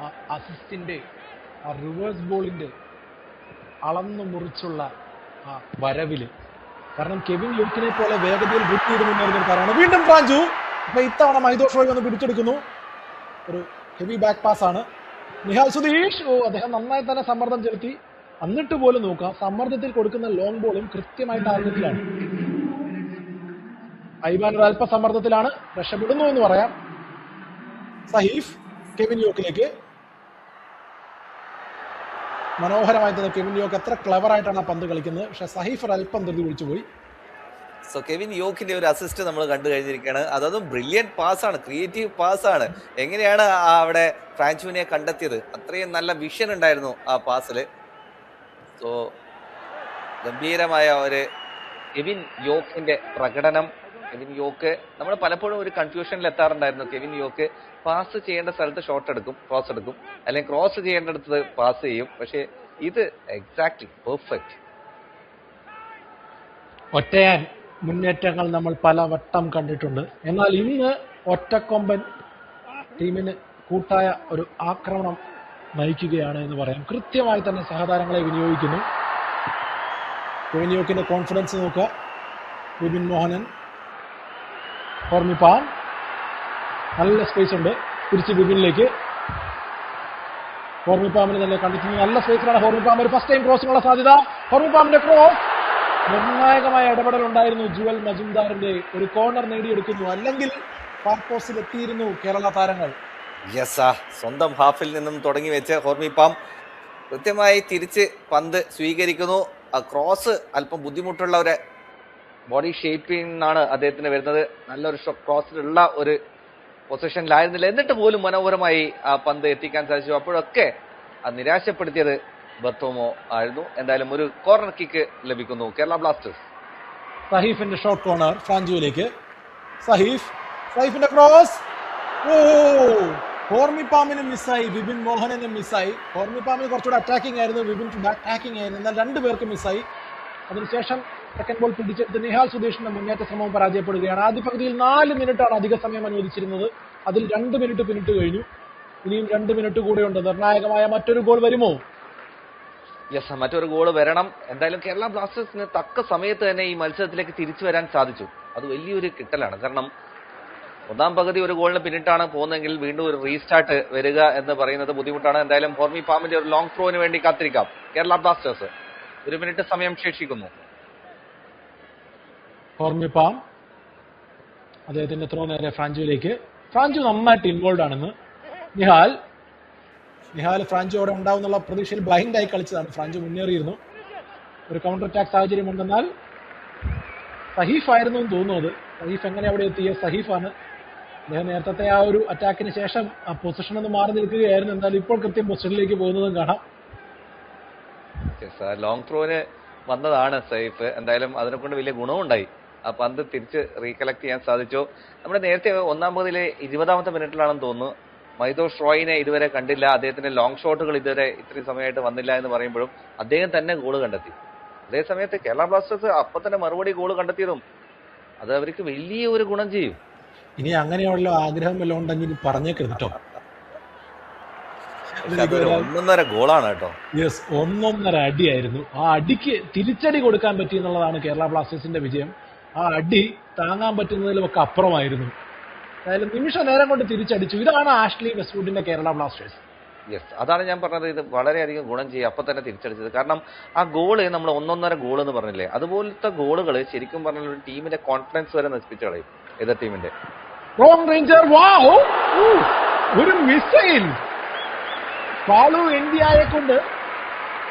ആ അസിസ്റ്റിന്റെ, ആ റിവേഴ്സ് ബോളിന്റെ അളന്നു മുറിച്ചുള്ള ആ വരവില്. കാരണം കെവിൻ യോക്കിനെ പോലെ വേഗതയിൽ ഗ്രിപ്പ് ചെയ്ത് മുന്നേറുന്ന കാരണം. വീണ്ടും ഫ്രാഞ്ചു. അപ്പൊ ഇത്തവണ മഹിതോഷ് റോയ് വന്ന് പിടിച്ചെടുക്കുന്നു. ഒരു ഹെവി ബാക്ക് പാസ് ആണ്. നിഹാൽ സുധീഷ്, അദ്ദേഹം നന്നായി തന്നെ സമ്മർദ്ദം ചെലുത്തി. എന്നിട്ട് പോലും നോക്കാം, സമ്മർദ്ദത്തിൽ കൊടുക്കുന്ന ലോങ് ബോളും കൃത്യമായി ടാർഗറ്റിലാണ്. ഐബാൻ ഒരു അല്പ സമ്മർദ്ദത്തിലാണ്, രക്ഷപ്പെടുന്നു എന്ന് പറയാം. സഹീഫ് കെവിൻ യോക്കിലേക്ക്. മനോഹരമായി തന്നെ കെവിൻ യോക്ക് എത്ര ക്ലവർ ആയിട്ടാണ് ആ പന്ത് കളിക്കുന്നത്. പക്ഷെ സഹീഫ് ഒരു അല്പം ധൃതി വിളിച്ചു പോയി. സോ കെവിൻ യോക്കിന്റെ ഒരു അസിസ്റ്റ് നമ്മൾ കണ്ടു കഴിഞ്ഞിരിക്കുകയാണ്. അതും ബ്രില്യൻറ്റ് പാസ്സാണ്, ക്രിയേറ്റീവ് പാസ്സാണ്. എങ്ങനെയാണ് അവിടെ ഫ്രാൻസുവിനെ കണ്ടെത്തിയത്? അത്രയും നല്ല വിഷൻ ഉണ്ടായിരുന്നു ആ പാസിൽ. സോ ഗംഭീരമായ ഒരു കെവിൻ യോക്കിന്റെ പ്രകടനം. കെവിൻ യോക്ക്, നമ്മൾ പലപ്പോഴും ഒരു കൺഫ്യൂഷനിൽ എത്താറുണ്ടായിരുന്നു. കെവിൻ യോക്ക് പാസ് ചെയ്യേണ്ട സ്ഥലത്ത് ഷോട്ട് എടുക്കും, ക്രോസ് എടുക്കും, അല്ലെങ്കിൽ ക്രോസ് ചെയ്യേണ്ടടുത്ത് പാസ് ചെയ്യും. പക്ഷേ ഇത് എക്സാക്ട്ലി പെർഫെക്റ്റ്. ഒറ്റയാൻ മുന്നേറ്റങ്ങൾ നമ്മൾ പല വട്ടം കണ്ടിട്ടുണ്ട്. എന്നാൽ ഇന്ന് ഒറ്റക്കൊമ്പൻ ടീമിന് കൂട്ടായ ഒരു ആക്രമണം നയിക്കുകയാണ് എന്ന് പറയാം. കൃത്യമായി തന്നെ സഹതാരങ്ങളെ വിനിയോഗിക്കുന്നു. കെവിൻ യോക്കിന്റെ കോൺഫിഡൻസ് നോക്കുക. വിപിൻ മോഹനൻ, ഹോർമിപ്പാം, നല്ല സ്പേസ് ഉണ്ട്. തിരിച്ച് വിപിനിലേക്ക്. ഹോർമിപ്പാമിന് തന്നെ കണ്ടെത്തുന്നു. നല്ല സ്പേസിലാണ് ഹോർമിപ്പാം. ഒരു ഫസ്റ്റ് ടൈം ക്രോസിനുള്ള സാധ്യത. ഹോർമിപ്പാമിന്റെ ക്രോസ്, നിർണായകമായ ഇടപെടൽ ഉണ്ടായിരുന്നു. ജുവൽ മജുംദാറിന്റെ ഒരു കോർണർ നേടിയെടുക്കുന്നു. അല്ലെങ്കിൽ ഫാർ പോസ്റ്റിൽ എത്തിയിരുന്നു കേരള താരങ്ങൾ. യെസ്, സ്വന്തം ഹാഫിൽ നിന്നും തുടങ്ങി വെച്ച് ഹോർമിപ്പാം കൃത്യമായി തിരിച്ച് പന്ത് സ്വീകരിക്കുന്നു. ആ ക്രോസ് അല്പം ബുദ്ധിമുട്ടുള്ള ഒരു ബോഡി ഷേപ്പിൽ നിന്നാണ് അദ്ദേഹത്തിന് വരുന്നത്. നല്ലൊരു ക്രോസിലുള്ള ഒരു പൊസിഷനിലായിരുന്നില്ല. എന്നിട്ട് പോലും മനോഹരമായി ആ പന്ത് എത്തിക്കാൻ സാധിച്ചു. അപ്പോഴൊക്കെ അത് നിരാശപ്പെടുത്തിയത് ബർത്തോമോ ആയിരുന്നു. എന്തായാലും ഒരു കോർണർ കിക്ക് ലഭിക്കുന്നു കേരള ബ്ലാസ്റ്റേഴ്സ്. സഹീഫിന്റെ ഷോട്ട് കോർണർ ഫ്രാഞ്ചുവിലേക്ക്. സഹീഫിന്റെ ക്രോസ്. ഓ, ഹോർമിപ്പാമിന് മിസ്സായി, വിപിൻ മോഹനന് മിസ്സായി. ഹോർമിപ്പാമിന് കുറച്ചുകൂടെ അറ്റാക്കിംഗ് ആയിരുന്നു, വിപിൻ അറ്റാക്കിംഗ് ആയിരുന്നു. എന്നാൽ രണ്ടുപേർക്ക് മിസ്സായി. അതിനുശേഷം സെക്കൻഡ് ബോൾ പിടിച്ചെടുത്ത് നിഹാൽ സുധീഷിന്റെ മുന്നേറ്റ ശ്രമവും പരാജയപ്പെടുകയാണ്. ആദ്യ പകുതിയിൽ 4 മിനിറ്റാണ് അധിക സമയം അനുവദിച്ചിരുന്നത്. അതിൽ 2 മിനിറ്റ് പിന്നിട്ട് കഴിഞ്ഞു. ഇനിയും 2 മിനിറ്റ് കൂടെയുണ്ട്. നിർണായകമായ മറ്റൊരു ഗോൾ വരുമോ? യെസ്, മറ്റൊരു ഗോൾ വരണം. എന്തായാലും കേരള ബ്ലാസ്റ്റേഴ്സിന് തക്ക സമയത്ത് തന്നെ ഈ മത്സരത്തിലേക്ക് തിരിച്ചു വരാൻ സാധിച്ചു. അത് വലിയൊരു കിട്ടലാണ്. കാരണം ഒന്നാം പകുതി ഒരു ഗോളിന് പിന്നിട്ടാണ് പോകുന്നതെങ്കിൽ വീണ്ടും ഒരു റീസ്റ്റാർട്ട് വരിക എന്ന് പറയുന്നത് ബുദ്ധിമുട്ടാണ്. എന്തായാലും ഹോർമി പാമിന്റെ ഒരു ലോങ് ത്രോന് വേണ്ടി കാത്തിരിക്കാം കേരള ബ്ലാസ്റ്റേഴ്സ്. 1 മിനിറ്റ് സമയം ശേഷിക്കുന്നു. ഹോർമി പാം, അദ്ദേഹത്തിന്റെ ത്രോ നേരെ ഫ്രാഞ്ചുവിലേക്ക്. ഫ്രാഞ്ചു നന്നായിട്ട് ഇൻവോൾവ് ആണെന്ന്. നിഹാൽ ഫ്രാഞ്ചു അവിടെ ഉണ്ടാവുന്നുള്ള പ്രതീക്ഷയിൽ ബ്ലൈൻഡായി കളിച്ചതാണ്. ഫ്രാഞ്ചു മുന്നേറിയിരുന്നു. ഒരു കൗണ്ടർ അറ്റാക്ക് സാഹചര്യം ഉണ്ടെന്നാൽ സഹീഫ് ആയിരുന്നു എന്ന് തോന്നുന്നത്. സഹീഫ് എങ്ങനെ അവിടെ എത്തിയ? സഹീഫാണ്. അദ്ദേഹം നേരത്തെ ആ ഒരു അറ്റാക്കിന് ശേഷം ആ പൊസിഷൻ ഒന്ന് മാറി നിൽക്കുകയായിരുന്നു. എന്നാൽ ഇപ്പോൾ കൃത്യം പൊസിഷനിലേക്ക് പോകുന്നതും കാണാം. ലോങ് ത്രോന് വന്നതാണ് സൈഫ്. എന്തായാലും അതിനെ കൊണ്ട് വലിയ ഗുണമുണ്ടായി. ആ പന്ത് തിരിച്ച് റീകളക്ട് ചെയ്യാൻ സാധിച്ചു. നമ്മുടെ നേരത്തെ ഒന്നാം പകുതിയിലെ 20ാമത്തെ മിനിറ്റിലാണെന്ന് തോന്നുന്നു മൈതോഷ് റോയിനെ ഇതുവരെ കണ്ടില്ല, അദ്ദേഹത്തിന്റെ ലോങ് ഷോട്ടുകൾ ഇതുവരെ ഇത്രയും സമയമായിട്ട് വന്നില്ല എന്ന് പറയുമ്പോഴും അദ്ദേഹം തന്നെ ഗോള് കണ്ടെത്തി. അതേ സമയത്ത് കേരള ബ്ലാസ്റ്റേഴ്സ് അപ്പൊ തന്നെ മറുപടി ഗോള് കണ്ടെത്തിയതും അത് അവർക്ക് വലിയ ഒരു ഗുണം ചെയ്യും. ഇനി അങ്ങനെയുള്ള ആഗ്രഹം വല്ലതും ഉണ്ടെങ്കിൽ പറഞ്ഞേക്കരുത് കേട്ടോ. 1.5 ഗോളാണ് കേട്ടോ. യെസ്, 1.5 അടിയായിരുന്നു. ആ അടിക്ക് തിരിച്ചടി കൊടുക്കാൻ പറ്റി എന്നുള്ളതാണ് കേരള ബ്ലാസ്റ്റേഴ്സിന്റെ വിജയം. ആ അടി താങ്ങാൻ പറ്റുന്നതിലുമൊക്കെ അപ്പുറമായിരുന്നു. അതായത് നിമിഷ നേരം കൊണ്ട് തിരിച്ചടിച്ചു. ഇതാണ് ആഷ്ലി വെസ്റ്റ്വുഡിന്റെ കേരള ബ്ലാസ്റ്റേഴ്സ്. യെസ്, അതാണ് ഞാൻ പറഞ്ഞത്. ഇത് വളരെയധികം ഗുണം ചെയ്യും അപ്പൊ തന്നെ തിരിച്ചടിച്ചത്. കാരണം ആ ഗോള് നമ്മൾ 1.5 ഗോൾ എന്ന് പറഞ്ഞില്ലേ, അതുപോലത്തെ ഗോളുകൾ ശരിക്കും പറഞ്ഞാൽ ഒരു ടീമിന്റെ കോൺഫിഡൻസ് വരെ നശിപ്പിച്ചു കളയും എതിർ ടീമിന്റെ. റോങ് റേഞ്ചർ, വാവ്, ഒരു മിസൈൽ. പാളു ഇന്ത്യയെ കൊണ്ട്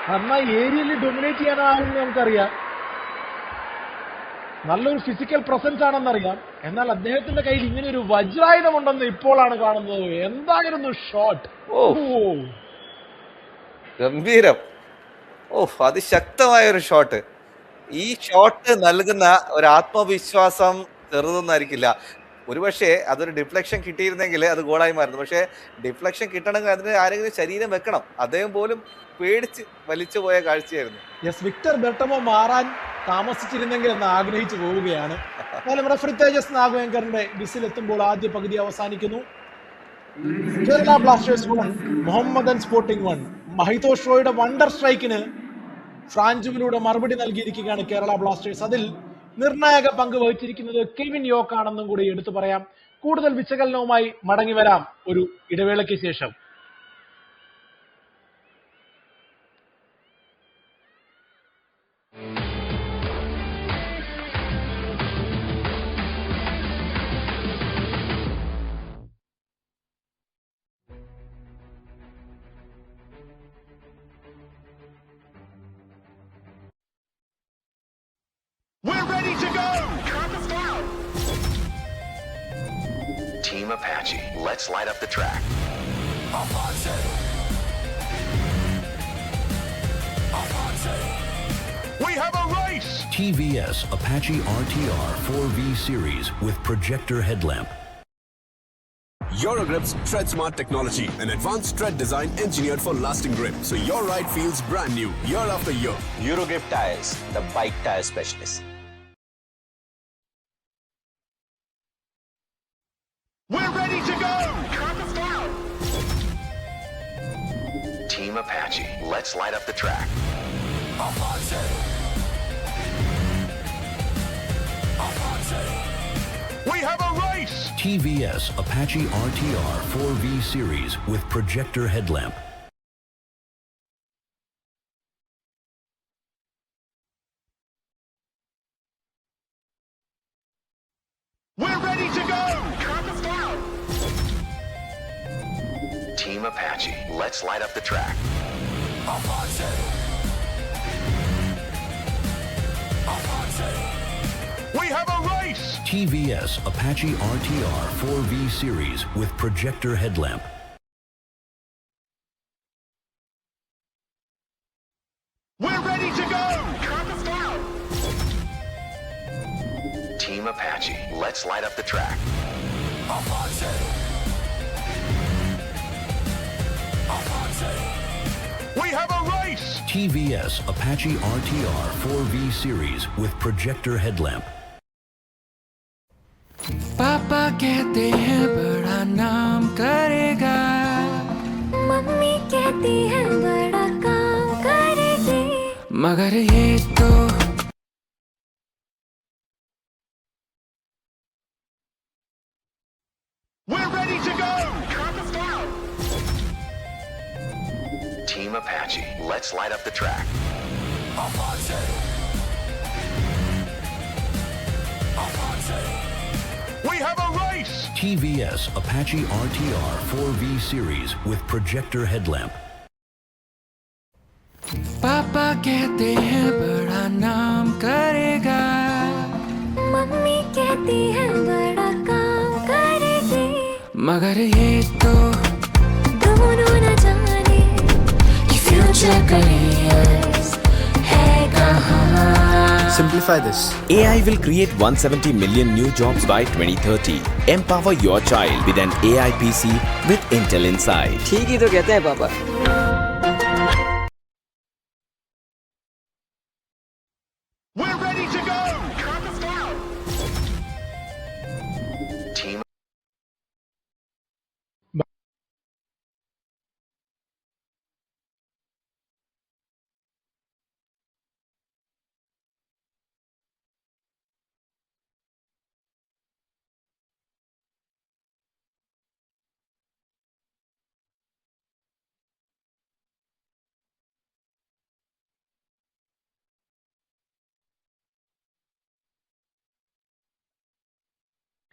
നന്നായി ഏരിയയിൽ ഡൊമിനേറ്റ് ചെയ്യാനാണെന്ന് നമുക്കറിയാം. നല്ലൊരു ഫിസിക്കൽ പ്രസൻസ് ആണെന്നറിയാം. എന്നാൽ അദ്ദേഹത്തിന്റെ കയ്യിൽ ഇങ്ങനെ ഒരു വജ്രായുധമുണ്ടെന്ന് ഇപ്പോഴാണ് കാണുന്നത്. എന്തായിരുന്നു ഷോട്ട്! ഗംഭീരം. അതിശക്തമായ ഒരു ഷോട്ട്. ഈ ഷോട്ട് നൽകുന്ന ഒരു ആത്മവിശ്വാസം ചെറുതൊന്നായിരിക്കില്ല. ഒരുപക്ഷെ അതൊരു ഡിഫ്ലക്ഷൻ കിട്ടിയിരുന്നെങ്കിൽ അത് ഗോളായി മാറുന്നു. പക്ഷേ ഡിഫ്ലക്ഷൻ കിട്ടണമെങ്കിൽ അതിന് ആരെങ്കിലും ശരീരം വെക്കണം. അദ്ദേഹം പോലും പേടിച്ച് വലിച്ചു പോയ കാഴ്ചയായിരുന്നു. യെസ്, വിക്ടർ ബെർട്ടമോ മാറാൻ താമസിച്ചിരുന്നെങ്കിൽ എന്ന് ആഗ്രഹിച്ചു പോവുകയാണ്. റഫറി തേജസ് നാഗവേങ്കറിന്റെ വിസിലെത്തുമ്പോൾ ആദ്യ പകുതി അവസാനിക്കുന്നു. Kerala Blasters 1, Mohammedan Sporting 1. മഹിതോഷ് റോയുടെ വണ്ടർ സ്ട്രൈക്കിന് ഫ്രാഞ്ചുവിലൂടെ മറുപടി നൽകിയിരിക്കുകയാണ് കേരള ബ്ലാസ്റ്റേഴ്സ്. അതിൽ നിർണായക പങ്ക് വഹിച്ചിരിക്കുന്നത് കെവിൻ യോക്ക് ആണെന്നും കൂടി എടുത്തു പറയാം. കൂടുതൽ വിശകലനവുമായി മടങ്ങി വരാം ഒരു ഇടവേളയ്ക്ക് ശേഷം. We're ready to go! Compass down! Team Apache, let's light up the track. Apache! Apache! We have a race! TVS Apache RTR 4V series with projector headlamp. Eurogrip's Tread Smart technology, an advanced tread design engineered for lasting grip, so your ride feels brand new year after year. Eurogrip Tires, the bike tire specialist. We're ready to go! Compass down! Team Apache, let's light up the track. Apache! Apache! We have a race! TVS Apache RTR 4V series with projector headlamp. We're ready to go! Compass down! Team Apache, let's light up the track. Apache! Apache! We have a race! TVS Apache RTR 4V series with projector headlamp. We're ready to go! Compass down! Team Apache, let's light up the track. Apache! Apache! We have a race! TVS Apache RTR 4V series with projector headlamp. पापा कहते हैं बड़ा नाम करेगा, mummy कहती है बड़ा काम करेगी, मगर ये तो We're ready to go! Team Apache, let's light up the track. Apache! Apache! We have a race! TVS Apache RTR 4V series with projector headlamp. पापा कहते हैं बड़ा नाम करेगा, मम्मी कहती है बड़ा काम करेगी, मगर ये तो दोनों न जाने कि फ्यूचर करियर्स है कहाँ. Simplify this. AI will create 170 million new jobs by 2030. Empower your child with an AI PC with Intel Inside. ठीक ही तो कहते हैं पापा. We're ready to go! Team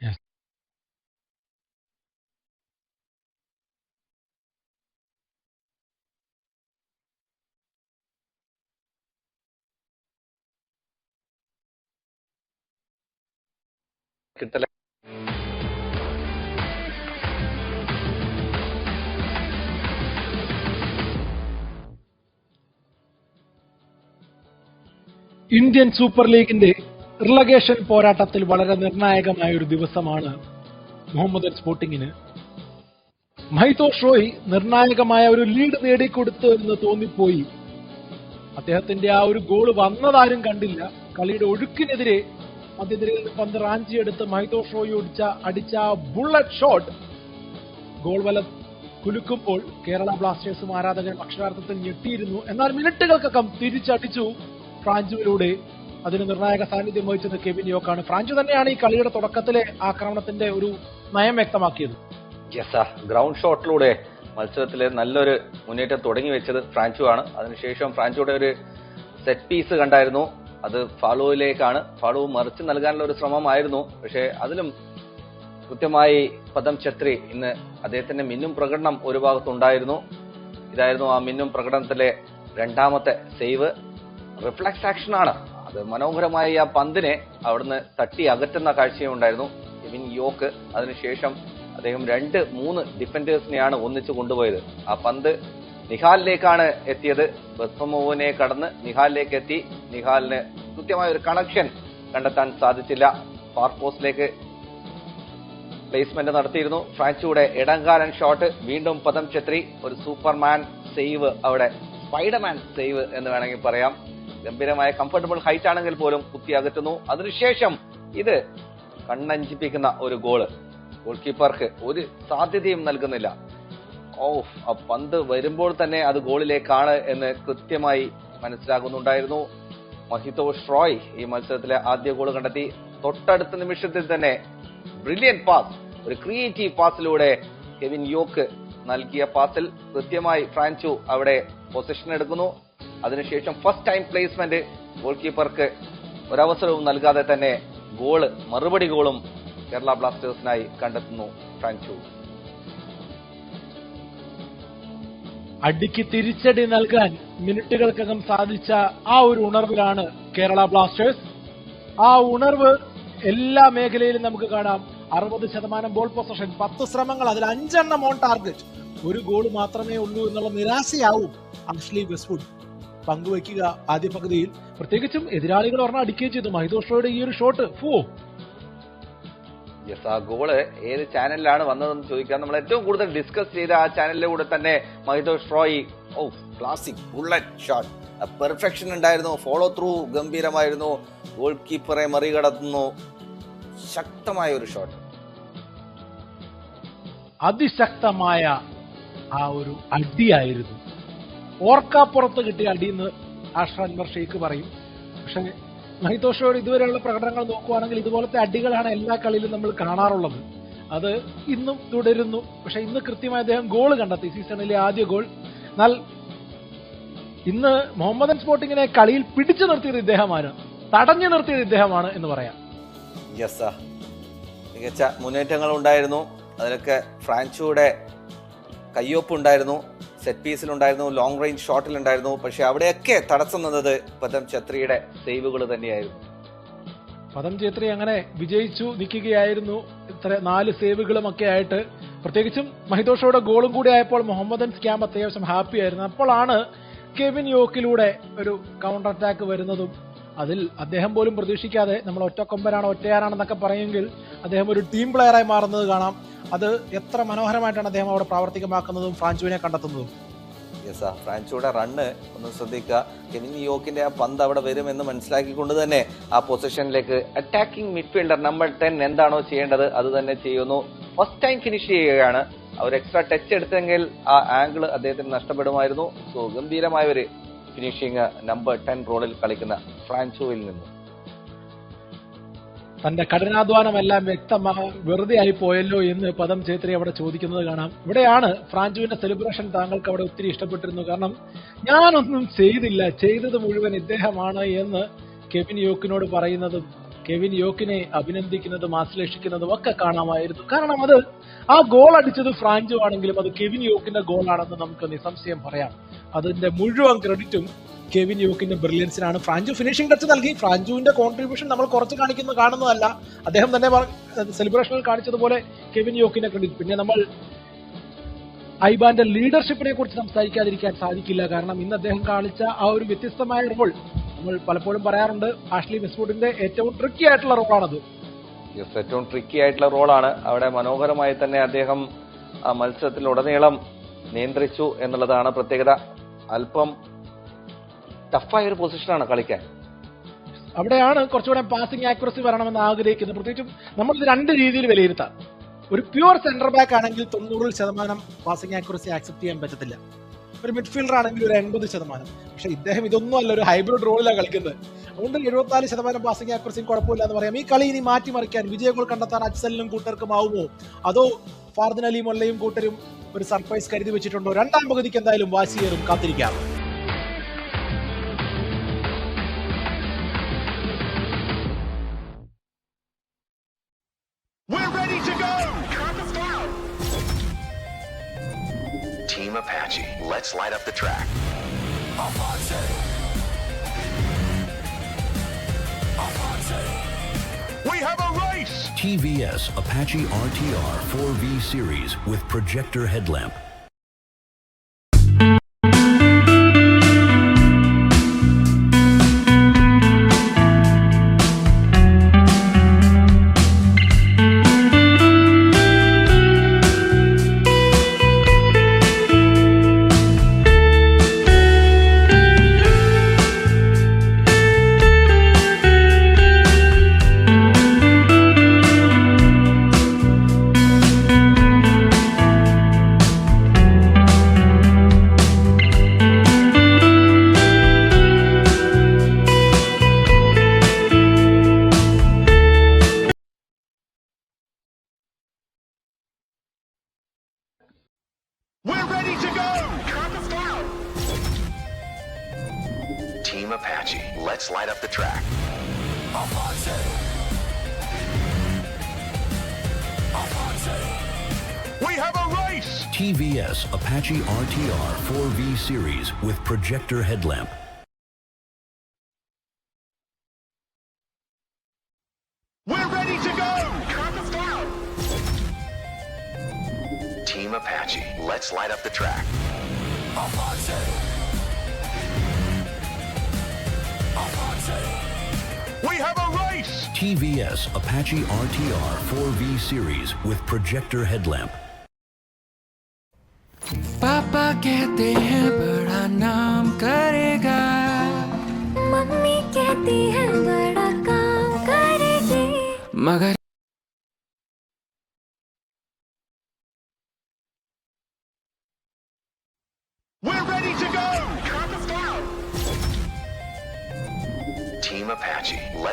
Yes. കിട്ടല ഇന്ത്യൻ സൂപ്പർ ലീഗിന്റെ റിലഗേഷൻ പോരാട്ടത്തിൽ വളരെ നിർണായകമായ ഒരു ദിവസമാണ് മുഹമ്മദൻ സ്പോർട്ടിങ്ങിന്. മഹിതോഷ് റോയ് നിർണായകമായ ഒരു ലീഡ് നേടിക്കൊടുത്തു എന്ന് തോന്നിപ്പോയി. അദ്ദേഹത്തിന്റെ ആ ഒരു ഗോൾ വന്നതാരും കണ്ടില്ല. കളിയുടെ ഒഴുക്കിനെതിരെ മധ്യനിരയിൽ നിന്ന് പന്ത് റാഞ്ചിയെടുത്ത് മഹിതോഷ് റോയ് അടിച്ച ആ ബുള്ളറ്റ് ഷോട്ട് ഗോൾ വല കുലുക്കുമ്പോൾ കേരള ബ്ലാസ്റ്റേഴ്സും ആരാധകരും അക്ഷരാർത്ഥത്തിൽ ഞെട്ടിയിരുന്നു. എന്നാൽ മിനിറ്റുകൾക്കകം തിരിച്ചടിച്ചു ഫ്രാഞ്ചുവിലൂടെ. അതിന് നിർണായക സാന്നിധ്യം വഹിച്ചത് കെവിൻ യോക്കാണ്. ഫ്രാഞ്ചു തന്നെയാണ് ഈ കളിയുടെ തുടക്കത്തിലെ ആക്രമണത്തിന്റെ ഒരു നയം വ്യക്തമാക്കിയത്. ഗ്രൗണ്ട് ഷോട്ടിലൂടെ മത്സരത്തിൽ നല്ലൊരു മുന്നേറ്റം തുടങ്ങി വെച്ചത് ഫ്രാൻചു ആണ്. അതിനുശേഷം ഫ്രാൻചുയുടെ ഒരു സെറ്റ് പീസ് കണ്ടായിരുന്നു. അത് ഫാളോയിലേക്കാണ്. ഫാളോ മറിച്ച് നൽകാനുള്ള ഒരു ശ്രമമായിരുന്നു. പക്ഷേ അതിലും കൃത്യമായി പദം ഛത്രി ഇന്ന് അദ്ദേഹത്തിന്റെ മിന്നും പ്രകടനം ഒരു ഭാഗത്തുണ്ടായിരുന്നു. ഇതായിരുന്നു ആ മിന്നും പ്രകടനത്തിലെ രണ്ടാമത്തെ സേവ്. റിഫ്ലക്സ് ആക്ഷനാണ്. അത് മനോഹരമായി ആ പന്തിനെ അവിടുന്ന് തട്ടി അകറ്റുന്ന കാഴ്ചയും ഉണ്ടായിരുന്നു കെവിൻ യോക്ക്. അതിനുശേഷം അദ്ദേഹം 2-3 ഡിഫൻഡേഴ്സിനെയാണ് ഒന്നിച്ചു കൊണ്ടുപോയത്. ആ പന്ത് നിഹാലിലേക്കാണ് എത്തിയത്. ബസ്മോവിനെ കടന്ന് നിഹാലിലേക്ക് എത്തി. നിഹാലിന് കൃത്യമായ ഒരു കണക്ഷൻ കണ്ടെത്താൻ സാധിച്ചില്ല. ഫാർ പോസ്റ്റിലേക്ക് പ്ലേസ്മെന്റ് നടത്തിയിരുന്നു. ഫ്രാൻചുയുടെ ഇടംകാലൻ ഷോട്ട്. വീണ്ടും പദം ഛത്രി ഒരു സൂപ്പർമാൻ സേവ്, അവിടെ സ്പൈഡർമാൻ സേവ് എന്ന് വേണമെങ്കിൽ പറയാം. ഗംഭീരമായ കംഫർട്ടബിൾ ഹൈറ്റ് ആണെങ്കിൽ പോലും കുത്തി അകറ്റുന്നു. അതിനുശേഷം ഇത് കണ്ണഞ്ചിപ്പിക്കുന്ന ഒരു ഗോള്. ഗോൾ കീപ്പർക്ക് ഒരു സാധ്യതയും നൽകുന്നില്ല. ആ പന്ത് വരുമ്പോൾ തന്നെ അത് ഗോളിലേക്കാണ് എന്ന് കൃത്യമായി മനസ്സിലാകുന്നുണ്ടായിരുന്നു. മഹിതോഷ് റോയ് ഈ മത്സരത്തിലെ ആദ്യ ഗോൾ കണ്ടെത്തി. തൊട്ടടുത്ത നിമിഷത്തിൽ തന്നെ ബ്രില്യന്റ് പാസ്, ഒരു ക്രിയേറ്റീവ് പാസിലൂടെ കെവിൻ യോക്ക് നൽകിയ പാസിൽ കൃത്യമായി ഫ്രാൻചു അവിടെ പൊസിഷൻ എടുക്കുന്നു. അതിനുശേഷം ഫസ്റ്റ് ടൈം പ്ലേസ്മെന്റ്, ഗോൾ കീപ്പർക്ക് ഒരവസരവും നൽകാതെ തന്നെ ഗോള്, മറുപടി ഗോളും കേരള ബ്ലാസ്റ്റേഴ്സിനായി കണ്ടെത്തുന്നു ഫ്രാൻചു. അടിക്ക് തിരിച്ചടി നൽകാൻ മിനിറ്റുകൾക്കകം സാധിച്ച ആ ഒരു ഉണർവിലാണ് കേരള ബ്ലാസ്റ്റേഴ്സ്. ആ ഉണർവ് എല്ലാ മേഖലയിലും നമുക്ക് കാണാം. 60% ബോൾ പൊസഷൻ, 10 ശ്രമങ്ങൾ, അതിൽ 5 എണ്ണം ഓൺ ടാർഗറ്റ്. ഒരു ഗോൾ മാത്രമേ ഉള്ളൂ എന്നുള്ള നിരാശയാവും ആഷ്ലി വെസ്റ്റ്വുഡ് പങ്കുവയ്ക്കുക ആദ്യ പകുതിയിൽ. പ്രത്യേകിച്ചും എതിരാളികൾ ഒരെണ്ണം അടിക്കുകയും ചെയ്തു. മഹിതോഷ് റോയുടെ ഈ ഒരു ഷോട്ട് ആ ഗോള് ഏത് ചാനലിലാണ് വന്നതെന്ന് ചോദിക്കാൻ നമ്മൾ ഏറ്റവും കൂടുതൽ ഡിസ്കസ് ചെയ്ത ആ ചാനലിലൂടെ തന്നെ Mahitosh Roy classic bullet shot, perfection ഉണ്ടായിരുന്നു. ഫോളോ ത്രൂ ഗംഭീരമായിരുന്നു. ഗോൾ കീപ്പറെ മറികടത്തുന്നു. ശക്തമായ ഒരു ഷോട്ട്. അതിശക്തമായ ആ ഒരു അടിയായിരുന്നു. ഓർക്കാപ്പുറത്ത് കിട്ടിയ അടിയെന്ന് ആഷ്റ അൻവർ ഷെയ്ഖ് പറയും. പക്ഷെ മഹിതോഷയോട് ഇതുവരെയുള്ള പ്രകടനങ്ങൾ നോക്കുവാണെങ്കിൽ ഇതുപോലത്തെ അടികളാണ് എല്ലാ കളിയിലും നമ്മൾ കാണാറുള്ളത്. അത് ഇന്നും തുടരുന്നു. പക്ഷെ ഇന്ന് കൃത്യമായി അദ്ദേഹം ഗോൾ കണ്ടെത്തി, സീസണിലെ ആദ്യ ഗോൾ. എന്നാൽ ഇന്ന് മുഹമ്മദൻ സ്പോർട്ടിങ്ങിനെ കളിയിൽ പിടിച്ചു നിർത്തിയത് ഇദ്ദേഹമാണ്, തടഞ്ഞു നിർത്തിയത് ഇദ്ദേഹമാണ് എന്ന് പറയാം. യെസ്, മികച്ച മുന്നേറ്റങ്ങൾ ഉണ്ടായിരുന്നു. അതിലൊക്കെ ഫ്രാൻചോയുടെ കയ്യൊപ്പുണ്ടായിരുന്നു, സെറ്റ് പീസിലുണ്ടായിരുന്നു, ലോങ് റേഞ്ച് ഷോട്ടിലുണ്ടായിരുന്നു. പക്ഷെ അവിടെയൊക്കെ തടസ്സം നിന്നത് പദം ഛത്രിയുടെ സേവുകൾ തന്നെയായിരുന്നു. പദം ഛേത്രി അങ്ങനെ വിജയിച്ചു നിൽക്കുകയായിരുന്നു, ഇത്ര 4 സേവുകളും ഒക്കെ ആയിട്ട്. പ്രത്യേകിച്ചും മഹിതോഷയുടെ ഗോളും കൂടി ആയപ്പോൾ മുഹമ്മദൻസ് ക്യാമ്പ് അത്യാവശ്യം ഹാപ്പി ആയിരുന്നു. അപ്പോഴാണ് കെവിൻ യോക്കിലൂടെ ഒരു കൗണ്ടർ അറ്റാക്ക് വരുന്നതും അതിൽ അദ്ദേഹം പോലും പ്രതീക്ഷിക്കാതെ നമ്മൾ ഒറ്റക്കൊമ്പനാണ് ഒറ്റയാനാണെന്നൊക്കെ പറയുമെങ്കിൽ അദ്ദേഹം ഒരു ടീം പ്ലെയറായി മാറുന്നത് കാണാം. അത് എത്ര മനോഹരമായിട്ടാണ് അദ്ദേഹം അവിടെ പ്രാവർത്തികമാക്കുന്നതും ഫ്രാൻചുവിനെ കണ്ടെത്തുന്നതും. യെസ്, ഫ്രാൻചോയുടെ റണ്ണ് ഒന്ന് ശ്രദ്ധിക്കുക. കെവിൻ യോക്കിന്റെ ആ പന്ത് അവിടെ വരുമെന്ന് മനസ്സിലാക്കിക്കൊണ്ട് തന്നെ ആ പൊസിഷനിലേക്ക് അറ്റാക്കിംഗ് മിഡ്ഫീൽഡർ നമ്പർ 10 എന്താണോ ചെയ്യേണ്ടത് അത് തന്നെ ചെയ്യുന്നു. ഫസ്റ്റ് ടൈം ഫിനിഷ് ചെയ്യുകയാണ്. അവർ എക്സ്ട്രാ ടച്ച് എടുത്തെങ്കിൽ ആ ആംഗിൾ അദ്ദേഹത്തിന് നഷ്ടപ്പെടുമായിരുന്നു. സോ ഗംഭീരമായ ഒരു ഫിനിഷിംഗ് നമ്പർ 10 റോളിൽ കളിക്കുന്ന ഫ്രാൻചോയിൽ നിന്നും. തന്റെ കഠിനാധ്വാനമെല്ലാം വെറുതെ ആയി പോയല്ലോ എന്ന് പദം ഛേത്രി അവിടെ ചോദിക്കുന്നത് കാണാം. ഇവിടെയാണ് ഫ്രാൻചുവിന്റെ സെലിബ്രേഷൻ താങ്കൾക്ക് അവിടെ ഒത്തിരി ഇഷ്ടപ്പെട്ടിരുന്നു. കാരണം ഞാനൊന്നും ചെയ്തില്ല, ചെയ്തത് മുഴുവൻ ഇദ്ദേഹമാണ് എന്ന് കെവിൻ യോക്കിനോട് പറയുന്നതും കെവിൻ യോക്കിനെ അഭിനന്ദിക്കുന്നതും ആശ്ലേഷിക്കുന്നതും ഒക്കെ കാണാമായിരുന്നു. കാരണം അത് ആ ഗോൾ അടിച്ചത് ഫ്രാൻചോ ആണെങ്കിലും അത് കെവിൻ യോക്കിന്റെ ഗോളാണെന്ന് നമുക്ക് നിസ്സംശയം പറയാം. അതിന്റെ മുഴുവൻ ക്രെഡിറ്റും കെവിൻ യോക്കിന്റെ ബ്രില്യൻസിനാണ്. ഫ്രാൻചു ഫിനിഷിംഗ് ടച്ച് നൽകി. ഫ്രാൻചുവിന്റെ കോൺട്രിബ്യൂഷൻ നമ്മൾ കുറച്ച് കാണുന്നതല്ല, അദ്ദേഹം തന്നെ സെലിബ്രേഷനിൽ കാണിച്ചതുപോലെ കെവിൻ യോക്കിന്റെ ക്രെഡിറ്റ്. പിന്നെ നമ്മൾ ഐബാന്റെ ലീഡർഷിപ്പിനെ കുറിച്ച് സംസാരിക്കാതിരിക്കാൻ സാധിക്കില്ല. കാരണം ഇന്ന് അദ്ദേഹം കാണിച്ച ആ ഒരു വ്യത്യസ്തമായ റോൾ നമ്മൾ പലപ്പോഴും പറയാറുണ്ട്, ആഷ്ലി വെസ്റ്റ്വുഡിന്റെ ഏറ്റവും ട്രിക്കി ആയിട്ടുള്ള റോളാണത്. ഏറ്റവും ട്രിക്കി ആയിട്ടുള്ള റോളാണ്. അവിടെ മനോഹരമായി തന്നെ അദ്ദേഹം ആ മത്സരത്തിലുടനീളം നിയന്ത്രിച്ചു എന്നുള്ളതാണ് പ്രത്യേകത. അല്പം ടഫായ ഒരു പൊസിഷനാണ് കളിക്കാൻ. അവിടെയാണ് കുറച്ചുകൂടെ പാസിംഗ് ആക്യുറസി വരണമെന്ന് ആഗ്രഹിക്കുന്നത്. പ്രത്യേകിച്ചും നമ്മളിത് 2 രീതിയിൽ വിലയിരുത്താം. ഒരു പ്യുവർ സെന്റർ ബാക്ക് ആണെങ്കിൽ 90% പാസിംഗ് ആക്യുറസി ആക്സെപ്റ്റ് ചെയ്യാൻ പറ്റത്തില്ല. ഒരു മിഡ്ഫീൽഡർ ആണെങ്കിൽ ഒരു 80%. പക്ഷെ ഇദ്ദേഹം ഇതൊന്നും അല്ല, ഒരു ഹൈബ്രിഡ് റോളിലാണ് കളിക്കുന്നത്. അതുകൊണ്ട് 74% പാസിംഗ് ആക്യുറസിയും കുഴപ്പമില്ല എന്ന് പറയാം. ഈ കളി ഇനി മാറ്റിമറിക്കാൻ, വിജയങ്ങൾ കണ്ടെത്താൻ അജ്സലിനും കൂട്ടർക്കും ആവുമോ, അതോ ഫാർദിൻ അലി മൊല്ലയും കൂട്ടരും ഒരു സർപ്രൈസ് കരുതി വെച്ചിട്ടുണ്ടോ? 2ാം പകുതിക്ക് എന്തായാലും വാശിയേറും, കാത്തിരിക്കാം. Team Apache, let's light up the track. We have a race! TVS Apache RTR 4V series with projector headlamp. We're ready to go! Team Apache, let's light up the track. We have a race! TVS Apache RTR 4V series with projector headlamp. We're ready to go! Team Apache, let's light up the track. We have a race! TVS Apache RTR 4V series with projector headlamp. पापा कहते हैं बड़ा नाम करेगा, mummy कहती है बड़ा काम करेगी, मगर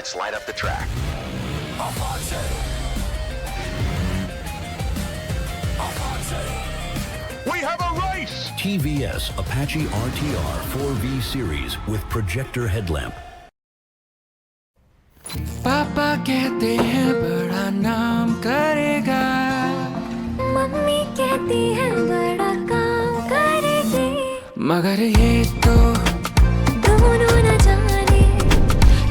Let's light up the track. We have a race! TVS Apache RTR 4V series with projector headlamp. पापा कहते हैं बड़ा नाम करेगा, मम्मी कहती है बड़ा काम करेगी, मगर ये तो दोनों न जाने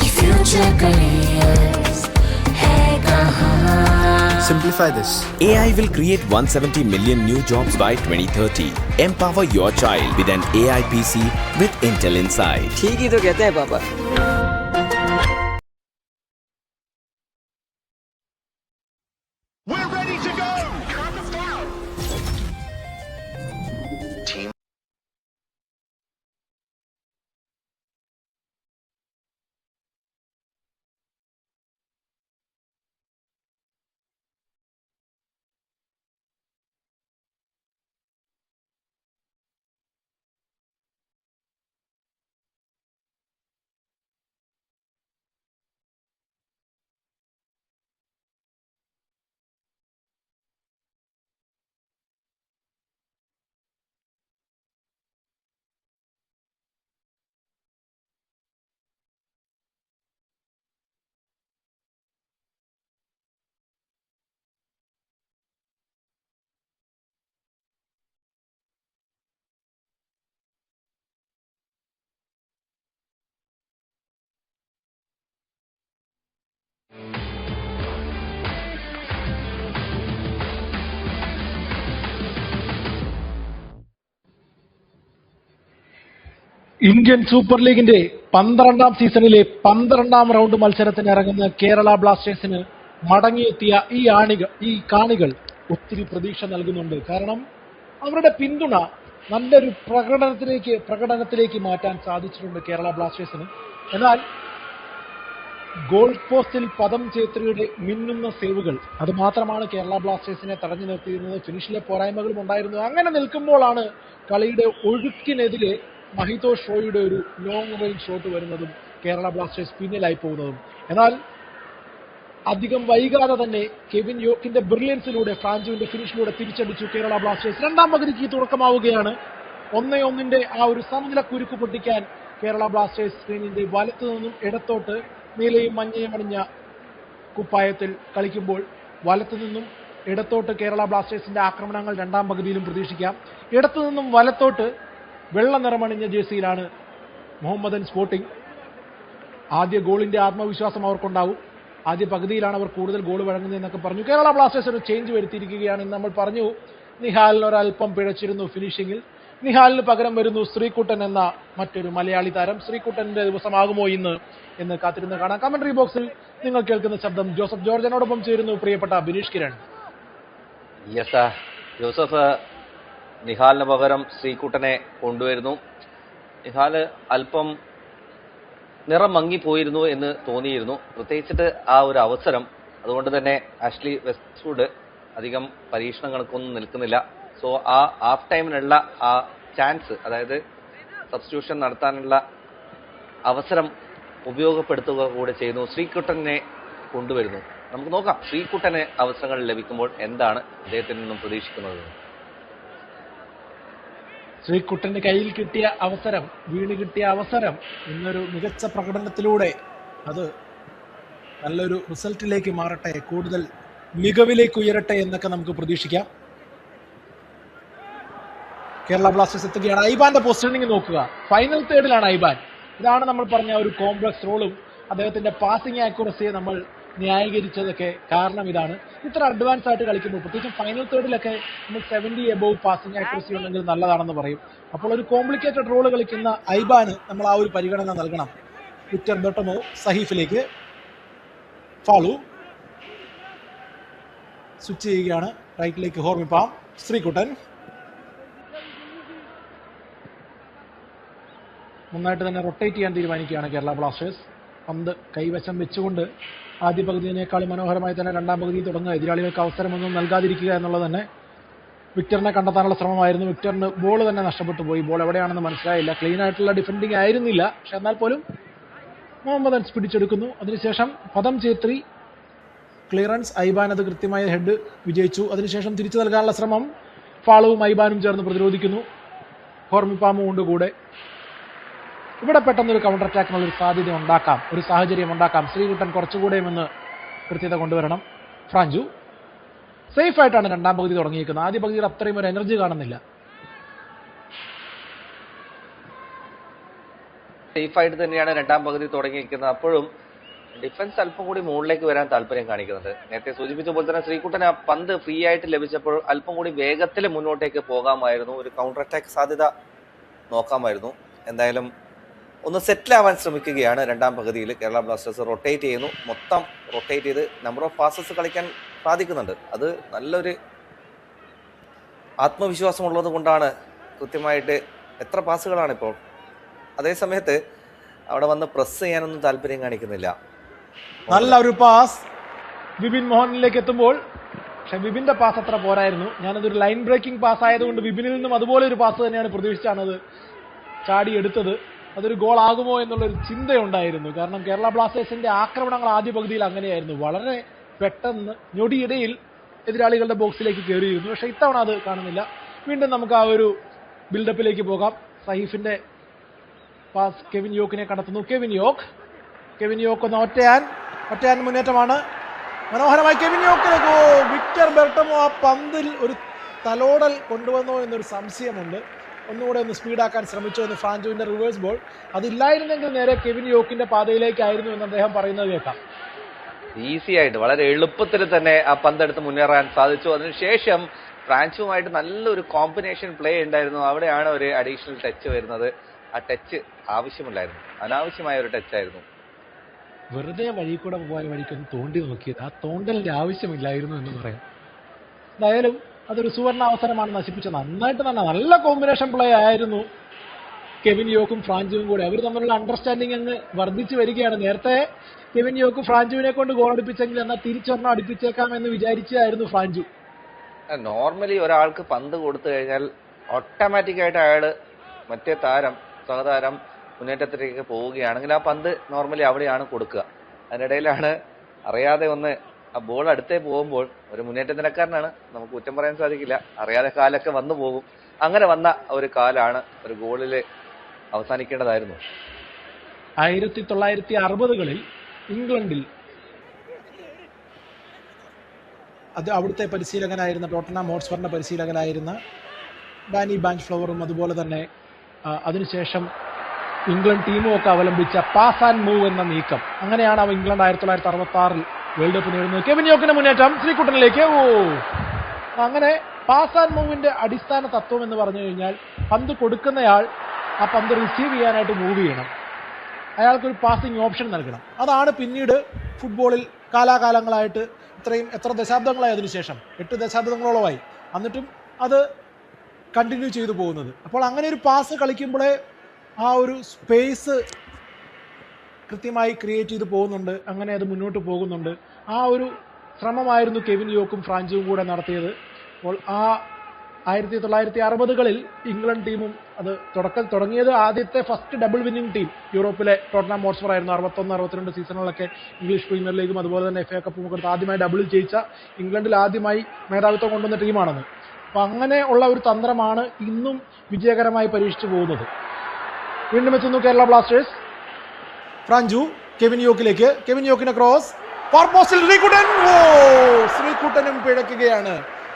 ये फ्यूचर करियर्स है कहाँ. Simplify this. AI will create 170 million new jobs by 2030. Empower your child with an AI PC with Intel Inside. ठीक ही तो कहते हैं पापा. We're ready to go! Team Indian super ലീഗിന്റെ 12ാം സീസണിലെ 12ാം റൗണ്ട് മത്സരത്തിന് ഇറങ്ങുന്ന കേരള ബ്ലാസ്റ്റേഴ്സിന് മടങ്ങിയെത്തിയ ഈ കാണികൾ ഒത്തിരി പ്രതീക്ഷ നൽകുന്നുണ്ട്. കാരണം അവരുടെ പിന്തുണ നല്ലൊരു പ്രകടനത്തിലേക്ക് മാറ്റാൻ സാധിച്ചിട്ടുണ്ട് കേരള ബ്ലാസ്റ്റേഴ്സിന്. എന്നാൽ ഗോൾ പോസ്റ്റിൽ പദം ചേത്രിയുടെ മിന്നുന്ന സേവുകൾ അത് മാത്രമാണ് കേരള ബ്ലാസ്റ്റേഴ്സിനെ തടഞ്ഞു നിർത്തിയിരുന്നത്. ഫിനിഷിലെ പോരായ്മകളും ഉണ്ടായിരുന്നു. അങ്ങനെ നിൽക്കുമ്പോഴാണ് കളിയുടെ ഒഴുക്കിനെതിരെ മഹിതോഷ് റോയിയുടെ ഒരു ലോങ് റേഞ്ച് ഷോട്ട് വരുന്നതും കേരള ബ്ലാസ്റ്റേഴ്സ് പിന്നിലായി പോകുന്നതും. എന്നാൽ അധികം വൈകാതെ തന്നെ കെവിൻ യോക്കിന്റെ ബ്രില്യൻസിലൂടെ ഫ്രാഞ്ചുവിന്റെ ഫിനിഷിലൂടെ തിരിച്ചടിച്ചു കേരള ബ്ലാസ്റ്റേഴ്സ്. രണ്ടാം പകുതിക്ക് തുടക്കമാവുകയാണ്. 1-1 ആ ഒരു സമനില കുരുക്ക് പൊട്ടിക്കാൻ കേരള ബ്ലാസ്റ്റേഴ്സ് സ്ക്രീനിന്റെ വലത്തു നിന്നും ഇടത്തോട്ട് നീലയും മഞ്ഞയും അണിഞ്ഞ കുപ്പായത്തിൽ കളിക്കുമ്പോൾ വലത്തു നിന്നും ഇടത്തോട്ട് കേരള ബ്ലാസ്റ്റേഴ്സിന്റെ ആക്രമണങ്ങൾ രണ്ടാം പകുതിയിലും പ്രതീക്ഷിക്കാം. ഇടത്തു നിന്നും വലത്തോട്ട് വെള്ള നിറമണിഞ്ഞ ജേഴ്സിയിലാണ് മുഹമ്മദൻ സ്പോർട്ടിംഗ്. ആദ്യ ഗോളിന്റെ ആത്മവിശ്വാസം അവർക്കുണ്ടാവും. ആദ്യ പകുതിയിലാണ് അവർ കൂടുതൽ ഗോൾ വഴങ്ങുന്നതെന്നൊക്കെ പറഞ്ഞു. കേരള ബ്ലാസ്റ്റേഴ്സ് ഒരു ചേഞ്ച് വരുത്തിയിരിക്കുകയാണ്. നമ്മൾ പറഞ്ഞു നിഹാലിന് ഒരൽപ്പം പിഴച്ചിരുന്നു ഫിനിഷിംഗിൽ. നിഹാലിന് പകരം വരുന്നു ശ്രീകുട്ടൻ എന്ന മറ്റൊരു മലയാളി താരം. ശ്രീകുട്ടന്റെ ദിവസമാകുമോ ഇന്ന് എന്ന് കാത്തിരുന്ന് കാണാം. കമന്ററി ബോക്സിൽ നിങ്ങൾ കേൾക്കുന്ന ശബ്ദം ജോസഫ് ജോർജിനോടൊപ്പം ചേരുന്നു പ്രിയപ്പെട്ട ബിനീഷ് കിരൺ. ജോസഫ്, നിഹാലിന് പകരം ശ്രീകുട്ടനെ കൊണ്ടുവരുന്നു. നിഹാൽ അല്പം നിറം മങ്ങിപ്പോയിരുന്നു എന്ന് തോന്നിയിരുന്നു, പ്രത്യേകിച്ചിട്ട് ആ ഒരു അവസരം. അതുകൊണ്ട് തന്നെ ആഷ്ലി വെസ്റ്റ്വുഡ് അധികം പരീക്ഷണങ്ങൾക്കൊന്നും നിൽക്കുന്നില്ല. സോ ആ ഹാഫ് ടൈമിനുള്ള ആ ചാൻസ്, അതായത് സബ്സ്റ്റിറ്റ്യൂഷൻ നടത്താനുള്ള അവസരം ഉപയോഗപ്പെടുത്തുക കൂടെ ചെയ്യുന്നു. ശ്രീകുട്ടനെ കൊണ്ടുവരുന്നു. നമുക്ക് നോക്കാം ശ്രീകുട്ടന് അവസരങ്ങൾ ലഭിക്കുമ്പോൾ എന്താണ് അദ്ദേഹത്തിൽ നിന്നും പ്രതീക്ഷിക്കുന്നത്. ശ്രീകുട്ടന്റെ കയ്യിൽ കിട്ടിയ അവസരം, വീണ് കിട്ടിയ അവസരം ഇന്നൊരു മികച്ച പ്രകടനത്തിലൂടെ അത് നല്ലൊരു റിസൾട്ടിലേക്ക് മാറട്ടെ, കൂടുതൽ മികവിലേക്ക് ഉയരട്ടെ എന്നൊക്കെ നമുക്ക് പ്രതീക്ഷിക്കാം. കേരള ബ്ലാസ്റ്റേഴ്സ് എത്തുകയാണ്. ഐബാന്റെ പൊസിഷനിങ് നോക്കുക. ഫൈനൽ തേർഡിലാണ് ഐബാൻ. ഇതാണ് നമ്മൾ പറഞ്ഞ ഒരു കോംപ്ലക്സ് റോളും അദ്ദേഹത്തിന്റെ പാസിംഗ് ആക്യുറസിയെ നമ്മൾ ന്യായീകരിച്ചതൊക്കെ കാരണം ഇതാണ്. ഇത്ര അഡ്വാൻസ് ആയിട്ട് കളിക്കുമ്പോൾ പ്രത്യേകിച്ചും ഫൈനൽ തേർഡിലൊക്കെ നമ്മൾ 70 എബോവ് പാസിംഗ് ആക്യുറസി ഉണ്ടെങ്കിൽ നല്ലതാണെന്ന് പറയും. അപ്പോൾ ഒരു കോംപ്ലിക്കേറ്റഡ് റോള് കളിക്കുന്ന ഐബാന് നമ്മൾ ആ ഒരു പരിഗണന നൽകണം. വിക്ടർ ബെട്ടമോ സഹീഫിലേക്ക് ഫാളു സ്വിച്ച് ചെയ്യുകയാണ്. റൈറ്റിലേക്ക് ഹോർമിപ്പാം. ശ്രീകുട്ടൻ നന്നായിട്ട് തന്നെ റൊട്ടേറ്റ് ചെയ്യാൻ തീരുമാനിക്കുകയാണ് കേരള ബ്ലാസ്റ്റേഴ്സ്. പന്ത് കൈവശം വെച്ചുകൊണ്ട് ആദ്യ പകുതിയേക്കാൾ മനോഹരമായി തന്നെ രണ്ടാം പകുതി തുടങ്ങുക. എതിരാളികൾക്ക് അവസരമൊന്നും നൽകാതിരിക്കുക എന്നുള്ളത് തന്നെ വിക്ടറിനെ കണ്ടെത്താനുള്ള ശ്രമമായിരുന്നു. വിക്ടറിന് ബോൾ തന്നെ നഷ്ടപ്പെട്ടു പോയി. ബോൾ എവിടെയാണെന്ന് മനസ്സിലായില്ല. ക്ലീൻ ആയിട്ടുള്ള ഡിഫൻഡിങ് ആയിരുന്നില്ല. പക്ഷെ എന്നാൽ പോലും മുഹമ്മദ് അൻസ് പിടിച്ചെടുക്കുന്നു. അതിനുശേഷം പദം ചേത്രി ക്ലിയറൻസ്, ഐബാൻ അത് കൃത്യമായ ഹെഡ് വിജയിച്ചു. അതിനുശേഷം തിരിച്ചു നൽകാനുള്ള ശ്രമം ഫാളവും ഐബാനും ചേർന്ന് പ്രതിരോധിക്കുന്നു. ഹോർമിപ്പാമും ഉണ്ട് കൂടെ. ഇവിടെ പെട്ടെന്നൊരു കൗണ്ടർ അറ്റാക്കിനുള്ള ഒരു സാധ്യത ഉണ്ടാക്കാം, ഒരു സാഹചര്യം ഉണ്ടാക്കാം. ശ്രീകുട്ടൻ കുറച്ചുകൂടെയും ഒന്ന് കൃത്യത കൊണ്ടുവരണം. ഫ്രാഞ്ചു സേഫായിട്ടാണ് രണ്ടാം പകുതി തുടങ്ങിയിരിക്കുന്നത്. ആദ്യ പകുതിയിൽ അത്രയും ഒരു എനർജി കാണുന്നില്ല. സേഫായിട്ട് തന്നെയാണ് രണ്ടാം പകുതി തുടങ്ങിയിരിക്കുന്നത്. അപ്പോഴും ഡിഫൻസ് അല്പം കൂടി മുകളിലേക്ക് വരാൻ താല്പര്യം കാണിക്കുന്നുണ്ട്. നേരത്തെ സൂചിപ്പിച്ച പോലെ തന്നെ ശ്രീകുട്ടൻ ആ പന്ത് ഫ്രീ ആയിട്ട് ലഭിച്ചപ്പോൾ അല്പം കൂടി വേഗത്തിൽ മുന്നോട്ടേക്ക് പോകാമായിരുന്നു, ഒരു കൗണ്ടർ അറ്റാക്ക് സാധ്യത നോക്കാമായിരുന്നു. എന്തായാലും ഒന്ന് സെറ്റിൽ ആവാൻ ശ്രമിക്കുകയാണ് രണ്ടാം പകുതിയിൽ. കേരള ബ്ലാസ്റ്റേഴ്സ് റൊട്ടേറ്റ് ചെയ്യുന്നു, മൊത്തം റൊട്ടേറ്റ് ചെയ്ത് നമ്പർ ഓഫ് പാസസ് കളിക്കാൻ സാധിക്കുന്നുണ്ട്. അത് നല്ലൊരു ആത്മവിശ്വാസമുള്ളത് കൊണ്ടാണ് കൃത്യമായിട്ട് എത്ര പാസുകളാണ് ഇപ്പോൾ. അതേസമയത്ത് അവിടെ വന്ന് പ്രസ് ചെയ്യാനൊന്നും താല്പര്യം കാണിക്കുന്നില്ല. നല്ല ഒരു പാസ് വിപിൻ മോഹനിലേക്ക് എത്തുമ്പോൾ, പക്ഷെ വിപിന്റെ പാസ് അത്ര പോരായിരുന്നു. ഞാനതൊരു ലൈൻ ബ്രേക്കിംഗ് പാസ് ആയതുകൊണ്ട് വിപിനിൽ നിന്നും അതുപോലെ ഒരു പാസ് തന്നെയാണ് പ്രതീക്ഷിച്ചാണത് ചാടിയെടുത്തത്. അതൊരു ഗോൾ ആകുമോ എന്നുള്ളൊരു ചിന്തയുണ്ടായിരുന്നു. കാരണം കേരള ബ്ലാസ്റ്റേഴ്സിന്റെ ആക്രമണങ്ങൾ ആദ്യ പകുതിയിൽ അങ്ങനെയായിരുന്നു, വളരെ പെട്ടെന്ന് ഞൊടിയിടയിൽ എതിരാളികളുടെ ബോക്സിലേക്ക് കയറിയിരുന്നു. പക്ഷെ ഇത്തവണ അത് കാണുന്നില്ല. വീണ്ടും നമുക്ക് ആ ഒരു ബിൽഡപ്പിലേക്ക് പോകാം. സഹീഫിന്റെ പാസ് കെവിൻ യോക്കിനെ കണ്ടെത്തുന്നു. കെവിൻ യോക്ക് ഒന്ന് ഒറ്റയാൻ മുന്നേറ്റമാണ്. മനോഹരമായി കെവിൻ യോക്കിലേക്ക്. വിക്ടർ ബെർട്ടമോ ആ പന്തിൽ ഒരു തലോടൽ കൊണ്ടുവന്നോ എന്നൊരു സംശയമുണ്ട്. ഒന്നുകൂടെ ഒന്ന് സ്പീഡാക്കാൻ ശ്രമിച്ചോ എന്ന് ഫ്രാഞ്ചുവിന്റെ റിവേഴ്സ് ബോൾ. അതില്ലായിരുന്നെങ്കിൽ നേരെ കെവിൻ യോക്കിന്റെ പാതയിലേക്കായിരുന്നു എന്ന് അദ്ദേഹം പറയുന്നത് കേൾക്കാം. ഈസി ആയിട്ട് വളരെ എളുപ്പത്തിൽ തന്നെ ആ പന്തെടുത്ത് മുന്നേറാൻ സാധിച്ചു. അതിനുശേഷം ഫ്രാൻസുമായിട്ട് നല്ലൊരു കോമ്പിനേഷൻ പ്ലേ ഉണ്ടായിരുന്നു. അവിടെയാണ് ഒരു അഡീഷണൽ ടച്ച് വരുന്നത്. ആ ടച്ച് ആവശ്യമില്ലായിരുന്നു, അനാവശ്യമായ ഒരു ടച്ചായിരുന്നു. വെറുതെ വഴി കൂടെ പോകാൻ വഴിക്കൊന്ന് തോണ്ടി നോക്കിയത്, ആ തോണ്ടലിന്റെ ആവശ്യമില്ലായിരുന്നു എന്ന് പറയാം. എന്തായാലും അതൊരു സുവർണ അവസരമാണ് നശിപ്പിച്ചത്. നന്നായിട്ട് തന്നെ നല്ല കോമ്പിനേഷൻ പ്ലേ ആയിരുന്നു കെവിൻ യോക്കും ഫ്രാഞ്ചുവും കൂടെ. അവർ തമ്മിലുള്ള അണ്ടർസ്റ്റാൻഡിങ് അങ്ങ് വർദ്ധിച്ചു വരികയാണ്. നേരത്തെ കെവിൻ യോക്ക് ഫ്രാഞ്ചുവിനെ കൊണ്ട് ഗോൾ അടുപ്പിച്ചെങ്കിൽ എന്നാൽ തിരിച്ചൊരെണ്ണം അടുപ്പിച്ചേക്കാം എന്ന് വിചാരിച്ചായിരുന്നു ഫ്രാഞ്ചു. നോർമലി ഒരാൾക്ക് പന്ത് കൊടുത്തു കഴിഞ്ഞാൽ ഓട്ടോമാറ്റിക്കായിട്ട് അയാൾ മറ്റേ സഹതാരം മുന്നേറ്റത്തിലേക്ക് പോവുകയാണെങ്കിൽ ആ പന്ത് നോർമലി അവിടെയാണ് കൊടുക്കുക. അതിനിടയിലാണ് അറിയാതെ ഒന്ന് ആ ബോൾ അടുത്തേ പോകുമ്പോൾ, ഒരു മുന്നേറ്റത്തിനക്കാരനാണ്, നമുക്ക് കുറ്റം പറയാൻ സാധിക്കില്ല, അറിയാതെ കാലൊക്കെ വന്നു പോകും. അങ്ങനെ വന്ന ഒരു കാലാണ് ഒരു ഗോളിൽ അവസാനിക്കേണ്ടതായിരുന്നു. 1960കളിൽ ഇംഗ്ലണ്ടിൽ അത് അവിടുത്തെ പരിശീലകനായിരുന്ന ടോട്ടൻഹാം ഹോട്ട്സ്പറിന്റെ പരിശീലകനായിരുന്ന ഡാനി ബാഞ്ച്ഫ്ലവറും അതുപോലെ തന്നെ അതിനുശേഷം ഇംഗ്ലണ്ട് ടീമും ഒക്കെ അവലംബിച്ച പാസ് ആൻഡ് മൂവ് എന്ന നീക്കം. അങ്ങനെയാണ് ഇംഗ്ലണ്ട് 1966 വേൾഡ് കപ്പ് നേടുന്നത്. കെവിൻ യോക്കിന്റെ മുന്നേറ്റം ശ്രീകുട്ടനിലേക്ക്. അങ്ങനെ പാസ് ആൻഡ് മൂവിന്റെ അടിസ്ഥാന തത്വം എന്ന് പറഞ്ഞു കഴിഞ്ഞാൽ പന്ത് കൊടുക്കുന്നയാൾ ആ പന്ത് റിസീവ് ചെയ്യാനായിട്ട് മൂവ് ചെയ്യണം, അയാൾക്കൊരു പാസിംഗ് ഓപ്ഷൻ നൽകണം. അതാണ് പിന്നീട് ഫുട്ബോളിൽ കാലാകാലങ്ങളായിട്ട് എത്ര ദശാബ്ദങ്ങളായി, അതിനുശേഷം 8 ദശാബ്ദങ്ങളോളമായി, എന്നിട്ടും അത് കണ്ടിന്യൂ ചെയ്തു പോകുന്നത്. അപ്പോൾ അങ്ങനെ ഒരു പാസ് കളിക്കുമ്പോഴേ ആ ഒരു സ്പേസ് കൃത്യമായി ക്രിയേറ്റ് ചെയ്ത് പോകുന്നുണ്ട്, അങ്ങനെ അത് മുന്നോട്ട് പോകുന്നുണ്ട്. ആ ഒരു ശ്രമമായിരുന്നു കെവിൻ യോക്കും ഫ്രാഞ്ചുവും കൂടെ നടത്തിയത്. അപ്പോൾ ആ 1960കളിൽ ഇംഗ്ലണ്ട് ടീമും അത് തുടങ്ങിയത് ആദ്യത്തെ ഫസ്റ്റ് ഡബിൾ വിന്നിംഗ് ടീം യൂറോപ്പിലെ ടോട്ടൻഹാം ഹോട്ട്സ്പർ ആയിരുന്നു. 61-62 സീസണുകളൊക്കെ ഇംഗ്ലീഷ് പ്രീമിയർ ലീഗും അതുപോലെ തന്നെ FA കപ്പും ഒക്കെ ആദ്യമായി ഡബിൾ ജയിച്ച, ഇംഗ്ലണ്ടിൽ ആദ്യമായി മേധാവിത്വം കൊണ്ടുവന്ന ടീമാണെന്ന്. അപ്പൊ അങ്ങനെ ഉള്ള ഒരു തന്ത്രമാണ് ഇന്നും വിജയകരമായി പരീക്ഷിച്ചു പോകുന്നത്. വീണ്ടും എത്തുന്നു കേരള ബ്ലാസ്റ്റേഴ്സ്. ഫ്രാഞ്ചു കെവിൻ യോക്കിലേക്ക്. കെവിൻ യോക്കിന്റെ ക്രോസ് ഫാർ പോസ്റ്റിൽ ശ്രീകുട്ടനും പിഴയ്ക്കുകയാണ്.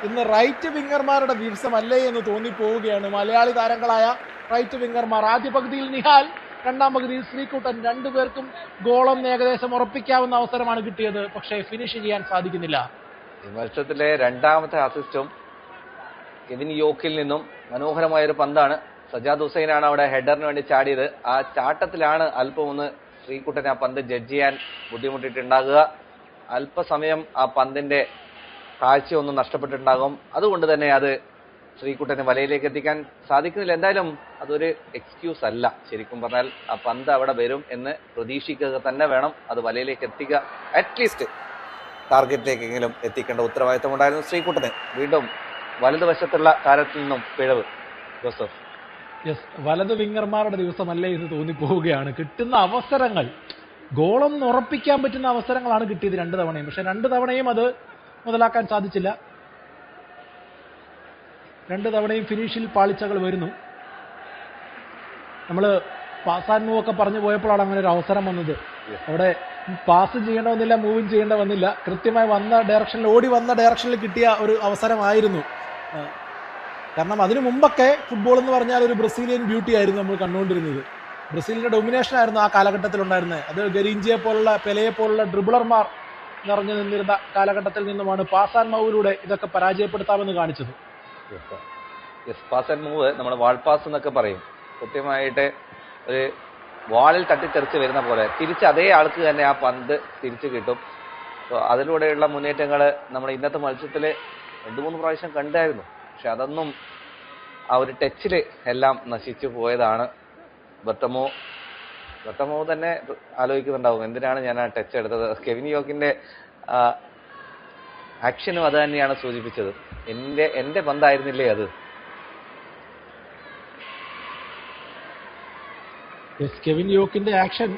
ഇന്ന് റൈറ്റ് വിംഗർമാരുടെ ദിവസമല്ലേ എന്ന് തോന്നിപ്പോവുകയാണ്. മലയാളി താരങ്ങളായ റൈറ്റ് വിംഗർമാർ. ആദ്യ പകുതിയിൽ നിഹാൽ, രണ്ടാം പകുതിയിൽ ശ്രീകുട്ടൻ. രണ്ടുപേർക്കും ഗോളൊന്ന് ഏകദേശം ഉറപ്പിക്കാവുന്ന അവസരമാണ് കിട്ടിയത്, പക്ഷേ ഫിനിഷ് ചെയ്യാൻ സാധിക്കുന്നില്ല. ഈ മത്സരത്തിലെ രണ്ടാമത്തെ അസിസ്റ്റും കെവിൻ യോക്കിൽ നിന്നും മനോഹരമായൊരു പന്താണ്. സജാദ് ഹുസൈനാണ് അവിടെ ഹെഡറിന് വേണ്ടി ചാടിയത്. ആ ചാട്ടത്തിലാണ് അല്പം ഒന്ന് ശ്രീകുട്ടനെ ആ പന്ത് ജഡ്ജ് ചെയ്യാൻ ബുദ്ധിമുട്ടിയിട്ടുണ്ടാകുക. അല്പസമയം ആ പന്തിന്റെ കാഴ്ച ഒന്നും നഷ്ടപ്പെട്ടിട്ടുണ്ടാകും. അതുകൊണ്ട് തന്നെ അത് ശ്രീകുട്ടനെ വലയിലേക്ക് എത്തിക്കാൻ സാധിക്കുന്നില്ല. എന്തായാലും അതൊരു എക്സ്ക്യൂസ് അല്ല. ശരിക്കും പറഞ്ഞാൽ ആ പന്ത് അവിടെ വരും എന്ന് പ്രതീക്ഷിക്കുക തന്നെ വേണം. അത് വലയിലേക്ക് എത്തിക്കുക, അറ്റ്ലീസ്റ്റ് ടാർഗറ്റിലേക്കെങ്കിലും എത്തിക്കേണ്ട ഉത്തരവാദിത്തം ഉണ്ടായിരുന്നു ശ്രീകുട്ടന്. വീണ്ടും വലതുവശത്തുള്ള താരത്തിൽ നിന്നും പിഴവ്. ജോസഫ്, വലത് വിംഗർമാരുടെ ദിവസമല്ലേ എന്ന് തോന്നിപ്പോവുകയാണ്. കിട്ടുന്ന അവസരങ്ങൾ ഗോളൊന്നും ഉറപ്പിക്കാൻ പറ്റുന്ന അവസരങ്ങളാണ് കിട്ടിയത് 2 തവണയും. പക്ഷെ 2 തവണയും അത് മുതലാക്കാൻ സാധിച്ചില്ല. 2 തവണയും ഫിനിഷിൽ പാളിച്ചകൾ വരുന്നു. നമ്മൾ പാസ് ആൻഡ് മൂവ് ഒക്കെ പറഞ്ഞു പോയപ്പോഴാണ് അങ്ങനെ ഒരു അവസരം വന്നത്. അവിടെ പാസ് ചെയ്യേണ്ട വന്നില്ല, മൂവും ചെയ്യേണ്ട വന്നില്ല. കൃത്യമായി ഓടി വന്ന ഡയറക്ഷനിൽ കിട്ടിയ ഒരു അവസരമായിരുന്നു. കാരണം അതിനു മുമ്പൊക്കെ ഫുട്ബോൾ എന്ന് പറഞ്ഞാൽ ഒരു ബ്രസീലിയൻ ബ്യൂട്ടി ആയിരുന്നു നമ്മൾ കണ്ടുകൊണ്ടിരുന്നത്. ബ്രസീലിന്റെ ഡൊമിനേഷൻ ആയിരുന്നു ആ കാലഘട്ടത്തിൽ ഉണ്ടായിരുന്നത്. അത് ഗരീഞ്ചിയെ പോലുള്ള പെലെയെ പോലുള്ള ഡ്രിബിളർമാർ നിറഞ്ഞു നിന്നിരുന്ന കാലഘട്ടത്തിൽ നിന്നുമാണ് പാസ് ആൻഡ് മൂവിലൂടെ ഇതൊക്കെ പരാജയപ്പെടുത്താമെന്ന് കാണിച്ചത്. പാസ് ആൻഡ് മൂവ് നമ്മൾ വാൾ പാസ് എന്നൊക്കെ പറയും. കൃത്യമായിട്ട് ഒരു വാളിൽ തട്ടിത്തെറിച്ച് വരുന്ന പോലെ തിരിച്ച് അതേ ആൾക്ക് തന്നെ ആ പന്ത് തിരിച്ചു കിട്ടും. അതിലൂടെയുള്ള മുന്നേറ്റങ്ങൾ നമ്മൾ ഇന്നത്തെ മത്സരത്തിൽ 2-3 പ്രാവശ്യം കണ്ടായിരുന്നു. പക്ഷെ അതൊന്നും ആ ഒരു ടച്ചിൽ എല്ലാം നശിച്ചു പോയതാണ്. ബർട്ടമോ തന്നെ ആലോചിക്കുന്നുണ്ടാവും എന്തിനാണ് ഞാൻ ആ ടച്ച് എടുത്തത്. കെവിൻ യോക്കിന്റെ ആക്ഷനും അത് തന്നെയാണ് സൂചിപ്പിച്ചത്. എന്റെ പന്തായിരുന്നില്ലേ അത്. കെവിൻ യോക്കിന്റെ ആക്ഷൻ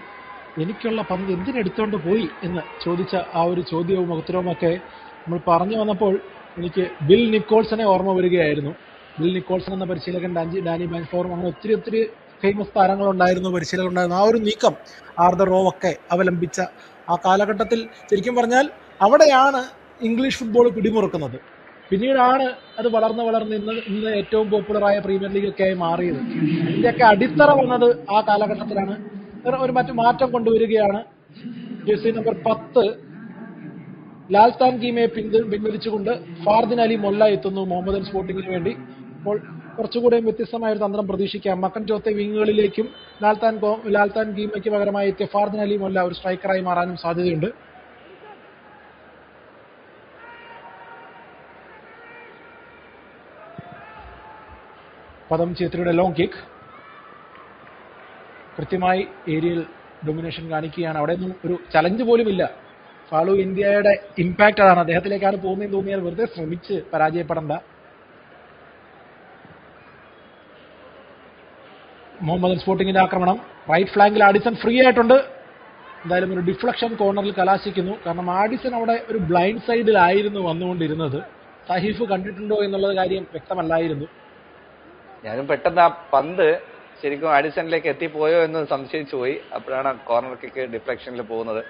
എനിക്കുള്ള പന്ത് എന്തിനെടുത്തോണ്ട് പോയി എന്ന് ചോദിച്ച ആ ഒരു ചോദ്യവും ഉത്തരവും ഒക്കെ നമ്മൾ പറഞ്ഞു വന്നപ്പോൾ എനിക്ക് ബിൽ നിക്കോൾസനെ ഓർമ്മ വരികയായിരുന്നു. ബിൽ നിക്കോൾസൺ എന്ന പരിശീലകൻ, ഡാനി ബാൻഫോറും, അങ്ങനെ ഒത്തിരി ഫേമസ് താരങ്ങളുണ്ടായിരുന്നു, പരിശീലകരുണ്ടായിരുന്നു. ആ ഒരു നീക്കം ആർദർ റോവ് ഒക്കെ അവലംബിച്ച ആ കാലഘട്ടത്തിൽ ശരിക്കും പറഞ്ഞാൽ അവിടെയാണ് ഇംഗ്ലീഷ് ഫുട്ബോൾ പിടിമുറുക്കുന്നത്. പിന്നീടാണ് അത് വളർന്ന് ഇന്ന് ഏറ്റവും പോപ്പുലറായ പ്രീമിയർ ലീഗൊക്കെ ആയി മാറിയത്. ഇതിന്റെയൊക്കെ അടിത്തറ വന്നത് ആ കാലഘട്ടത്തിലാണ്. ഒരു മറ്റു മാറ്റം കൊണ്ടുവരികയാണ്. ജേഴ്സി നമ്പർ 10 ലാൽത്താൻ കീമയെ പിൻവലിച്ചുകൊണ്ട് ഫാർദിൻ അലി മൊല്ല എത്തുന്നു മുഹമ്മദൻ സ്പോർട്ടിങ്ങിന് വേണ്ടി. അപ്പോൾ കുറച്ചുകൂടെ വ്യത്യസ്തമായ ഒരു തന്ത്രം പ്രതീക്ഷിക്കാം. മക്കൻ ചോത്തെ വിങ്ങുകളിലേക്കും ലാൽത്താൻ കീമയ്ക്ക് പകരമായി എത്തിയ ഫാർദിൻ അലി മൊല്ല ഒരു സ്ട്രൈക്കറായി മാറാനും സാധ്യതയുണ്ട്. പദം ചേത്രിയുടെ ലോങ് കിക്ക് കൃത്യമായി ഏരിയൽ ഡൊമിനേഷൻ കാണിക്കുകയാണ്. അവിടെ ഒന്നും ഒരു ചലഞ്ച് പോലും ഇല്ല. ഫാളു ഇന്ത്യയുടെ ഇമ്പാക്ട് അതാണ്. അദ്ദേഹത്തിലേക്കാണ് പോകുന്നതെന്ന് തോന്നിയാൽ വെറുതെ ശ്രമിച്ച് പരാജയപ്പെടണ്ട. മുഹമ്മദൻ സ്പോർട്ടിങ്ങിന്റെ ആക്രമണം റൈറ്റ് ഫ്ലാങ്കിൽ ആഡിസൺ ഫ്രീ ആയിട്ടുണ്ട്. എന്തായാലും ഒരു ഡിഫ്ലക്ഷൻ കോർണറിൽ കലാശിക്കുന്നു. കാരണം ആഡിസൺ അവിടെ ഒരു ബ്ലൈൻഡ് സൈഡിലായിരുന്നു വന്നുകൊണ്ടിരുന്നത്. സഹീഫ് കണ്ടിട്ടുണ്ടോ എന്നുള്ള കാര്യം വ്യക്തമല്ലായിരുന്നു. ഞാനും പെട്ടെന്ന് ആ പന്ത് ശരിക്കും ആഡിസണിലേക്ക് എത്തിപ്പോയോ എന്ന് സംശയിച്ചു പോയി. അപ്പോഴാണ് കോർണർ കിക്ക് ഡിഫ്ലക്ഷനിൽ പോകുന്നത്.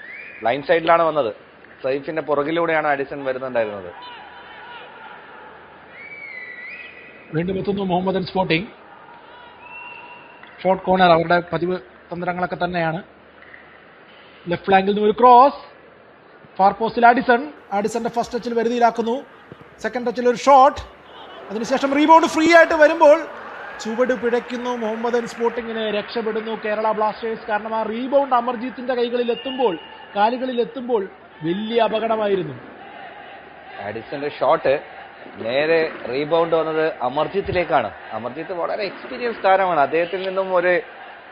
ലൈൻ സൈഡിലാണ് വന്നത്. സൈഫിന്റെ പുറകിലൂടെയാണ് ആഡിസൺ വരുന്നുണ്ടായിരുന്നത്. വീണ്ടും എത്തുന്നു മുഹമ്മദൻ സ്പോർട്ടിംഗ്. ഷോർട്ട് കോർണർ അവരുടെ പതിവ് തന്ത്രങ്ങളൊക്കെ തന്നെയാണ്. ലെഫ്റ്റ് ഫ്ലാങ്കിൽ നിന്ന് ഒരു ക്രോസ്, ഫാർ പോസ്റ്റിൽ ആഡിസന്റെ ഫസ്റ്റ് ടച്ചിൽ വരുതിയിലാക്കുന്നു. സെക്കൻഡ് ടച്ചിൽ ഒരു ഷോട്ട്, അതിനുശേഷം റീബൗണ്ട് ഫ്രീ ആയിട്ട് വരുമ്പോൾ ചുവട് പിഴയ്ക്കുന്നു മുഹമ്മദൻ സ്പോർട്ടിങ്ങിന്. രക്ഷപ്പെടുന്നു കേരള ബ്ലാസ്റ്റേഴ്സ്. കാരണം ആ റീബൗണ്ട് അമർജീത്തിന്റെ കാലുകളിൽ എത്തുമ്പോൾ വലിയ അപകടമായിരുന്നു. ആഡിസന്റെ ഷോട്ട് നേരെ റീബൗണ്ട് വന്നത് അമർജിത്തിലേക്കാണ്. അമർജിത്ത് വളരെ എക്സ്പീരിയൻസ് താരമാണ്. അദ്ദേഹത്തിൽ നിന്നും ഒരു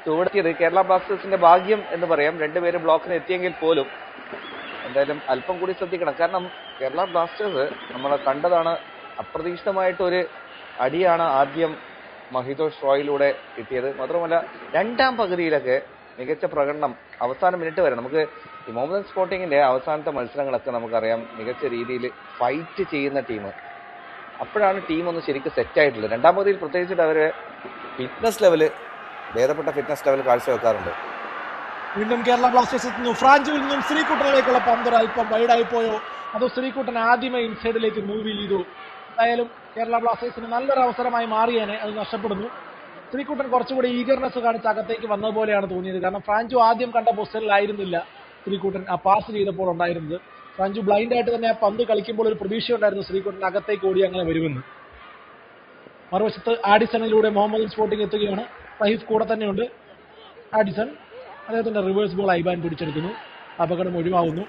ചുവടെത്തിയത് കേരള ബ്ലാസ്റ്റേഴ്സിന്റെ ഭാഗ്യം എന്ന് പറയാം. രണ്ടുപേരും ബ്ലോക്കിന് എത്തിയെങ്കിൽ പോലും എന്തായാലും അല്പം കൂടി ശ്രദ്ധിക്കണം. കാരണം കേരള ബ്ലാസ്റ്റേഴ്സ് നമ്മൾ കണ്ടതാണ്, അപ്രതീക്ഷിതമായിട്ടൊരു അടിയാണ് ആദ്യം മഹിതോഷ് റോയിലൂടെ കിട്ടിയത്. മാത്രമല്ല രണ്ടാം പകുതിയിലൊക്കെ മികച്ച പ്രകടനം അവസാന മിനിറ്റ് വരെ. നമുക്ക് ഈ മുഹമ്മദൻ സ്പോർട്ടിങ്ങിന്റെ അവസാനത്തെ മത്സരങ്ങളൊക്കെ നമുക്കറിയാം, മികച്ച രീതിയിൽ ഫൈറ്റ് ചെയ്യുന്ന ടീം. അപ്പോഴാണ് ടീം ഒന്ന് ശരിക്കും സെറ്റായിട്ടുള്ളത്. രണ്ടാം പകുതിയിൽ പ്രത്യേകിച്ചിട്ട് അവർ ഫിറ്റ്നസ് ലെവല്, ഭേദപ്പെട്ട ഫിറ്റ്നസ് ലെവൽ കാഴ്ചവെക്കാറുണ്ട്. വീണ്ടും കേരള ബ്ലാസ്റ്റേഴ്സ് എത്തുന്നു. ഫ്രാഞ്ചിൽ നിന്നും ശ്രീകുട്ടനിലേക്കുള്ള പന്ത് അല്പം വൈഡായി പോയോ അതോ ശ്രീകുട്ടൻ ആദ്യമേ ഇൻസൈഡിലേക്ക് മൂവ് ചെയ്തു? എന്തായാലും കേരള ബ്ലാസ്റ്റേഴ്സിന് നല്ലൊരു അവസരമായി മാറിയേനെ, അത് നഷ്ടപ്പെടുന്നു. ശ്രീകുട്ടൻ കുറച്ചുകൂടി ഈഗർനെസ് കാണിച്ച് അകത്തേക്ക് വന്നതുപോലെയാണ് തോന്നിയത്. കാരണം ഫ്രാഞ്ചു ആദ്യം കണ്ട പൊസിഷനിലായിരുന്നില്ല ശ്രീകുട്ടൻ ആ പാസ് ചെയ്തപ്പോൾ ഉണ്ടായിരുന്നത്. ഫ്രാഞ്ചു ബ്ലൈൻഡ് ആയിട്ട് തന്നെ ആ പന്ത് കളിക്കുമ്പോൾ ഒരു പ്രതീക്ഷയുണ്ടായിരുന്നു ശ്രീകുട്ടൻ അകത്തേക്ക് ഓടി അങ്ങനെ വരുമെന്ന്. മറുവശത്ത് ആഡിസണിലൂടെ മുഹമ്മദൻ സ്പോർട്ടിംഗ് എത്തുകയാണ്. സഹീഫ് കൂടെ തന്നെയുണ്ട്. ആഡിസൺ അദ്ദേഹത്തിന്റെ റിവേഴ്സ് ബോൾ ഐബാൻ പിടിച്ചെടുക്കുന്നു. അപകടം ഒഴിവാകുന്നു.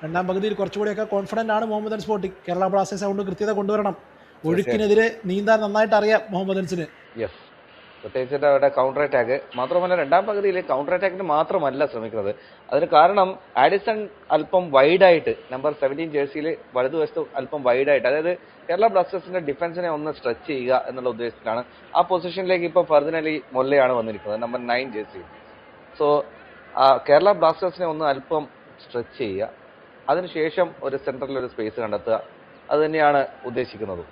രണ്ടാം പകുതിയിൽ കുറച്ചുകൂടിയൊക്കെ കോൺഫിഡന്റ് ആണ് മുഹമ്മദൻ സ്പോർട്ടിംഗ്. കേരള ബ്ലാസ്റ്റേഴ്സ് അതുകൊണ്ട് കൃത്യത കൊണ്ടുവരണം. ഒഴുക്കിനെതിരെ നീന്താൻ നന്നായിട്ട് അറിയാം മുഹമ്മദൻസിന്. യെസ്, പ്രത്യേകിച്ചിട്ട് അവരുടെ കൗണ്ടർ അറ്റാക്ക്. മാത്രമല്ല രണ്ടാം പകുതിയിൽ കൗണ്ടർ അറ്റാക്കിന് മാത്രമല്ല ശ്രമിക്കുന്നത്. അതിന് കാരണം ആഡിസൺ അല്പം വൈഡായിട്ട്, നമ്പർ 17 ജേഴ്സിയിൽ വലതുവശത്ത് അല്പം വൈഡായിട്ട്, അതായത് കേരള ബ്ലാസ്റ്റേഴ്സിന്റെ ഡിഫൻസിനെ ഒന്ന് സ്ട്രെച്ച് ചെയ്യുക എന്നുള്ള ഉദ്ദേശത്തിലാണ്. ആ പൊസിഷനിലേക്ക് ഇപ്പോൾ ഫർദിൻ അലി മൊല്ലയാണ് വന്നിരിക്കുന്നത്, നമ്പർ 9 ജേഴ്സി. സോ കേരള ബ്ലാസ്റ്റേഴ്സിനെ ഒന്ന് അല്പം സ്ട്രെച്ച് ചെയ്യുക, അതിനുശേഷം ഒരു സെൻട്രലിൽ ഒരു സ്പേസ് കണ്ടെത്തുക, അത് തന്നെയാണ് ഉദ്ദേശിക്കുന്നത്.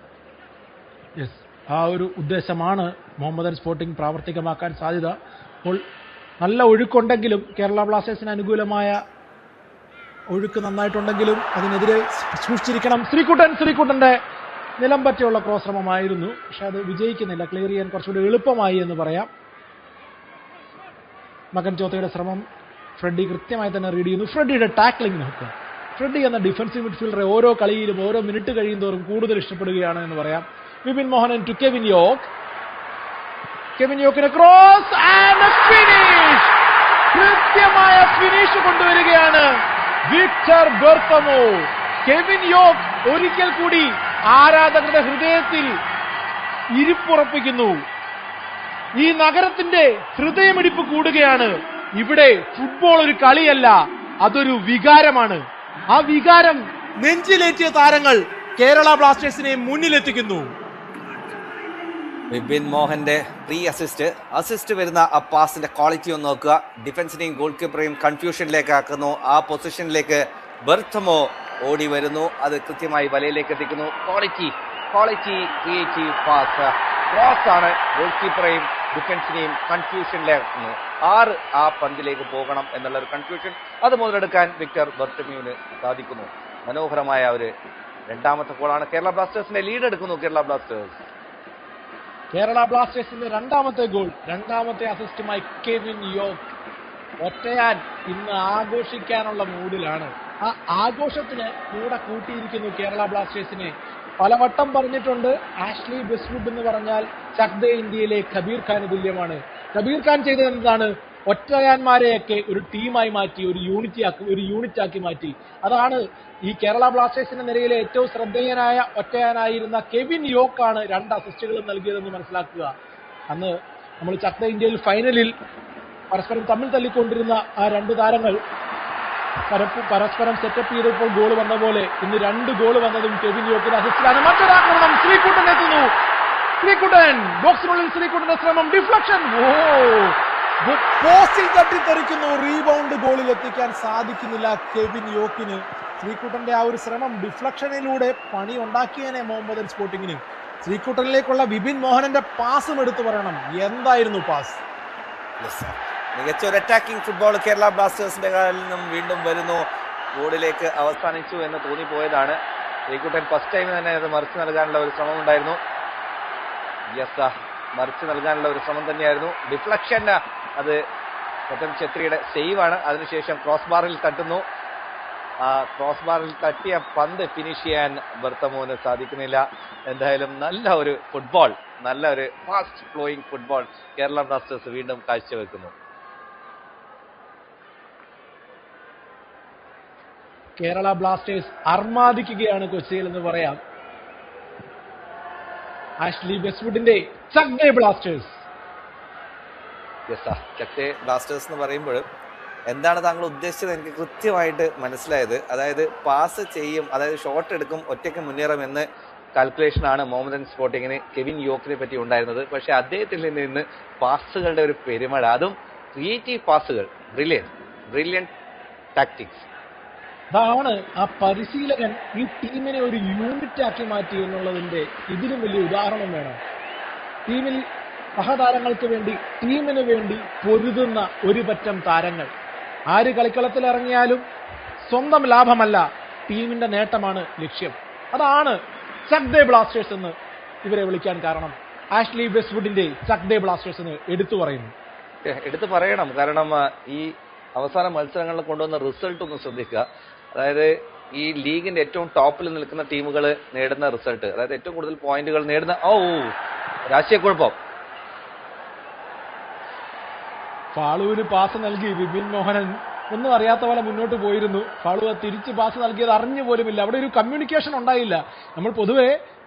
യെസ്, ആ ഒരു ഉദ്ദേശമാണ് മുഹമ്മദൻ സ്പോർട്ടിംഗ് പ്രാവർത്തികമാക്കാൻ സാധ്യത. അപ്പോൾ നല്ല ഒഴുക്കുണ്ടെങ്കിലും കേരള ബ്ലാസ്റ്റേഴ്സിന് അനുകൂലമായ ഒഴുക്ക് നന്നായിട്ടുണ്ടെങ്കിലും അതിനെതിരെ സൂക്ഷിച്ചിരിക്കണം. ശ്രീകുട്ടന്റെ നിലം പറ്റിയുള്ള ക്രോസ് ശ്രമമായിരുന്നു, പക്ഷെ അത് വിജയിക്കുന്നില്ല. ക്ലിയർ ചെയ്യാൻ കുറച്ചുകൂടി എളുപ്പമായി എന്ന് പറയാം. മകൻ ചോത്തയുടെ ശ്രമം ഫ്രെഡി കൃത്യമായി തന്നെ റീഡ് ചെയ്യുന്നു. ഫ്രെഡിയുടെ ടാക്ലിംഗ് നോക്കുക. ഫ്രെഡി എന്ന ഡിഫൻസീവ് മിഡ്ഫീൽഡറെ ഓരോ കളിയിലും ഓരോ മിനിറ്റ് കഴിയുന്തോറും കൂടുതൽ ഇഷ്ടപ്പെടുകയാണ് എന്ന് പറയാം. Vipin Mohanan to Kevin Yoke. Kevin യോക്കിന് ക്രോസ് ആൻഡ് ഫിനിഷ്. കൃത്യമായ ഫിനിഷ് കൊണ്ടുവരികയാണ് വിക്ടർ ബെർത്തമോ. കെവിൻ യോക്ക് ഒരിക്കൽ കൂടി ആരാധകരുടെ ഹൃദയത്തിൽ ഇരിപ്പുറപ്പിക്കുന്നു. ഈ നഗരത്തിന്റെ ഹൃദയമിടിപ്പ് കൂടുകയാണ്. ഇവിടെ ഫുട്ബോൾ ഒരു കളിയല്ല, അതൊരു വികാരമാണ്. ആ വികാരം നെഞ്ചിലേറ്റിയ താരങ്ങൾ കേരള ബ്ലാസ്റ്റേഴ്സിനെ മുന്നിലെത്തിക്കുന്നു. വിപിൻ മോഹന്റെ പ്രീ അസിസ്റ്റ് വരുന്ന ആ പാസിന്റെ ക്വാളിറ്റി ഒന്ന് നോക്കുക. ഡിഫൻസിനെയും ഗോൾ കീപ്പറെയും കൺഫ്യൂഷനിലേക്ക് ആക്കുന്നു. ആ പൊസിഷനിലേക്ക് ബെർത്തമോ ഓടി വരുന്നു, അത് കൃത്യമായി വലയിലേക്ക് എത്തിക്കുന്നു. Quality creative pass. ക്രോസ് ആണ് ഗോൾ കീപ്പറെയും ഡിഫൻസിനെയും കൺഫ്യൂഷനിലാക്കുന്നു. ആ പന്തിലേക്ക് പോകണം എന്നുള്ള ഒരു കൺഫ്യൂഷൻ അത് മുതലെടുക്കാൻ വിക്ടർ ബെർത്തമോവിന് സാധിക്കുന്നു. മനോഹരമായ ഒരു രണ്ടാമത്തെ ഗോളാണ്. കേരള ബ്ലാസ്റ്റേഴ്സിന്റെ ലീഡ് എടുക്കുന്നു കേരള ബ്ലാസ്റ്റേഴ്സിന്റെ രണ്ടാമത്തെ ഗോൾ, രണ്ടാമത്തെ അസിസ്റ്റുമായി കെവിൻ യോക്ക്. ഒറ്റയാൻ ഇന്ന് ആഘോഷിക്കാനുള്ള മൂഡിലാണ്. ആ ആഘോഷത്തിന് കൂടെ കൂട്ടിയിരിക്കുന്നു കേരള ബ്ലാസ്റ്റേഴ്സിനെ. പലവട്ടം പറഞ്ഞിട്ടുണ്ട്, ആഷ്ലി വെസ്റ്റ്വുഡ് എന്ന് പറഞ്ഞാൽ ചക് ദേ ഇന്ത്യയിലെ കബീർ ഖാന് തുല്യമാണ്. കബീർ ഖാൻ ചെയ്തത് എന്താണ്? ഒറ്റയാന്മാരെയൊക്കെ ഒരു ടീമായി മാറ്റി, ഒരു യൂണിറ്റാക്കി മാറ്റി. അതാണ് ഈ കേരള ബ്ലാസ്റ്റേഴ്സിന്റെ നിരയിലെ ഏറ്റവും ശ്രദ്ധേയനായ ഒറ്റയാനായിരുന്ന കെവിൻ യോക്കാണ് 2 അസിസ്റ്റുകളും നൽകിയതെന്ന് മനസ്സിലാക്കുക. അന്ന് നമ്മൾ ചക് ദേ ഇന്ത്യയിൽ ഫൈനലിൽ പരസ്പരം തമ്മിൽ തല്ലിക്കൊണ്ടിരുന്ന ആ 2 താരങ്ങൾ പരസ്പരം സെറ്റപ്പ് ചെയ്തപ്പോൾ ഗോൾ വന്ന പോലെ ഇന്ന് 2 ഗോൾ വന്നതും കെവിൻ യോക്കിന്റെ അസിസ്റ്റിലാണ്. മറ്റൊരാക്രമണം, ശ്രീകുട്ടൻ എത്തുന്നു. ബോക്സിനുള്ളിൽ ശ്രീകുട്ടന്റെ ശ്രമം, ഡിഫ്ലക്ഷൻ, പോസ്റ്റിൽ തട്ടിത്തെറിക്കുന്നു. റീബൗണ്ട് ഗോളിൽ എത്തിക്കാൻ സാധിക്കുന്നില്ല കെവിൻ യോക്കിന്. ശ്രീകുട്ടന്റെ ആ ഒരു ശ്രമം ഡിഫ്ലക്ഷനിലൂടെ പണി ഉണ്ടാക്കിയനെ മുഹമ്മദൻ സ്പോർട്ടിങ്ങിന്. ശ്രീകുട്ടനിലേക്കുള്ള വിപിൻ മോഹനന്റെ പാസും എടുത്തു പറയണം. എന്തായിരുന്നു പാസ്! മികച്ച ഒരു അറ്റാക്കിംഗ് ഫുട്ബോൾ കേരള ബ്ലാസ്റ്റേഴ്സിന്റെ കാലിൽ നിന്നും വീണ്ടും വരുന്നു. ഗോളിലേക്ക് അവസാനിച്ചു എന്ന് തോന്നിപ്പോയതാണ്. ശ്രീകുട്ടൻ ഫസ്റ്റ് ടൈം തന്നെ അത് മറിച്ച് നൽകാനുള്ള ഒരു ശ്രമം ഉണ്ടായിരുന്നു. മറിച്ച് നൽകാനുള്ള ഒരു ശ്രമം തന്നെയായിരുന്നു. ഡിഫ്ലക്ഷൻ അത് പ്രഥം ഛത്രിയുടെ സേവ് ആണ്. അതിനുശേഷം ക്രോസ് ബാറിൽ തട്ടുന്നു. ആ ക്രോസ് ബാറിൽ തട്ടിയ പന്ത് ഫിനിഷ് ചെയ്യാൻ ബെർത്തമോന് സാധിക്കുന്നില്ല. എന്തായാലും നല്ല ഒരു ഫുട്ബോൾ, നല്ല ഒരു fast flowing football Kerala Blasters വീണ്ടും കാഴ്ചവെക്കുന്നു. കേരള ബ്ലാസ്റ്റേഴ്സ് അർമാദിക്കുകയാണ് കൊച്ചിയിൽ എന്ന് പറയാം. ആഷ്ലി വെസ്റ്റ്വുഡിന്റെ ചക് ദേ ബ്ലാസ്റ്റേഴ്സ്. ചക് ദേ ബ്ലാസ്റ്റേഴ്സ് എന്ന് പറയുമ്പോൾ എന്താണ് താങ്കൾ ഉദ്ദേശിച്ചത് എനിക്ക് കൃത്യമായിട്ട് മനസ്സിലായത്. അതായത് പാസ് ചെയ്യും, അതായത് ഷോട്ട് എടുക്കും, ഒറ്റയ്ക്ക് മുന്നേറും എന്ന് കാൽക്കുലേഷനാണ് മുഹമ്മദൻ സ്പോർട്ടിങ്ങിന് കെവിൻ യോക്കിനെ പറ്റി ഉണ്ടായിരുന്നത്. പക്ഷെ അദ്ദേഹത്തിൽ നിന്ന് പാസുകളുടെ ഒരു പെരുമഴ, അതും ക്രിയേറ്റീവ് പാസുകൾ, ബ്രില്യൻറ്റ് ടാക്ടിക്സ്. അതാണ് ആ പരിശീലകൻ ഈ ടീമിനെ ഒരു യൂണിറ്റ് ആക്കി മാറ്റി എന്നുള്ളതിന്റെ ഇതിലും വലിയ ഉദാഹരണം വേണം. ടീമിൽ സഹതാരങ്ങൾക്ക് വേണ്ടി, ടീമിന് വേണ്ടി പൊരുതുന്ന ഒരു പറ്റം താരങ്ങൾ. ആര് കളിക്കളത്തിൽ ഇറങ്ങിയാലും സ്വന്തം ലാഭമല്ല, ടീമിന്റെ നേട്ടമാണ് ലക്ഷ്യം. അതാണ് ചക് ദേ ബ്ലാസ്റ്റേഴ്സ് എന്ന് ഇവരെ വിളിക്കാൻ കാരണം. ആഷ്ലി വെസ്റ്റ്വുഡിന്റെ ചക് ദേ ബ്ലാസ്റ്റേഴ്സ് എന്ന് എടുത്തു പറയണം. കാരണം ഈ അവസാന മത്സരങ്ങളിൽ കൊണ്ടുവന്ന റിസൾട്ട് ഒന്ന് ശ്രദ്ധിക്കുക. അതായത് ഈ ലീഗിന്റെ ഏറ്റവും ടോപ്പിൽ നിൽക്കുന്ന ടീമുകൾ നേടുന്ന റിസൾട്ട്, അതായത് ഏറ്റവും കൂടുതൽ പോയിന്റുകൾ നേടുന്ന രാഷ്ട്രീയക്കുഴപ്പം. ഫാളുവിന് പാസ് നൽകി വിപിൻ മോഹനൻ ഒന്നും അറിയാത്ത പോലെ മുന്നോട്ട് പോയിരുന്നു. ഫാളു തിരിച്ച് പാസ് നൽകിയത് അറിഞ്ഞു പോലുമില്ല. അവിടെ ഒരു കമ്മ്യൂണിക്കേഷൻ ഉണ്ടായില്ല. നമ്മൾ പൊതുവെ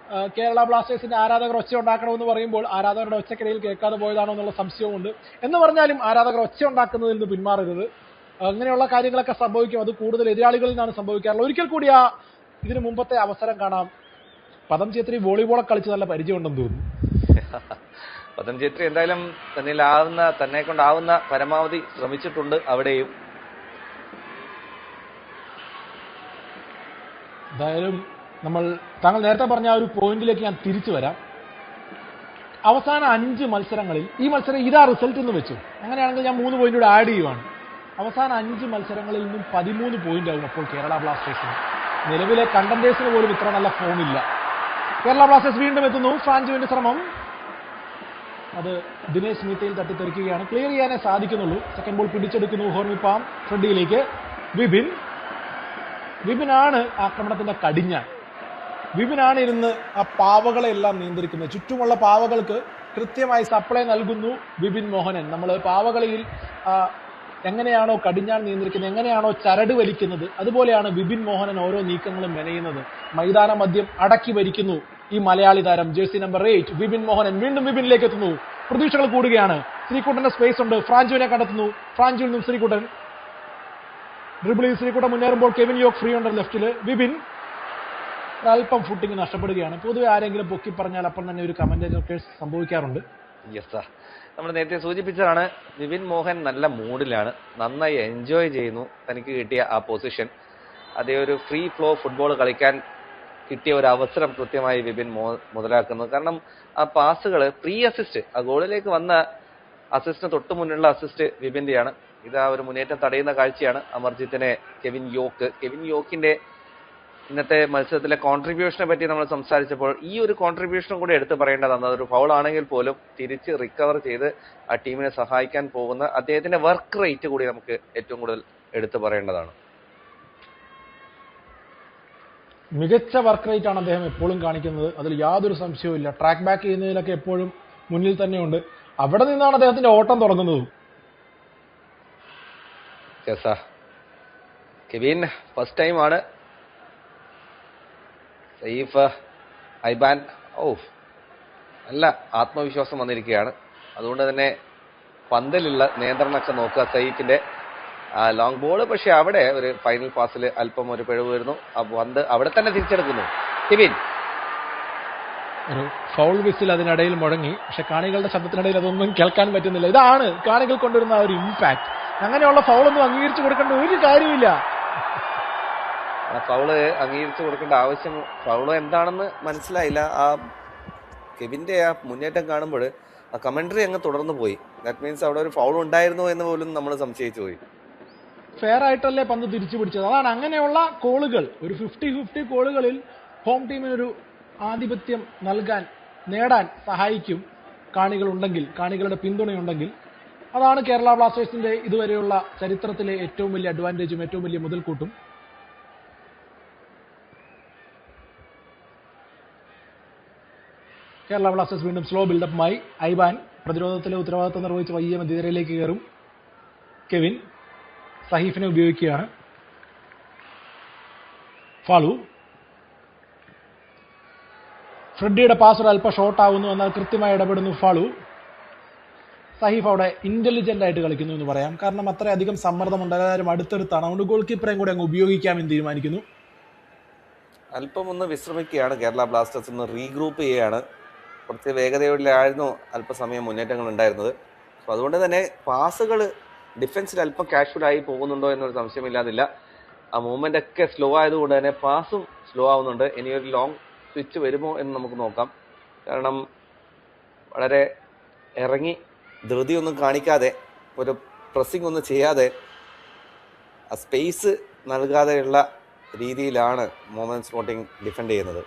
കേരള ബ്ലാസ്റ്റേഴ്സിന്റെ ആരാധകർ ഒച്ച ഉണ്ടാക്കണമെന്ന് പറയുമ്പോൾ ആരാധകരുടെ ഒച്ചക്കിടയിൽ കേൾക്കാതെ പോയതാണോ എന്നുള്ള സംശയമുണ്ട്. എന്ന് പറഞ്ഞാലും ആരാധകർ ഒച്ച ഉണ്ടാക്കുന്നതിൽ നിന്ന് പിന്മാറരുത്. അങ്ങനെയുള്ള കാര്യങ്ങളൊക്കെ സംഭവിക്കും. അത് കൂടുതൽ എതിരാളികളിൽ നിന്നാണ് സംഭവിക്കാറുള്ളത്. ഒരിക്കൽ കൂടി ഇതിനു മുമ്പത്തെ അവസരം കാണാം. പദം ഛേത്രി വോളിബോളൊക്കെ കളിച്ച് നല്ല പരിചയമുണ്ടെന്ന് തോന്നുന്നു. പതഞ്ജേത്രി എന്തായാലും തന്നെ കൊണ്ടാവുന്ന പരമാവധി ശ്രമിച്ചിട്ടുണ്ട് അവിടെയും. എന്തായാലും താങ്കൾ നേരത്തെ പറഞ്ഞ ആ ഒരു പോയിന്റിലേക്ക് ഞാൻ തിരിച്ചു വരാം. അവസാന 5 മത്സരങ്ങളിൽ ഈ മത്സരം ഇതാ റിസൾട്ട് എന്ന് വെച്ചു, അങ്ങനെയാണെങ്കിൽ ഞാൻ 3 പോയിന്റ് കൂടെ ആഡ് ചെയ്യുവാണ്. അവസാന 5 മത്സരങ്ങളിൽ നിന്നും 13 പോയിന്റ് ആവും അപ്പോൾ കേരള ബ്ലാസ്റ്റേഴ്സിന്. നിലവിലെ കണ്ടന്റേഴ്സിന് പോലും ഇത്ര നല്ല ഫോമില്ല. കേരള ബ്ലാസ്റ്റേഴ്സ് വീണ്ടും എത്തുന്നു. ഫ്രാഞ്ചുവിന്റെ ശ്രമം, അത് ദിനേശ് മീത്തയിൽ തട്ടിത്തെറിക്കുകയാണ്. ക്ലിയർ ചെയ്യാനേ സാധിക്കുന്നുള്ളൂ. സെക്കൻഡ് ബോൾ പിടിച്ചെടുക്കുന്നു ഹോർമിപ്പാം. ഫ്രെഡിയിലേക്ക് വിപിനാണ് ആക്രമണത്തിന്റെ കടിഞ്ഞാൻ. വിപിനാണ് ഇരുന്ന് ആ പാവകളെല്ലാം നിയന്ത്രിക്കുന്നത്. ചുറ്റുമുള്ള പാവകൾക്ക് കൃത്യമായി സപ്ലൈ നൽകുന്നു വിപിൻ മോഹനൻ. നമ്മൾ പാവകളിയിൽ എങ്ങനെയാണോ കടിഞ്ഞാൻ നിയന്ത്രിക്കുന്നത്, എങ്ങനെയാണോ ചരട് വലിക്കുന്നത്, അതുപോലെയാണ് വിപിൻ മോഹനൻ ഓരോ നീക്കങ്ങളും മെനയുന്നത്. മൈതാന മധ്യം അടക്കി ഭരിക്കുന്നു ഈ മലയാളി താരം. ജേഴ്സി നമ്പർ 8 വിപിൻ മോഹനൻ വീണ്ടും വിപിനിലേക്ക് എത്തുന്നു. പ്രതീക്ഷകൾ കൂടുകയാണ്. ശ്രീകുട്ടന്റെ സ്പേസ് ഉണ്ട്. ഫ്രാഞ്ചുവിനെ കണ്ടെത്തുന്നു. ഫ്രാഞ്ചുവിൽ നിന്നും ശ്രീകുട്ടൻ ഡ്രിബിളിൽ ശ്രീകുട്ടൻ മുന്നേറുമ്പോൾ കെവിൻ യോക്ക് ഫ്രീ ഉണ്ട് ലെഫ്റ്റില്. വിപിൻ ഒരല്പം ഫുട്ടിങ് നഷ്ടപ്പെടുകയാണ്. പൊതുവെ ആരെങ്കിലും പൊക്കി പറഞ്ഞാൽ അപ്പം തന്നെ ഒരു കമന്റേറ്റർ സംഭവിക്കാറുണ്ട്. യെസ്, നമ്മൾ നേരത്തെ സൂചിപ്പിച്ചതാണ്, വിപിൻ മോഹൻ നല്ല മൂഡിലാണ്, നന്നായി എൻജോയ് ചെയ്യുന്നു തനിക്ക് കിട്ടിയ ആ പൊസിഷൻ. അതേ ഒരു ഫ്രീ ഫ്ലോ ഫുട്ബോൾ കളിക്കാൻ കിട്ടിയ ഒരു അവസരം കൃത്യമായി വിപിൻ മുതലാക്കുന്നു. കാരണം ആ പാസുകൾ പ്രീ അസിസ്റ്റ്, ആ ഗോളിലേക്ക് വന്ന അസിസ്റ്റിന് തൊട്ട് മുന്നിലുള്ള അസിസ്റ്റ് വിപിന്റെയാണ്. ഇത് ആ ഒരു മുന്നേറ്റം തടയുന്ന കാഴ്ചയാണ്. അമർജിത്തിനെ കെവിൻ യോക്കിന്റെ ഇന്നത്തെ മത്സരത്തിലെ കോൺട്രിബ്യൂഷനെ പറ്റി നമ്മൾ സംസാരിച്ചപ്പോൾ ഈ ഒരു കോൺട്രിബ്യൂഷനും കൂടി എടുത്തു പറയേണ്ടതാണ്. അതൊരു ഫൗൾ ആണെങ്കിൽ പോലും തിരിച്ച് റിക്കവർ ചെയ്ത് ആ ടീമിനെ സഹായിക്കാൻ പോകുന്ന അദ്ദേഹത്തിന്റെ വർക്ക് റേറ്റ് കൂടി നമുക്ക് ഏറ്റവും കൂടുതൽ എടുത്തു പറയേണ്ടതാണ്. മികച്ച വർക്ക് റേറ്റ് ആണ് അദ്ദേഹം എപ്പോഴും കാണിക്കുന്നത്, അതിൽ യാതൊരു സംശയവും ഇല്ല. ട്രാക്ക് ബാക്ക് ചെയ്യുന്നതിലൊക്കെ എപ്പോഴും മുന്നിൽ തന്നെയുണ്ട്. അവിടെ നിന്നാണ് അദ്ദേഹത്തിന്റെ ഓട്ടം തുടങ്ങുന്നതും. കെവിൻ ഫസ്റ്റ് ടൈമാണ്. സൈഫ് ഐബാൻ നല്ല ആത്മവിശ്വാസം വന്നിരിക്കുകയാണ്. അതുകൊണ്ട് തന്നെ പന്തലുള്ള നിയന്ത്രണമൊക്കെ നോക്കുക സൈഫിന്റെ. ലോങ് ബോൾ, പക്ഷെ അവിടെ ഒരു ഫൈനൽ പാസിൽ അല്പം ഒരു പിഴവ് വരുന്നു. ആ പന്ത് അവിടെ തന്നെ തിരിച്ചെടുക്കുന്നു കെവിൻ. ഒരു ഫൗൾ വിസിൽ അതിനിടയിൽ മുഴങ്ങി, പക്ഷെ കാണികളുടെ ശബ്ദത്തിനിടയിൽ അതൊന്നും കേൾക്കാൻ പറ്റുന്നില്ല. ഇതാണ് കാണികൾ കൊണ്ടുവരുന്ന ആ ഒരു ഇമ്പാക്ട്. അങ്ങനെയുള്ള ഫൗളൊന്നും അംഗീകരിച്ചു കൊടുക്കേണ്ട ഒരു കാര്യമില്ല. ഫൗള് അംഗീകരിച്ചു കൊടുക്കേണ്ട ആവശ്യം, ഫൗള് എന്താണെന്ന് മനസ്സിലായില്ല. ആ കെവിന്റെ ആ മുന്നേറ്റം കാണുമ്പോൾ ആ കമന്ററി അങ്ങ് തുടർന്നു പോയി. ദാറ്റ് മീൻസ് അവിടെ ഒരു ഫൗൾ ഉണ്ടായിരുന്നു എന്ന് പോലും നമ്മൾ സംശയിച്ചു പോയി. ഫെയർ ആയിട്ടല്ലേ പന്ത് തിരിച്ചു പിടിച്ചത്. അതാണ് അങ്ങനെയുള്ള കോളുകൾ, ഒരു 50-50 കോളുകളിൽ ഹോം ടീമിനൊരു ആധിപത്യം നേടാൻ സഹായിക്കും കാണികളുണ്ടെങ്കിൽ, കാണികളുടെ പിന്തുണയുണ്ടെങ്കിൽ. അതാണ് കേരള ബ്ലാസ്റ്റേഴ്സിന്റെ ഇതുവരെയുള്ള ചരിത്രത്തിലെ ഏറ്റവും വലിയ അഡ്വാൻറ്റേജും ഏറ്റവും വലിയ മുതൽക്കൂട്ടും. കേരള ബ്ലാസ്റ്റേഴ്സ് വീണ്ടും സ്ലോ ബിൽഡപ്പുമായി. ഐബാൻ പ്രതിരോധത്തിലെ ഉത്തരവാദിത്വം നിർവഹിച്ച് വയ്യ മധ്യനിരയിലേക്ക് കയറും. കെവിൻ സഹീഫിനെ ഉപയോഗിക്കുകയാണ്. ഫാളു. ഫ്രെഡിയുടെ പാസ് ഒരു അല്പം ഷോർട്ട് ആകുന്നു, എന്നാൽ കൃത്യമായി ഇടപെടുന്നു ഫാളു. സഹീഫ് അവിടെ ഇന്റലിജന്റ് ആയിട്ട് കളിക്കുന്നു എന്ന് പറയാം. കാരണം അത്രയധികം സമ്മർദ്ദമുണ്ട്, എല്ലാവരും അടുത്തടുത്താണ്. അതുകൊണ്ട് ഗോൾ കീപ്പറേയും കൂടെ അങ്ങ് ഉപയോഗിക്കാമെന്ന് തീരുമാനിക്കുന്നു. അല്പം ഒന്ന് വിശ്രമിക്കുകയാണ് കേരള ബ്ലാസ്റ്റേഴ്സ്, ഒന്ന് റീഗ്രൂപ്പ് ചെയ്യുകയാണ്. കുറച്ച് വേഗതയോടെയായിരുന്നു അല്പസമയം മുന്നേറ്റങ്ങൾ ഉണ്ടായിരുന്നത്. അപ്പോൾ അതുകൊണ്ട് തന്നെ പാസുകൾ ഡിഫൻസിൽ അല്പം കാഷ്വലായി പോകുന്നുണ്ടോ എന്നൊരു സംശയമില്ലാതില്ല. ആ മൂവ്മെന്റ് ഒക്കെ സ്ലോ ആയതുകൊണ്ട് തന്നെ പാസും സ്ലോ ആവുന്നുണ്ട്. ഇനിയൊരു ലോങ് സ്വിച്ച് വരുമോ എന്ന് നമുക്ക് നോക്കാം. കാരണം വളരെ ഇറങ്ങി ധൃതിയൊന്നും കാണിക്കാതെ, ഒരു പ്രസ്സിംഗ് ഒന്നും ചെയ്യാതെ, ആ സ്പേസ് നൽകാതെയുള്ള രീതിയിലാണ് മോഹൻ സ്പോർട്ടിംഗ് ഡിഫെൻഡ് ചെയ്യുന്നത്.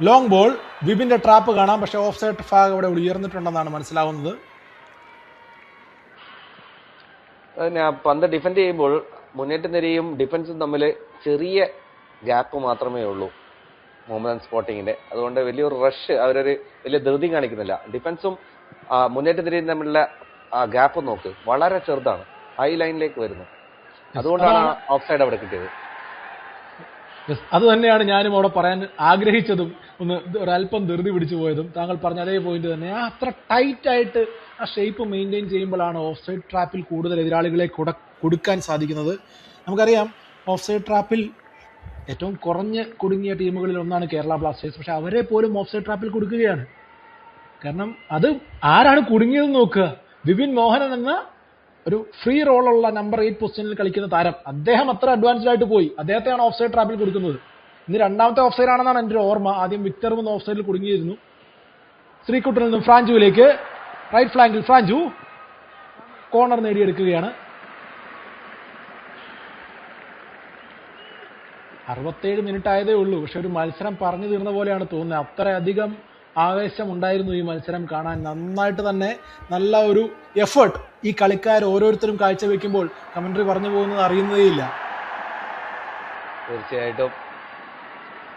ലോങ് ബോൾ, വിപിന്റെ ട്രാപ്പ് കാണാം, പക്ഷേ ഓഫ് സൈഡ് ഭാഗം ഇവിടെ ഉയർന്നിട്ടുണ്ടെന്നാണ് മനസ്സിലാവുന്നത്. പന്ത് ഡിഫെൻഡ് ചെയ്യുമ്പോൾ മുന്നേറ്റ നിരയും ഡിഫൻസും തമ്മിൽ ചെറിയ ഗ്യാപ്പ് മാത്രമേ ഉള്ളൂ മോഹൻ സ്പോർട്ടിങ്ങിന്റെ. അതുകൊണ്ട് വലിയൊരു റഷ്, അവരൊരു വലിയ ധൃതി കാണിക്കുന്നില്ല. ഡിഫൻസും മുന്നേറ്റ നിരയും തമ്മിലുള്ള ആ ഗ്യാപ്പ് നോക്ക്, വളരെ ചെറുതാണ്, ഹൈ ലൈനിലേക്ക് വരുന്നു. അതുകൊണ്ടാണ് ഓഫ് സൈഡ് അവിടെ കിട്ടിയത്. അത് തന്നെയാണ് ഞാനും അവിടെ പറയാൻ ആഗ്രഹിച്ചതും, ഒന്ന് ഒരല്പം ധൃതി പിടിച്ചു പോയതും. താങ്കൾ പറഞ്ഞ അതേ പോയിന്റ് തന്നെ. അത്ര ടൈറ്റ് ആയിട്ട് ആ ഷേപ്പ് മെയിൻറ്റെയിൻ ചെയ്യുമ്പോഴാണ് ഓഫ് സൈഡ് ട്രാപ്പിൽ കൂടുതൽ എതിരാളികളെ കൊടുക്കാൻ സാധിക്കുന്നത്. നമുക്കറിയാം, ഓഫ് സൈഡ് ട്രാപ്പിൽ ഏറ്റവും കുറഞ്ഞ് കുടുങ്ങിയ ടീമുകളിൽ ഒന്നാണ് കേരള ബ്ലാസ്റ്റേഴ്സ്. പക്ഷെ അവരെ പോലും ഓഫ് സൈഡ് ട്രാപ്പിൽ കൊടുക്കുകയാണ്. കാരണം അത് ആരാണ് കുടുങ്ങിയതെന്ന് നോക്കുക. വിപിൻ മോഹനൻ എന്ന ഒരു ഫ്രീ റോളുള്ള നമ്പർ 8 പൊസിഷനിൽ കളിക്കുന്ന താരം, അദ്ദേഹം അത്ര അഡ്വാൻസ്ഡ് ആയിട്ട് പോയി. അദ്ദേഹത്തെയാണ് ഓഫ് സൈഡ് ട്രാപ്പിൽ കൊടുക്കുന്നത്. ഇന്ന് രണ്ടാമത്തെ ഓഫ് സൈഡ് ആണെന്നാണ് എൻ്റെ ഒരു ഓർമ്മ. ആദ്യം വിക്ടറും ഒന്ന് ഓഫ് സൈഡിൽ കുടുങ്ങിയിരുന്നു. ശ്രീകുട്ടനിൽ നിന്നും ഫ്രാഞ്ചുവിലേക്ക്, റൈറ്റ് ഫ്ലാങ്കിൽ ഫ്രാഞ്ചു കോർണർ നേടിയെടുക്കുകയാണ്. 67 മിനിറ്റ് ആയതേ ഉള്ളൂ, പക്ഷെ ഒരു മത്സരം പറഞ്ഞു തീർന്ന പോലെയാണ് തോന്നുന്നത്. അത്രയധികം ആവേശം ഉണ്ടായിരുന്നു ഈ മത്സരം കാണാൻ. നന്നായിട്ട് തന്നെ നല്ല ഒരു എഫേർട്ട് ഈ കളിക്കാർ ഓരോരുത്തരും കാഴ്ചവെക്കുമ്പോൾ കമന്ററി പറഞ്ഞു പോകുന്നത് അറിയുന്നതേയില്ല. തീർച്ചയായിട്ടും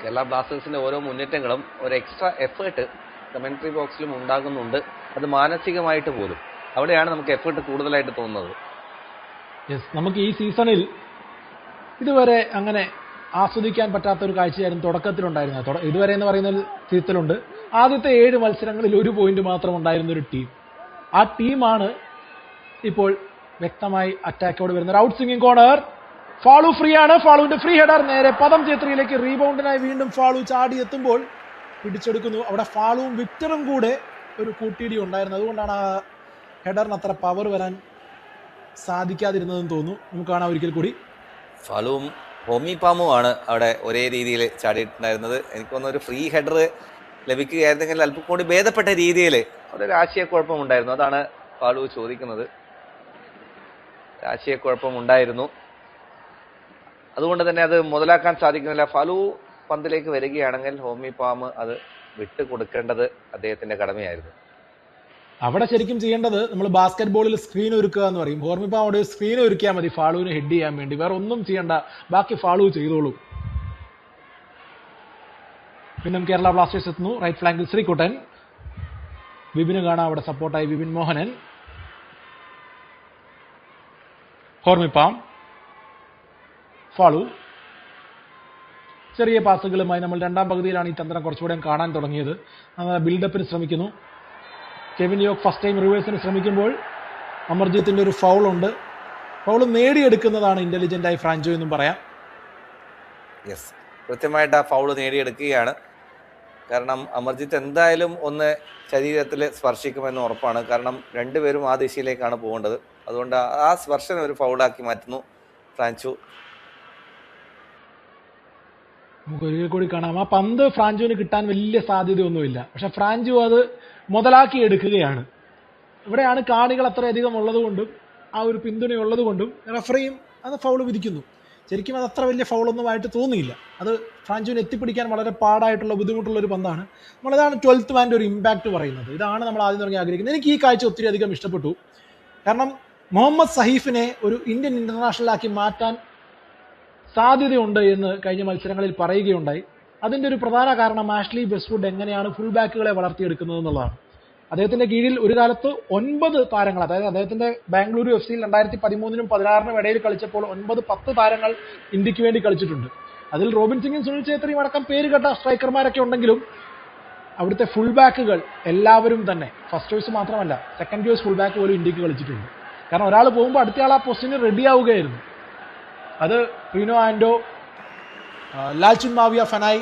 കേരള ബ്ലാസ്റ്റേഴ്സിന്റെ ഓരോ മുന്നേറ്റങ്ങളും ഒരു എക്സ്ട്രാ എഫേർട്ട് കമന്ററി ബോക്സിലും ഉണ്ടാകുന്നുണ്ട്. അത് മാനസികമായിട്ട് പോലും അവിടെയാണ് നമുക്ക് എഫേർട്ട് കൂടുതലായിട്ട് തോന്നുന്നത്. നമുക്ക് ഈ സീസണിൽ ഇതുവരെ അങ്ങനെ ആസ്വദിക്കാൻ പറ്റാത്ത ഒരു കാഴ്ചയായിരുന്നു തുടക്കത്തിലുണ്ടായിരുന്നത്. ഇതുവരെ എന്ന് പറയുന്ന സീസണിലുണ്ട് ആദ്യത്തെ 7 മത്സരങ്ങളിൽ 1 പോയിന്റ് മാത്രം ഉണ്ടായിരുന്ന ഒരു ടീം. ആ ടീമാണ് ഇപ്പോൾ വ്യക്തമായി അറ്റാക്കോട് വരുന്നത്. ഔട്ട് സ്വിംഗിംഗ് കോർണർ, ഫാളു ഫ്രീ ആണ്. ഫാളുവിന്റെ ഫ്രീ ഹെഡർ നേരെ പദം ചേത്രിയിലേക്ക്, റീബൗണ്ടിനായി വീണ്ടും ഫാളു ചാടി എത്തുമ്പോൾ പിടിച്ചെടുക്കുന്നു. അവിടെ ഫാളുവും വിക്ടറും കൂടെ ഒരു കൂട്ടിയിടി ഉണ്ടായിരുന്നു. അതുകൊണ്ടാണ് ആ ഹെഡറിന് അത്ര പവർ വരാൻ സാധിക്കാതിരുന്നതെന്ന് തോന്നുന്നു. നമുക്ക് കാണാം ഒരിക്കൽ കൂടി. ഫാളുവും ഹോമി പാമുമാണ് അവിടെ ഒരേ രീതിയിൽ ചാടിയിട്ടുണ്ടായിരുന്നത്. എനിക്ക് തോന്നുന്നു ഒരു ഫ്രീ ഹെഡർ ലഭിക്കുകയായിരുന്നെങ്കിൽ അല്പം കൂടി ഭേദപ്പെട്ട രീതിയിൽ അവിടെ ഒരു ആശയക്കുഴപ്പമുണ്ടായിരുന്നു. അതാണ് ഫാളു ചോദിക്കുന്നത്. ആശയക്കുഴപ്പമുണ്ടായിരുന്നു, അതുകൊണ്ട് തന്നെ അത് മുതലാക്കാൻ സാധിക്കുന്നില്ല. ഫാലു പന്തിലേക്ക് വരികയാണെങ്കിൽ ഹോമി പാം അത് വിട്ടുകൊടുക്കേണ്ടത് അദ്ദേഹത്തിന്റെ കടമയായിരുന്നു. അവിടെ ശരിക്കും ചെയ്യേണ്ടത് നമ്മൾ ബാസ്കറ്റ് ബോളിൽ സ്ക്രീൻ ഒരുക്കുക എന്ന് പറയും. ഹോർമിപ്പാം അവിടെ സ്ക്രീൻ ഒരുക്കിയാൽ മതി ഫാളുവിന് ഹെഡ് ചെയ്യാൻ വേണ്ടി, വേറെ ഒന്നും ചെയ്യണ്ട, ബാക്കി ഫാളു ചെയ്തോളൂ. പിന്നെ കേരള ബ്ലാസ്റ്റേഴ്സ് എത്തുന്നു. റൈറ്റ് ഫ്ലാങ്കിൽ ശ്രീകുട്ടൻ, വിപിന് കാണാം അവിടെ സപ്പോർട്ടായി വിപിൻ മോഹനൻ. ഹോർമിപ്പാം, ഫാളു. ചെറിയ പാസുകളുമായി നമ്മൾ രണ്ടാം പകുതിയിലാണ് ഈ തന്ത്രം കുറച്ചുകൂടെ കാണാൻ തുടങ്ങിയത്. ബിൽഡപ്പിന് ശ്രമിക്കുന്നു. കെവിൻ യോക്ക് ഫസ്റ്റ് ടൈം റിവേഴ്സിന് ശ്രമിക്കുമ്പോൾ അമർജിത്തിന്റെ ഒരു ഫൗളുണ്ട്. ഫൗൾ നേടിയെടുക്കുന്നതാണ് ഇന്റലിജന്റായി ഫ്രാഞ്ചോ എന്നും പറയാം. യെസ്, കൃത്യമായിട്ട് ആ ഫൗൾ നേടിയെടുക്കുകയാണ്. കാരണം അമർജിത്ത് എന്തായാലും ഒന്ന് ശരീരത്തിൽ സ്പർശിക്കുമെന്ന് ഉറപ്പാണ്. കാരണം രണ്ടുപേരും ആ ദിശയിലേക്കാണ് പോകേണ്ടത്. അതുകൊണ്ട് ആ സ്പർശനം ഒരു ഫൗളാക്കി മാറ്റുന്നു ഫ്രാഞ്ചോ. നമുക്ക് ഒരിക്കൽ കൂടി കാണാം. ആ പന്ത് ഫ്രാഞ്ചോന് കിട്ടാൻ വലിയ സാധ്യതയൊന്നുമില്ല, പക്ഷെ ഫ്രാഞ്ചോ അത് മുതലാക്കി എടുക്കുകയാണ്. ഇവിടെയാണ് കാണികൾ അത്രയധികം ഉള്ളതുകൊണ്ടും ആ ഒരു പിന്തുണയുള്ളത് കൊണ്ടും റഫറിയും അത് ഫൗൾ വിധിക്കുന്നു. ശരിക്കും അത് അത്ര വലിയ ഫൗളൊന്നുമായിട്ട് തോന്നിയില്ല. അത് ഫ്രാഞ്ചോന് എത്തിപ്പിടിക്കാൻ വളരെ പാടായിട്ടുള്ള ബുദ്ധിമുട്ടുള്ള ഒരു പന്താണ്. നമ്മളിതാണ് 12th മാൻ്റെ ഒരു ഇമ്പാക്റ്റ് പറയുന്നത്. ഇതാണ് നമ്മൾ ആദ്യം തുടങ്ങി ആഗ്രഹിക്കുന്നത്. എനിക്ക് ഈ കാഴ്ച ഒത്തിരി അധികം ഇഷ്ടപ്പെട്ടു. കാരണം മുഹമ്മദ് സഹീഫിനെ ഒരു ഇന്ത്യൻ ഇന്റർനാഷണലാക്കി മാറ്റാൻ സാധ്യതയുണ്ട് എന്ന് കഴിഞ്ഞ മത്സരങ്ങളിൽ പറയുകയുണ്ടായി. അതിൻ്റെ ഒരു പ്രധാന കാരണം ആഷ്ലി വെസ്റ്റ്വുഡ് എങ്ങനെയാണ് ഫുൾ ബാക്കുകളെ വളർത്തിയെടുക്കുന്നത് എന്നുള്ളതാണ്. അദ്ദേഹത്തിന്റെ കീഴിൽ ഒരു കാലത്ത് 9 താരങ്ങൾ, അതായത് അദ്ദേഹത്തിന്റെ ബാംഗ്ലൂരു FC 2013-നും 2016-നും ഇടയിൽ കളിച്ചപ്പോൾ 9-10 താരങ്ങൾ ഇന്ത്യക്ക് വേണ്ടി കളിച്ചിട്ടുണ്ട്. അതിൽ റോബിൻ സിംഗും സുനിൽ ഛേത്രിയും അടക്കം പേരുകെട്ട സ്ട്രൈക്കർമാരൊക്കെ ഉണ്ടെങ്കിലും അവിടുത്തെ ഫുൾ ബാക്കുകൾ എല്ലാവരും തന്നെ ഫസ്റ്റ് ചോയ്സ് മാത്രമല്ല സെക്കൻഡ് ചോയ്സ് ഫുൾ ബാക്ക് പോലും ഇന്ത്യക്ക് കളിച്ചിട്ടുണ്ട്. കാരണം ഒരാൾ പോകുമ്പോൾ അടുത്തയാൾ ആ പൊസിഷന് റെഡി ആവുകയായിരുന്നു. അത് പ്രീനോ ആൻഡോ, ലാൽചുൻ മാവിയ ഫനായ്,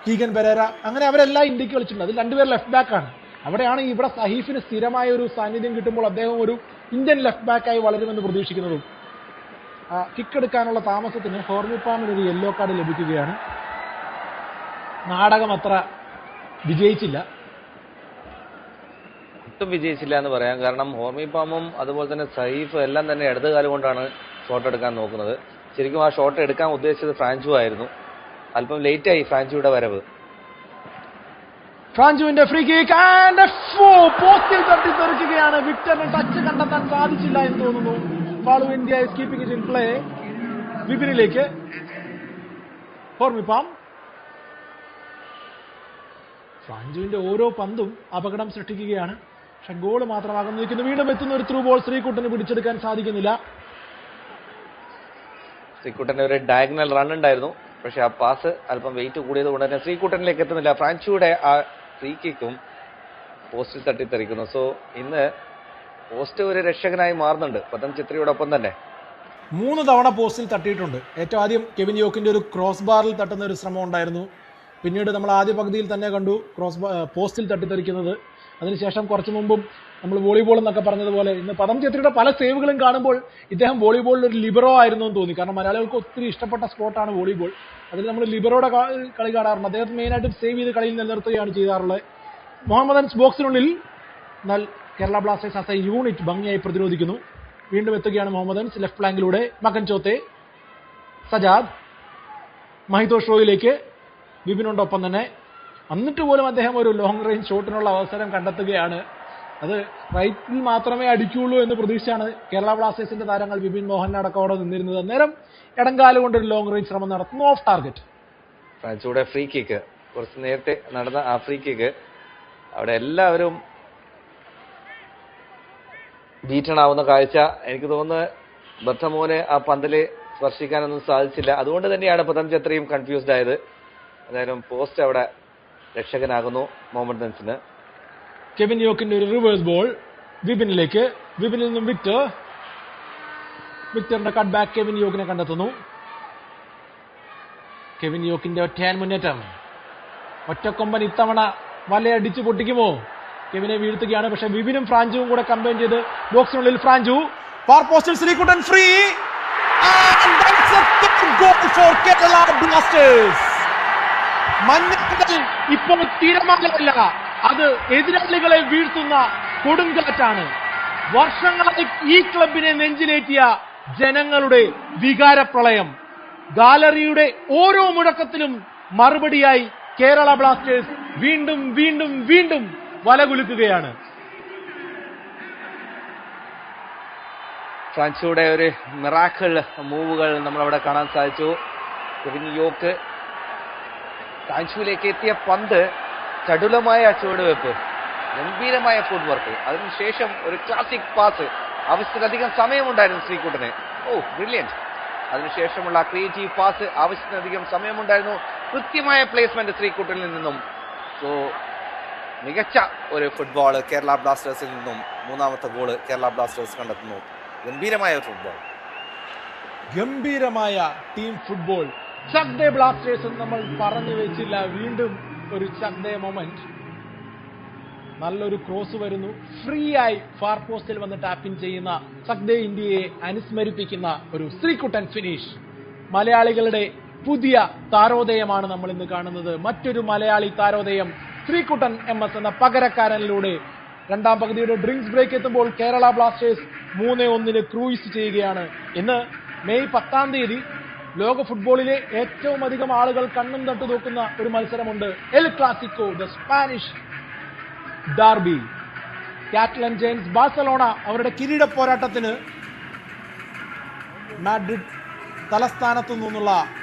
കീഗൻ പെരേര, അങ്ങനെ അവരെല്ലാം ഇന്ത്യക്ക് കളിച്ചിട്ടുണ്ട്. അതിൽ 2 പേർ ലെഫ്റ്റ് ബാക്കാണ്. അവിടെയാണ് ഇവിടെ സഹീഫിന് സ്ഥിരമായ ഒരു സാന്നിധ്യം കിട്ടുമ്പോൾ അദ്ദേഹം ഒരു ഇന്ത്യൻ ലെഫ്റ്റ് ബാക്കായി വളരുമെന്ന് പ്രതീക്ഷിക്കുന്നതും. കിക്ക് എടുക്കാനുള്ള താമസത്തിന് ഹോർമിപ്പാമിന് ഒരു യെല്ലോ കാർഡ് ലഭിക്കുകയാണ്. നാടകം അത്ര വിജയിച്ചില്ല, ഒട്ടും വിജയിച്ചില്ല എന്ന് പറയാം. കാരണം ഹോർമിപ്പാമും അതുപോലെ തന്നെ സഹീഫ് എല്ലാം തന്നെ ഇടതുകാലം കൊണ്ടാണ് ഷോട്ട് എടുക്കാൻ നോക്കുന്നത്. ശരിക്കും ആ ഷോട്ട് എടുക്കാൻ ഉദ്ദേശിച്ചത് ഫ്രാഞ്ചോ ആയിരുന്നു. അല്പം ലേറ്റായി ഫ്രാഞ്ചോയുടെ വരവ്. ഫ്രാഞ്ചുവിന്റെ ഫ്രീ കിക്ക് ആൻഡ് പോസ്റ്റിൽ തട്ടി തെറിക്കുകയാണ്. വിക്ടറിന് ടച്ച് കണ്ടെത്താൻ സാധിച്ചില്ല എന്ന് തോന്നുന്നു. ഫാളു India is keeping it in play. വിപിനിലേക്ക് ഹോർമിപ്പാം. ഫ്രാഞ്ചുവിന്റെ ഓരോ പന്തും അപകടം സൃഷ്ടിക്കുകയാണ്, പക്ഷെ ഗോൾ മാത്രമാകുന്നു നിൽക്കുന്നു. വീണ്ടും എത്തുന്ന ഒരു ത്രൂ ബോൾ ശ്രീകുട്ടന് പിടിച്ചെടുക്കാൻ സാധിക്കുന്നില്ല. ശ്രീകുട്ടന്റെ ഒരു ഡയഗണൽ റൺ ഉണ്ടായിരുന്നു, പക്ഷെ ആ പാസ് അല്പം വെയിറ്റ് കൂടിയത് കൊണ്ട് തന്നെ ശ്രീകുട്ടനിലേക്ക് എത്തുന്നില്ല. ഫ്രാൻസിയുടെ ആ ഫ്രീ കിക്കും പോസ്റ്റിൽ തട്ടിത്തെറിക്കുന്നു. സോ ഇന്ന് പോസ്റ്റ് ഒരു രക്ഷകനായി മാറുന്നുണ്ട് പതം ചിത്രയോടൊപ്പം തന്നെ. 3 തവണ പോസ്റ്റിൽ തട്ടിയിട്ടുണ്ട്. ഏറ്റവും ആദ്യം കെവിൻ യോക്കിന്റെ ഒരു ക്രോസ് ബാറിൽ തട്ടുന്ന ഒരു ശ്രമം ഉണ്ടായിരുന്നു. പിന്നീട് നമ്മൾ ആദ്യ പകുതിയിൽ തന്നെ കണ്ടു പോസ്റ്റിൽ തട്ടിത്തെറിക്കുന്നത്. അതിനുശേഷം കുറച്ചു മുമ്പും നമ്മൾ വോളിബോൾ എന്നൊക്കെ പറഞ്ഞതുപോലെ ഇന്ന് പദം ഛത്രിയുടെ പല സേവുകളും കാണുമ്പോൾ ഇദ്ദേഹം വോളിബോളിൽ ഒരു ലിബറോ ആയിരുന്നു എന്ന് തോന്നി. കാരണം മലയാളികൾക്ക് ഒത്തിരി ഇഷ്ടപ്പെട്ട സ്പോർട്ടാണ് വോളിബോൾ. അതിൽ നമ്മൾ ലിബറോയുടെ കളി കാണാറുണ്ട്. അദ്ദേഹം മെയിനായിട്ട് സേവ് ചെയ്ത് കളിയിൽ നിലനിർത്തുകയാണ് ചെയ്യാറുള്ളത്. മുഹമ്മദ് അൻസ് ബോക്സിനുള്ളിൽ എന്നാൽ Kerala Blasters as A unit ഭംഗിയായി പ്രതിരോധിക്കുന്നു. വീണ്ടും എത്തുകയാണ് മുഹമ്മദ് അൻസ് ലെഫ്റ്റ് ഫ്ലാങ്കിലൂടെ. മകൻ ചോത്തെ, സജാദ്, മഹിതോഷ് റോയിലേക്ക്, വിപിനുണ്ടൊപ്പം തന്നെ. എന്നിട്ട് പോലും അദ്ദേഹം ഒരു ലോങ് റേഞ്ച് ഷോട്ടിനുള്ള അവസരം കണ്ടെത്തുകയാണ്. അത് റൈറ്റിൽ മാത്രമേ അടിക്കുകയുള്ളൂ എന്ന് പ്രതീക്ഷയാണ് കേരള ബ്ലാസ്റ്റേഴ്സിന്റെ താരങ്ങൾ വിപിൻ മോഹൻ അടക്കം അവിടെ നിന്നിരുന്നത്. അന്നേരം ഇടങ്കാല് കൊണ്ട് ഒരു ലോങ് റേഞ്ച് ശ്രമം നടത്തുന്നു, ഓഫ് ടാർഗറ്റ്. ഫ്രാൻസിയുടെ ഫ്രീ കിക്ക്, കുറച്ച് നേരത്തെ നടന്ന ആ ഫ്രീ കിക്ക് അവിടെ എല്ലാവരും ബീറ്റണാവുന്ന കാഴ്ച. എനിക്ക് തോന്നുന്നു ബർത്തമോന് ആ പന്തില് സ്പർശിക്കാനൊന്നും സാധിച്ചില്ല. അതുകൊണ്ട് തന്നെയാണ് പതം ഛത്രിയും കൺഫ്യൂസ്ഡ് ആയത്. എന്തായാലും പോസ്റ്റ് അവിടെ രക്ഷകനാകുന്നു മുഹമ്മദ് അൻസിന്. കെവിൻ യോക്കിന്റെ ഒരു റിവേഴ്സ് ബോൾ വിപിനിലേക്ക്. വിപിനിൽ നിന്നും വിക്ടറിന്റെ കട്ട് ബാക്ക് കെവിൻ യോക്കിനെ കണ്ടെത്തുന്നു. കെവിൻ യോക്കിന്റെ ഒറ്റയാൻ മുന്നേറ്റം. ഒറ്റക്കൊമ്പൻ ഇത്തവണ വലയടിച്ച് പൊട്ടിക്കുമോ? കെവിനെ വീഴ്ത്തുകയാണ്. പക്ഷെ വിപിനും ഫ്രാഞ്ചുവും കൂടെ കമ്പൈൻ ചെയ്ത് ബോക്സിനുള്ളിൽ ഫ്രാഞ്ചു, ഫാർ പോസ്റ്റിൽ ശ്രീകുട്ടൻ ഫ്രീ. മഞ്ഞപ്പടൽ ഇപ്പോൾ തീരമാനമല്ല, അത് എതിരാളികളെ വീഴ്ത്തുന്ന കൊടുങ്കാറ്റാണ്. വർഷങ്ങളായി ഈ ക്ലബിനെ നെഞ്ചിലേറ്റിയ ജനങ്ങളുടെ വികാരപ്രളയം. ഗാലറിയുടെ ഓരോ മുഴക്കത്തിലും മറുപടിയായി കേരള ബ്ലാസ്റ്റേഴ്സ് വീണ്ടും വീണ്ടും വീണ്ടും വലകുലുക്കുകയാണ്. ഫ്രാൻസിയുടെ ഒരു മിറാക്കിൾ മൂവുകൾ നമ്മളവിടെ കാണാൻ സാധിച്ചു. കെവിൻ യോക്ക് ഫ്രാൻസിലേക്ക് എത്തിയ പന്ത്, ചടുലമായ ചുവടുവെപ്പ്, ഗംഭീരമായ ഫുട് വർക്ക്, അതിനുശേഷം ഒരു ക്ലാസിക് പാസ്. ആവശ്യത്തിലധികം സമയമുണ്ടായിരുന്നു ശ്രീകുട്ടന്. ബ്രില്യന്റ്. അതിനുശേഷമുള്ള ക്രിയേറ്റീവ് പാസ്, ആവശ്യത്തിലധികം സമയമുണ്ടായിരുന്നു. കൃത്യമായ പ്ലേസ്മെന്റ് ശ്രീകുട്ടനിൽ നിന്നും. സോ മികച്ച ഒരു ഫുട്ബോൾ കേരള ബ്ലാസ്റ്റേഴ്സിൽ നിന്നും. മൂന്നാമത്തെ ഗോള് കേരള ബ്ലാസ്റ്റേഴ്സ് കണ്ടെത്തുന്നു. ഗംഭീരമായ ഒരു ഫുട്ബോൾ, ഗംഭീരമായ ടീം ഫുട്ബോൾ. ചക് ഡേ ബ്ലാസ്റ്റേഴ്സ് നമ്മൾ പറഞ്ഞു വെച്ചില്ല. വീണ്ടും ഒരു ചക് ഡേ മൊമെന്റ്. നല്ലൊരു ക്രോസ് വരുന്നു, ഫ്രീ ആയി ഫാർ പോസ്റ്റിൽ വന്ന് ടാപ്പിൻ ചെയ്യുന്ന ചക് ഡേ ഇന്ത്യയെ അനുസ്മരിപ്പിക്കുന്ന ഒരു ശ്രീകുട്ടൻ ഫിനിഷ്. മലയാളികളുടെ പുതിയ താരോദയമാണ് നമ്മൾ ഇന്ന് കാണുന്നത്. മറ്റൊരു മലയാളി താരോദയം ശ്രീകുട്ടൻ MS എന്ന പകരക്കാരനിലൂടെ. രണ്ടാം പകുതിയുടെ ഡ്രിങ്ക്സ് ബ്രേക്ക് എത്തുമ്പോൾ കേരള ബ്ലാസ്റ്റേഴ്സ് 3-1 ക്രൂയിസ് ചെയ്യുകയാണ്. ഇന്ന് മെയ് 10 ലോക ഫുട്ബോളിലെ ഏറ്റവും അധികം ആളുകൾ കണ്ണും തട്ടു നോക്കുന്ന ഒരു മത്സരമുണ്ട്. El Clasico, the Spanish derby. Catalan giants Barcelona അവരുടെ കിരീട പോരാട്ടത്തിന് മാഡ്രിഡ് തലസ്ഥാനത്തു നിന്നുള്ള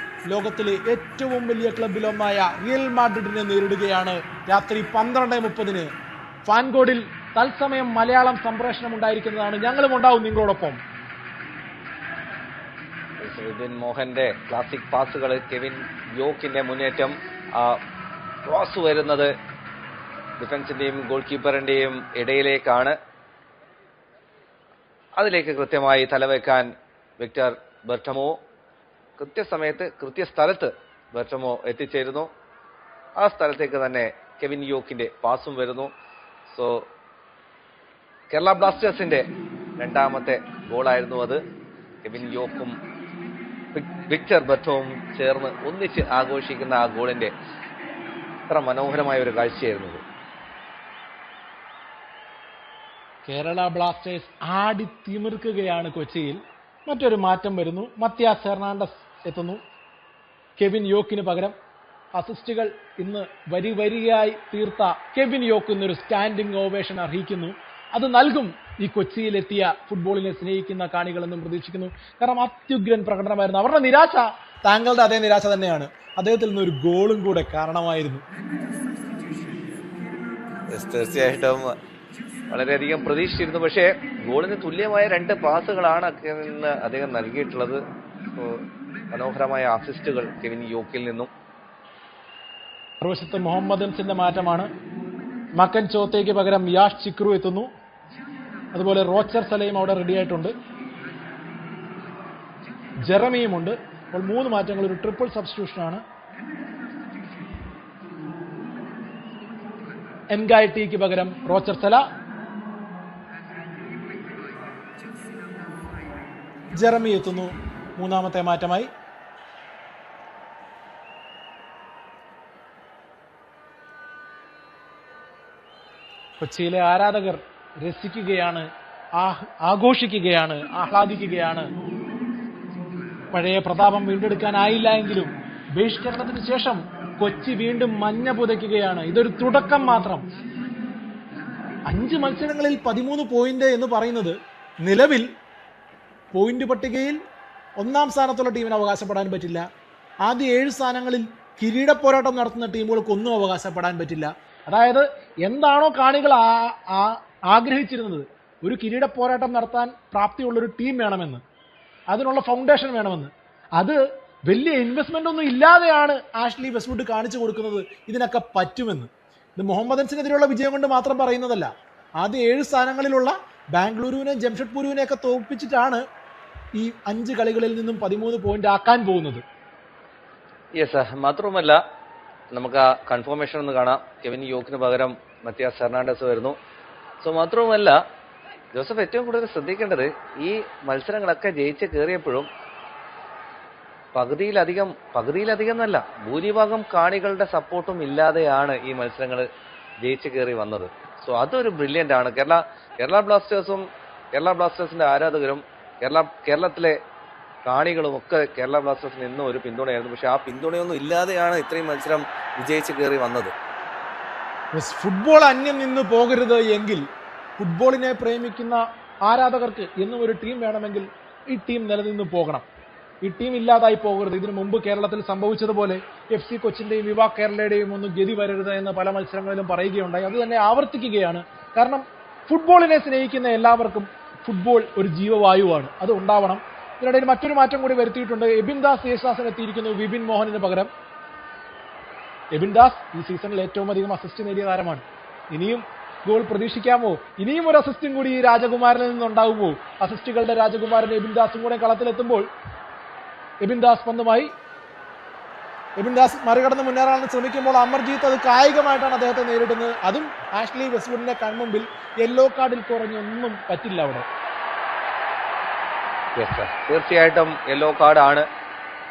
ലോകത്തിലെ ഏറ്റവും വലിയ ക്ലബിലൊന്നായ റിയൽ മാഡ്രിഡിനെ നേരിടുകയാണ്. രാത്രി 12:30 ഫാൻകോഡിൽ തത്സമയം മലയാളം സംപ്രേഷണം ഉണ്ടായിരിക്കുന്നതാണ്. ഞങ്ങളും ഉണ്ടാവും നിങ്ങളോടൊപ്പം. വിപിൻ മോഹന്റെ ക്ലാസിക് പാസുകൾ, കെവിൻ യോക്കിന്റെ മുന്നേറ്റം, ക്രോസ് വരുന്നത് ഡിഫൻസിന്റെയും ഗോൾ കീപ്പറിന്റെയും ഇടയിലേക്കാണ്. അതിലേക്ക് കൃത്യമായി തലവെക്കാൻ വിക്ടർ ബെർട്ടമോ. കൃത്യസമയത്ത് കൃത്യസ്ഥലത്ത് ബെർട്ടമോ എത്തിച്ചേരുന്നു. ആ സ്ഥലത്തേക്ക് തന്നെ കെവിൻ യോക്കിന്റെ പാസും വരുന്നു. സോ കേരള ബ്ലാസ്റ്റേഴ്സിന്റെ രണ്ടാമത്തെ ഗോളായിരുന്നു അത്. കെവിൻ യോക്കും വിക്ടർ ബെർട്ടോവും ചേർന്ന് ഒന്നിച്ച് ആഘോഷിക്കുന്ന ആ ഗോളിന്റെ എത്ര മനോഹരമായ ഒരു കാഴ്ചയായിരുന്നു. കേരള ബ്ലാസ്റ്റേഴ്സ് ആടി തിമിർക്കുകയാണ് കൊച്ചിയിൽ. മറ്റൊരു മാറ്റം വരുന്നു. മത്യാസ് ഹെർണാണ്ടസ് എത്തുന്നു കെവിൻ യോക്കിന് പകരം. അസിസ്റ്റുകൾ ഇന്ന് വരിയായി തീർത്ത കെവിൻ യോക്ക് ഇന്നൊരു സ്റ്റാൻഡിംഗ് ഓവേഷൻ അർഹിക്കുന്നു. അത് നൽകും ഈ കൊച്ചിയിലെത്തിയ ഫുട്ബോളിനെ സ്നേഹിക്കുന്ന കാണികളെന്നും പ്രതീക്ഷിക്കുന്നു. കാരണം അത്യുഗ്രൻ പ്രകടനമായിരുന്നു. അവരുടെ നിരാശ താങ്കളുടെ അതേ നിരാശ തന്നെയാണ്. അദ്ദേഹത്തിൽ നിന്ന് ഒരു ഗോളും കൂടെ കാരണമായിരുന്നു. തീർച്ചയായിട്ടും വളരെയധികം പ്രതീക്ഷിച്ചിരുന്നു. പക്ഷേ ഗോളിന് തുല്യമായ 2 പാസുകളാണ് ഇന്ന് അദ്ദേഹം നൽകിയിട്ടുള്ളത്. മനോഹരമായ അസിസ്റ്റുകൾ കെവിൻ യോക്കിൽ നിന്നും. മറുവശത്ത് മുഹമ്മദ് അൻസിന്റെ മാറ്റമാണ്. മക്കൻ ചോത്തേക്ക് പകരം യാഷ് ചിക്രു എത്തുന്നു. അതുപോലെ റോച്ചർ സലയും അവിടെ റെഡിയായിട്ടുണ്ട്. ജെറമിയുമുണ്ട്. അപ്പോൾ 3 മാറ്റങ്ങൾ, ഒരു ട്രിപ്പിൾ സബ്സ്റ്റിറ്റ്യൂഷനാണ്. എൻഗായറ്റിക്ക് പകരം റോച്ചർസല. ജെറമി എത്തുന്നു മൂന്നാമത്തെ മാറ്റമായി. കൊച്ചിയിലെ ആരാധകർ രസിക്കുകയാണ്, ആഘോഷിക്കുകയാണ്, ആഹ്ലാദിക്കുകയാണ്. പഴയ പ്രതാപം വീണ്ടെടുക്കാനായില്ല എങ്കിലും ബഹിഷ്കരണത്തിന് ശേഷം കൊച്ചി വീണ്ടും മഞ്ഞ പുതയ്ക്കുകയാണ്. ഇതൊരു തുടക്കം മാത്രം. 5 മത്സരങ്ങളിൽ 13 പോയിന്റ് എന്ന് പറയുന്നത് നിലവിൽ പോയിന്റ് പട്ടികയിൽ 1-ാം സ്ഥാനത്തുള്ള ടീമിന് അവകാശപ്പെടാൻ പറ്റില്ല. ആദ്യ 7 സ്ഥാനങ്ങളിൽ കിരീട പോരാട്ടം നടത്തുന്ന ടീമുകൾക്കൊന്നും അവകാശപ്പെടാൻ പറ്റില്ല. അതായത് എന്താണോ കാണികൾ ആഗ്രഹിച്ചിരുന്നത്, ഒരു കിരീട പോരാട്ടം നടത്താൻ പ്രാപ്തിയുള്ളൊരു ടീം വേണമെന്ന്, അതിനുള്ള ഫൗണ്ടേഷൻ വേണമെന്ന്, അത് വലിയ ഇൻവെസ്റ്റ്മെന്റ് ഒന്നും ഇല്ലാതെയാണ് ആഷ്ലി വെസ്റ്റ്വുഡ് കാണിച്ചു കൊടുക്കുന്നത് ഇതിനൊക്കെ പറ്റുമെന്ന്. ഇത് മുഹമ്മദൻസിനെതിരെയുള്ള വിജയം കൊണ്ട് മാത്രം പറയുന്നതല്ല. ആദ്യ 7 സ്ഥാനങ്ങളിലുള്ള ബാംഗ്ലൂരുവിനെ ജംഷഡ്പൂരിനെയൊക്കെ തോൽപ്പിച്ചിട്ടാണ് ഈ 5 കളികളിൽ നിന്നും 13 പോയിന്റ് ആക്കാൻ പോകുന്നത്. യെസ്, മാത്രവുമല്ല നമുക്ക് ആ കൺഫർമേഷൻ ഒന്ന് കാണാം. കെവിൻ യോക്കിന് പകരം മത്യാസ് ഹെർണാണ്ടസ് വരുന്നു. സോ മാത്രവുമല്ല ജോസഫ്, ഏറ്റവും കൂടുതൽ ശ്രദ്ധിക്കേണ്ടത് ഈ മത്സരങ്ങളൊക്കെ ജയിച്ച് കയറിയപ്പോഴും പകുതിയിലധികം എന്നല്ല, ഭൂരിഭാഗം കാണികളുടെ സപ്പോർട്ടും ഇല്ലാതെയാണ് ഈ മത്സരങ്ങൾ ജയിച്ച് കയറി വന്നത്. സോ അതൊരു ബ്രില്യൻ്റ് ആണ്. കേരള ബ്ലാസ്റ്റേഴ്സിന്റെ ആരാധകരും കേരളത്തിലെ കാണികളും ഒക്കെ കേരള ബ്ലാസ്റ്റേഴ്സിന് എന്നും ഒരു പിന്തുണയായിരുന്നു. പക്ഷെ ആ പിന്തുണയൊന്നും ഇല്ലാതെയാണ് ഇത്രയും മത്സരം വിജയിച്ച് കയറി വന്നത്. ഫുട്ബോൾ അന്യം നിന്ന് പോകരുത് എങ്കിൽ ഫുട്ബോളിനെ പ്രേമിക്കുന്ന ആരാധകർക്ക് എന്നും ഒരു ടീം വേണമെങ്കിൽ ഈ ടീം നിലനിന്ന് പോകണം. ഈ ടീം ഇല്ലാതായി പോകരുത്. ഇതിനു മുമ്പ് കേരളത്തിൽ സംഭവിച്ചതുപോലെ FC കൊച്ചിന്റെയും വിവാ കേരളയുടെയും ഒന്നും ഗതി വരരുത് എന്ന് പല മത്സരങ്ങളിലും പറയുകയുണ്ടായി. അത് തന്നെ ആവർത്തിക്കുകയാണ്. കാരണം ഫുട്ബോളിനെ സ്നേഹിക്കുന്ന എല്ലാവർക്കും ഫുട്ബോൾ ഒരു ജീവവായുവാണ്, അത് ഉണ്ടാവണം. ഇതിനിടയിൽ മറ്റൊരു മാറ്റം കൂടി വരുത്തിയിട്ടുണ്ട്. എബിൻ ദാസ് യേശുദാസിന് എത്തിയിരിക്കുന്നു വിപിൻ മോഹനിന് പകരം. എബിൻ ദാസ് ഈ സീസണിൽ ഏറ്റവും അധികം അസിസ്റ്റ് നേടിയ താരമാണ്. ഇനിയും ഗോൾ പ്രതീക്ഷിക്കാമോ? ഇനിയും ഒരു അസിസ്റ്റും കൂടി ഈ രാജകുമാരനിൽ നിന്നുണ്ടാകുമോ? അസിസ്റ്റുകളുടെ രാജകുമാരൻ എബിൻ ദാസും കൂടെ കളത്തിലെത്തുമ്പോൾ എബിൻ ദാസ് പന്തുമായി. എബിൻ ദാസ് മറികടന്ന് മുന്നേറാൻ ശ്രമിക്കുമ്പോൾ അമർജീത്ത് അത് കായികമായിട്ടാണ് അദ്ദേഹത്തെ നേരിടുന്നത്. അതും ആഷ്ലി വെസ്റ്റ്വുഡിന്റെ കൺമുമ്പിൽ യെല്ലോ കാർഡിൽ കുറഞ്ഞൊന്നും പറ്റില്ല അവിടെ. തീർച്ചയായിട്ടും യെല്ലോ കാർഡാണ്.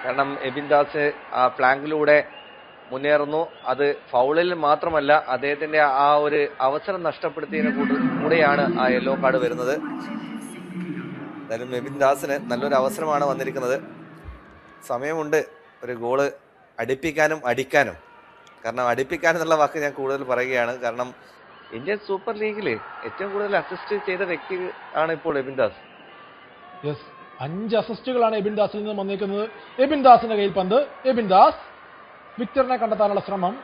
കാരണം എബിൻ ദാസ് ആ ഫ്ലാങ്കിലൂടെ മുന്നേറുന്നു. അത് ഫൗളിൽ മാത്രമല്ല, അദ്ദേഹത്തിന്റെ ആ ഒരു അവസരം നഷ്ടപ്പെടുത്തിയതിന് കൂടെയാണ് ആ യെല്ലോ കാർഡ് വരുന്നത്. എന്തായാലും എബിൻ ദാസിന് നല്ലൊരു അവസരമാണ് വന്നിരിക്കുന്നത്. സമയമുണ്ട് ഒരു ഗോള് അടിപ്പിക്കാനും അടിക്കാനും. കാരണം അടിപ്പിക്കാനെന്നുള്ള വാക്ക് ഞാൻ കൂടുതൽ പറയുകയാണ്. കാരണം ഇന്ത്യൻ സൂപ്പർ ലീഗിൽ ഏറ്റവും കൂടുതൽ അസിസ്റ്റ് ചെയ്ത വ്യക്തി ആണ് ഇപ്പോൾ എബിൻ ദാസ്. യെസ്, 5 അസിസ്റ്റുകളാണ് എബിൻ ദാസിൽ നിന്ന് വന്നിരിക്കുന്നത്. എബിൻ ദാസിന്റെ കയ്യിൽ പന്ത്. എബിൻ ദാസ് വിക്ടറിനെ കണ്ടെത്താനുള്ള ശ്രമം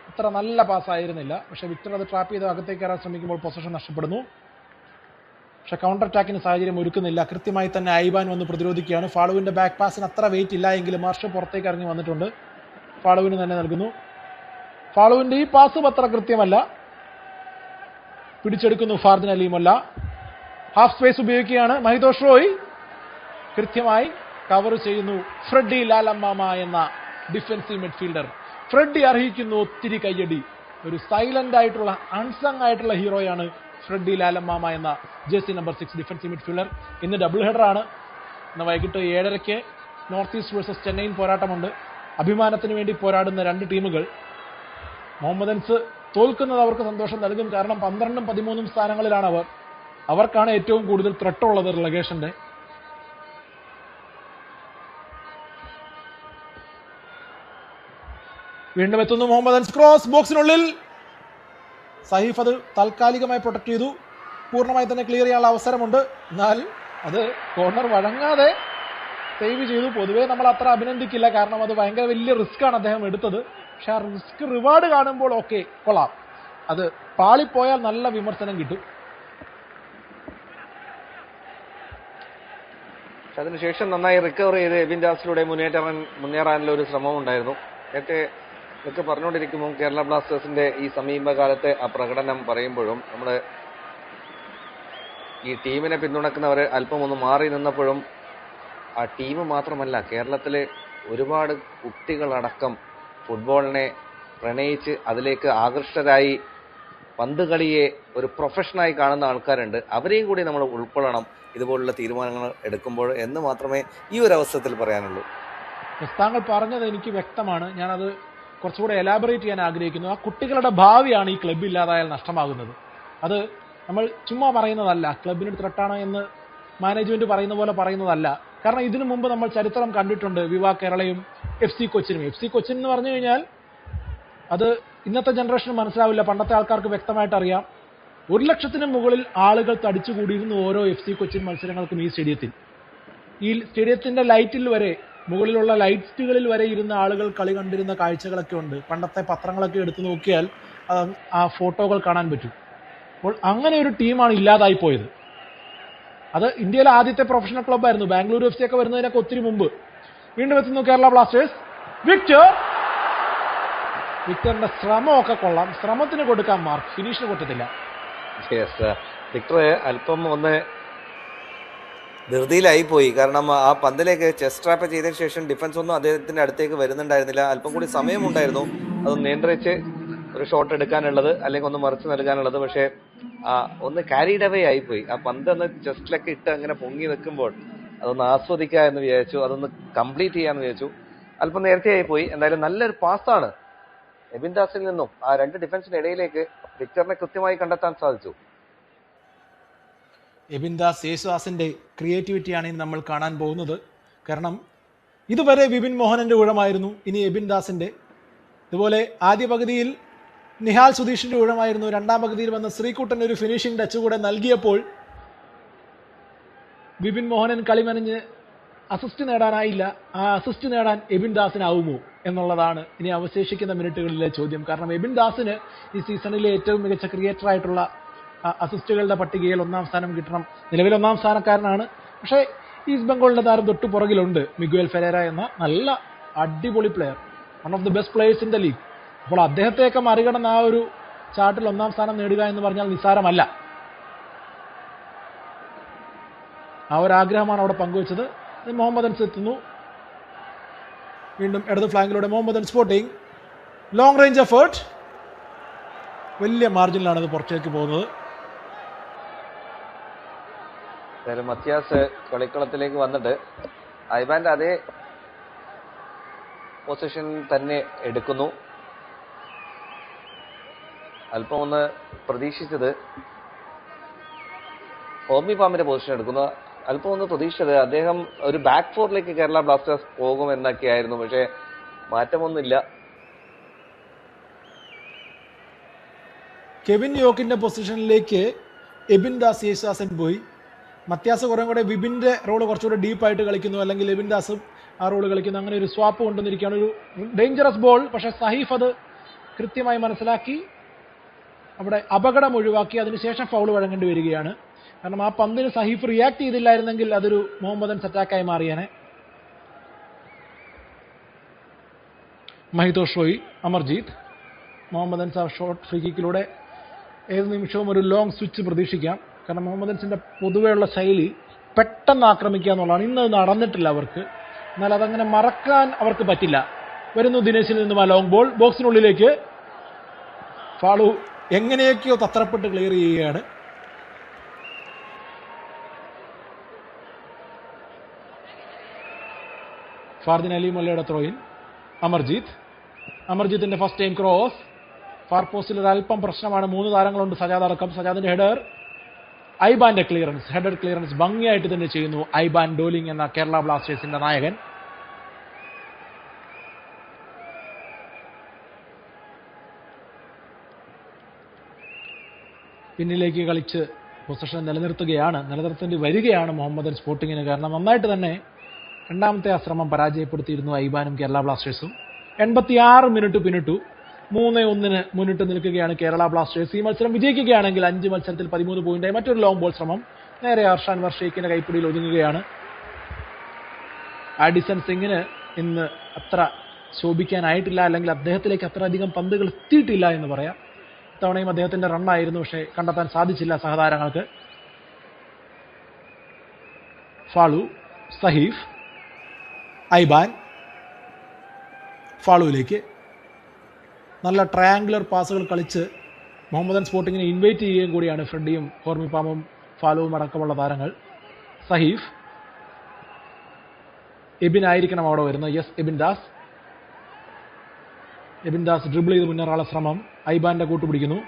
അത്ര നല്ല പാസ്സായിരുന്നില്ല. പക്ഷെ വിക്ടർ അത് ട്രാപ്പ് ചെയ്ത് അകത്തേക്ക് കയറാൻ ശ്രമിക്കുമ്പോൾ പൊസിഷൻ നഷ്ടപ്പെടുന്നു. പക്ഷെ കൗണ്ടർ അറ്റാക്കിന് സാഹചര്യം ഒരുക്കുന്നില്ല. കൃത്യമായി തന്നെ ഐബാൻ വന്ന് പ്രതിരോധിക്കുകയാണ്. ഫാളുവിന്റെ ബാക്ക് പാസിന് അത്ര വെയിറ്റ് ഇല്ല എങ്കിലും മാർഷ് പുറത്തേക്ക് ഇറങ്ങി വന്നിട്ടുണ്ട്. ഫാളുവിന് തന്നെ നൽകുന്നു. ഫാളുവിന്റെ ഈ പാസ് അത്ര കൃത്യമല്ല. പിടിച്ചെടുക്കുന്നു ഫാർദിൻ അലിയുമല്ല. ഹാഫ് സ്പേസ് ഉപയോഗിക്കുകയാണ് മഹിതോഷ് റോയ്. കൃത്യമായി കവർ ചെയ്യുന്നു ഫ്രെഡി ലാലമ്മാമ എന്ന ഡിഫൻസീവ് മിഡ്ഫീൽഡർ. ഫ്രെഡി അർഹിക്കുന്നു ഒത്തിരി കയ്യടി. ഒരു സൈലന്റ് ആയിട്ടുള്ള അൺസങ് ആയിട്ടുള്ള ഹീറോയാണ് ഫ്രെഡി ലാലമ്മാമ എന്ന ജേഴ്സി നമ്പർ 6 ഡിഫൻസീവ് മിഡ്ഫീൽഡർ. ഇന്ന് ഡബിൾ ഹെഡറാണ്. ഇന്ന് വൈകിട്ട് 7:30 നോർത്ത് ഈസ്റ്റ് വേഴ്സസ് ചെന്നൈയിൻ പോരാട്ടമുണ്ട്. അഭിമാനത്തിന് വേണ്ടി പോരാടുന്ന 2 ടീമുകൾ. മുഹമ്മദൻസ് തോൽക്കുന്നത് അവർക്ക് സന്തോഷം നൽകും. കാരണം 12ഉം 13ഉം സ്ഥാനങ്ങളിലാണ് അവർ. അവർക്കാണ് ഏറ്റവും കൂടുതൽ ത്രെട്ടുള്ളത് റിലഗേഷന്റെ. വീണ്ടും എത്തുന്നു മുഹമ്മദൻസ്. ക്രോസ് ബോക്സിനുള്ളിൽ. സഹീഫ് അത് താൽക്കാലികമായി പ്രൊട്ടക്ട് ചെയ്തു. പൂർണ്ണമായി തന്നെ ക്ലിയർ ചെയ്യാനുള്ള അവസരമുണ്ട്. എന്നാൽ അത് കോർണർ വഴങ്ങാതെ സേവ് ചെയ്തു. പൊതുവേ നമ്മൾ അത്ര അഭിനന്ദിക്കില്ല, കാരണം അത് ഭയങ്കര വലിയ റിസ്ക് ആണ് അദ്ദേഹം എടുത്തത്. പക്ഷെ ആ റിസ്ക് റിവാർഡ് കാണുമ്പോൾ ഓക്കെ, കൊള്ളാം. അത് പാളിപ്പോയാൽ നല്ല വിമർശനം കിട്ടും. അതിനുശേഷം നന്നായി റിക്കവർ ചെയ്ത് എബിൻ ദാസിലൂടെ മുന്നേറാനുള്ള ഒരു ശ്രമം ഉണ്ടായിരുന്നു. നേരത്തെ ഒക്കെ പറഞ്ഞുകൊണ്ടിരിക്കുമ്പോൾ കേരള ബ്ലാസ്റ്റേഴ്സിന്റെ ഈ സമീപകാലത്തെ ആ പ്രകടനം പറയുമ്പോഴും നമ്മൾ ഈ ടീമിനെ പിന്തുണക്കുന്നവർ അല്പം ഒന്ന് മാറി നിന്നപ്പോഴും ആ ടീം മാത്രമല്ല, കേരളത്തിലെ ഒരുപാട് കുട്ടികളടക്കം ഫുട്ബോളിനെ പ്രണയിച്ച് അതിലേക്ക് ആകൃഷ്ടരായി പന്ത് കളിയെ ഒരു പ്രൊഫഷനായി കാണുന്ന ആൾക്കാരുണ്ട്. അവരെയും കൂടി നമ്മൾ ഉൾക്കൊള്ളണം ഇതുപോലുള്ള തീരുമാനങ്ങൾ എടുക്കുമ്പോൾ എന്ന് മാത്രമേ ഈ ഒരു അവസരത്തിൽ പറയാനുള്ളൂ. താങ്കൾ പറഞ്ഞത് എനിക്ക് വ്യക്തമാണ്. ഞാനത് കുറച്ചുകൂടെ എലാബറേറ്റ് ചെയ്യാൻ ആഗ്രഹിക്കുന്നു. ആ കുട്ടികളുടെ ഭാവിയാണ് ഈ ക്ലബ്ബ് ഇല്ലാതായാൽ നഷ്ടമാകുന്നത്. അത് നമ്മൾ ചുമ്മാ പറയുന്നതല്ല, ക്ലബിന് ത്രട്ടാണ് എന്ന് മാനേജ്മെന്റ് പറയുന്ന പോലെ പറയുന്നതല്ല. കാരണം ഇതിനു മുമ്പ് നമ്മൾ ചരിത്രം കണ്ടിട്ടുണ്ട് വിവാ കേരളയും FC കൊച്ചിനും. FC കൊച്ചിൻ എന്ന് പറഞ്ഞു കഴിഞ്ഞാൽ അത് ഇന്നത്തെ ജനറേഷന് മനസ്സിലാവില്ല, പണ്ടത്തെ ആൾക്കാർക്ക് വ്യക്തമായിട്ട് അറിയാം. 1,00,000-ന് മുകളിൽ ആളുകൾ തടിച്ചുകൂടിയിരുന്നു ഓരോ FC കൊച്ചിൻ മത്സരങ്ങൾക്കും ഈ സ്റ്റേഡിയത്തിൽ. ഈ സ്റ്റേഡിയത്തിന്റെ ലൈറ്റിൽ വരെ, മുകളിലുള്ള ലൈറ്റുകളിൽ വരെ ഇരുന്ന ആളുകൾ കളി കണ്ടിരുന്ന കാഴ്ചകളൊക്കെ ഉണ്ട്. പണ്ടത്തെ പത്രങ്ങളൊക്കെ എടുത്തു നോക്കിയാൽ ആ ഫോട്ടോകൾ കാണാൻ പറ്റും. അപ്പോൾ അങ്ങനെ ഒരു ടീമാണ് ഇല്ലാതായി പോയത്. അത് ഇന്ത്യയിലെ ആദ്യത്തെ പ്രൊഫഷണൽ ക്ലബ്ബായിരുന്നു. ബാംഗ്ലൂരു FC ഒക്കെ വരുന്നതിനൊക്കെ ഒത്തിരി മുമ്പ്. വീണ്ടും എത്തുന്നു കേരള ബ്ലാസ്റ്റേഴ്സ്. വിക്ടറിന്റെ ശ്രമമൊക്കെ കൊള്ളാം, ശ്രമത്തിന് കൊടുക്കാൻ മാർക്ക്, ഫിനിഷിന് കൊടുത്തില്ല. വിക്ടർ അല്പം ഒന്ന് ധൃതിയിലായി പോയി. കാരണം ആ പന്തിലേക്ക് ചെസ്റ്റ് ട്രാപ്പ് ചെയ്തതിനു ശേഷം ഡിഫൻസ് ഒന്നും അദ്ദേഹത്തിന്റെ അടുത്തേക്ക് വരുന്നുണ്ടായിരുന്നില്ല. അല്പം കൂടി സമയമുണ്ടായിരുന്നു അത് നിയന്ത്രിച്ച് ഒരു ഷോട്ട് എടുക്കാനുള്ളത്, അല്ലെങ്കിൽ ഒന്ന് മറിച്ച് നൽകാനുള്ളത്. പക്ഷേ ഒന്ന് ക്യാരിഡ് അവേ ആയിപ്പോയി. ആ പന്ത് ഒന്ന് ചെസ്റ്റിലൊക്കെ ഇട്ട് അങ്ങനെ പൊങ്ങി വെക്കുമ്പോൾ അതൊന്ന് ആസ്വദിക്കുക എന്ന് വിചാരിച്ചു, അതൊന്ന് കംപ്ലീറ്റ് ചെയ്യാന്ന് വിചാരിച്ചു. അല്പം നേരത്തെ ആയിപ്പോയി. എന്തായാലും നല്ലൊരു പാസ്സാണ് എബിൻ ദാസിൽ നിന്നും ആ രണ്ട് ഡിഫൻസിന്റെ ഇടയിലേക്ക് വിക്ടറിനെ കൃത്യമായി കണ്ടെത്താൻ സാധിച്ചു. എബിൻ ദാസ് യേശുദാസിന്റെ ക്രിയേറ്റിവിറ്റിയാണ് ഇനി നമ്മൾ കാണാൻ പോകുന്നത്. കാരണം ഇതുവരെ വിപിൻ മോഹനന്റെ ഊഴമായിരുന്നു, ഇനി എബിൻ ദാസിന്റെ. ഇതുപോലെ ആദ്യ പകുതിയിൽ നിഹാൽ സുധീഷിന്റെ ഊഴമായിരുന്നു. രണ്ടാം പകുതിയിൽ വന്ന ശ്രീകുട്ടൻ ഒരു ഫിനിഷിംഗ് ടച്ച് കൂടെ നൽകിയപ്പോൾ വിപിൻ മോഹനൻ കളിമനഞ്ഞ് അസിസ്റ്റ് നേടാനായില്ല. ആ അസിസ്റ്റ് നേടാൻ എബിൻ ദാസിനാവുമോ എന്നുള്ളതാണ് ഇനി അവശേഷിക്കുന്ന മിനിറ്റുകളിലെ ചോദ്യം. കാരണം എബിൻ ദാസിന് ഈ സീസണിലെ ഏറ്റവും മികച്ച ക്രിയേറ്റർ ആയിട്ടുള്ള അസിസ്റ്റുകളുടെ പട്ടികയിൽ 1-ാം സ്ഥാനം കിട്ടണം. നിലവിൽ 1-ാം സ്ഥാനക്കാരനാണ്. പക്ഷേ ഈസ്റ്റ് ബംഗാളിന്റെ താരം തൊട്ടു പുറകിലുണ്ട് മിഗുവൽ ഫെരേര എന്ന നല്ല അടിപൊളി player, one of the best players in the league. അപ്പോൾ അദ്ദേഹത്തെയൊക്കെ മറികടന്ന് ആ ഒരു ചാർട്ടിൽ 1-ാം സ്ഥാനം നേടുക എന്ന് പറഞ്ഞാൽ നിസ്സാരമല്ല. ആ ഒരു ആഗ്രഹമാണ് അവിടെ പങ്കുവച്ചത്. മുഹമ്മദ് അൻസ് എത്തുന്നു. വീണ്ടും ഇടത് ഫ്ലാങ്കിലൂടെ Mohammedans Sporting long range effort, വലിയ മാർജിനിലാണ് അത് പുറത്തേക്ക് പോകുന്നത്. മത്യാസ് കളിക്കളത്തിലേക്ക് വന്നിട്ട് ഐബാന്റെ അതേ പൊസിഷൻ തന്നെ എടുക്കുന്നു. അല്പം ഒന്ന് പ്രതീക്ഷിച്ചത് ഹോമി പാമിന്റെ പൊസിഷൻ എടുക്കുന്നു. അല്പം ഒന്ന് പ്രതീക്ഷിച്ചത് അദ്ദേഹം ഒരു ബാക്ക് ഫോറിലേക്ക് കേരള ബ്ലാസ്റ്റേഴ്സ് പോകുമെന്നൊക്കെയായിരുന്നു. പക്ഷേ മാറ്റമൊന്നുമില്ല. കെവിൻ യോക്കിന്റെ പൊസിഷനിലേക്ക് എബിൻ ദാസ് യേശുദാസൻ പോയി. മത്യാസ് കുറേ കൂടെ വിപിന്റെ റോള് കുറച്ചുകൂടെ ഡീപ്പായിട്ട് കളിക്കുന്നു, അല്ലെങ്കിൽ എബിൻ ദാസും ആ റോള് കളിക്കുന്നു. അങ്ങനെ ഒരു സ്വാപ്പ് കൊണ്ടുവന്നിരിക്കുകയാണ്. ഒരു ഡേഞ്ചറസ് ബോൾ. പക്ഷേ സഹീഫ് അത് കൃത്യമായി മനസ്സിലാക്കി അവിടെ അപകടം ഒഴിവാക്കി. അതിനുശേഷം ഫൗൾ വഴങ്ങേണ്ടി വരികയാണ്. കാരണം ആ പന്തിന് സഹീഫ് റിയാക്ട് ചെയ്തില്ലായിരുന്നെങ്കിൽ അതൊരു മുഹമ്മദ് അൻസ് അറ്റാക്കായി മാറിയാനെ. മഹിതോഷ് റോയി, അമർജീത്, മുഹമ്മദ് അൻസ് ആ ഷോട്ട് ഫ്രീ കിക്കിലൂടെ ഏത് നിമിഷവും ഒരു ലോങ് സ്വിച്ച് പ്രതീക്ഷിക്കാം. കാരണം മുഹമ്മദ് അൻസിന്റെ പൊതുവെയുള്ള ശൈലി പെട്ടെന്ന് ആക്രമിക്കുക എന്നുള്ളതാണ്. ഇന്നത് നടന്നിട്ടില്ല അവർക്ക്, എന്നാൽ അതങ്ങനെ മറക്കാൻ അവർക്ക് പറ്റില്ല. വരുന്നു ദിനേശിൽ നിന്നും ആ ലോങ് ബോൾ ബോക്സിനുള്ളിലേക്ക്. ഫാളു എങ്ങനെയൊക്കെയോ തത്രപ്പെട്ട് ക്ലിയർ ചെയ്യുകയാണ്. ഫാർദിൻ Ali മൊല്ലയുടെ ത്രോയിൻ. അമർജീത്തിന്റെ first time cross. Far പോസ്റ്റിൽ ഒരു അല്പം പ്രശ്നമാണ്. 3 താരങ്ങളുണ്ട്, സജാദ് അടക്കം. സജാദിന്റെ ഹെഡർ, ഐബാന്റെ ക്ലിയറൻസ്, ഹെഡർ ക്ലിയറൻസ് ഭംഗിയായിട്ട് തന്നെ ചെയ്യുന്നു ഐബാൻ ഡോലിംഗ് എന്ന കേരള ബ്ലാസ്റ്റേഴ്സിന്റെ നായകൻ. പിന്നിലേക്ക് കളിച്ച് പൊസിഷൻ നിലനിർത്തേണ്ടി വരികയാണ് മുഹമ്മദ് അൻസ് സ്പോർട്ടിങ്ങിന്. കാരണം നന്നായിട്ട് തന്നെ രണ്ടാമത്തെ ആ ശ്രമം പരാജയപ്പെടുത്തിയിരുന്നു ഐബാനും കേരള ബ്ലാസ്റ്റേഴ്സും. 86 മിനിറ്റ് പിന്നിട്ടു. 3-1 മുന്നിട്ട് നിൽക്കുകയാണ് കേരള ബ്ലാസ്റ്റേഴ്സ്. ഈ മത്സരം വിജയിക്കുകയാണെങ്കിൽ 5 മത്സരത്തിൽ 13 പോയിന്റായി. മറ്റൊരു ലോങ് ബോൾ ശ്രമം നേരെ അർഷാൻ വർഷയ്ക്കിന്റെ കൈപ്പിടിയിൽ ഒതുങ്ങുകയാണ്. ആഡിസൺ സിംഗിന് ഇന്ന് അത്ര ശോഭിക്കാനായിട്ടില്ല, അല്ലെങ്കിൽ അദ്ദേഹത്തിലേക്ക് അത്ര അധികം പന്തുകൾ എത്തിയിട്ടില്ല എന്ന് പറയാം. ഇത്തവണയും അദ്ദേഹത്തിന്റെ റണ്ണായിരുന്നു, പക്ഷേ കണ്ടെത്താൻ സാധിച്ചില്ല സഹതാരങ്ങൾക്ക്. ഫാളു, സഹീഫ്, ഐബാൻ. ഫാളുവിലേക്ക് നല്ല ട്രയാങ്കുലർ പാസുകൾ കളിച്ച് മുഹമ്മദൻ സ്പോർട്ടിങ്ങിനെ ഇൻവൈറ്റ് ചെയ്യുകയും കൂടിയാണ് ഫ്രെഡിയും ഹോർമിപ്പാമും ഫാലുവും അടക്കമുള്ള താരങ്ങൾ. സഹീഫ്, എബിൻ ആയിരിക്കണം അവിടെ വരുന്നത്. യെസ്, എബിൻ ദാസ് ഡ്രിബിൾ ചെയ്ത് മുന്നേറാനുള്ള ശ്രമം. ഐബാന്റെ കൂട്ടുപിടിക്കുന്നു.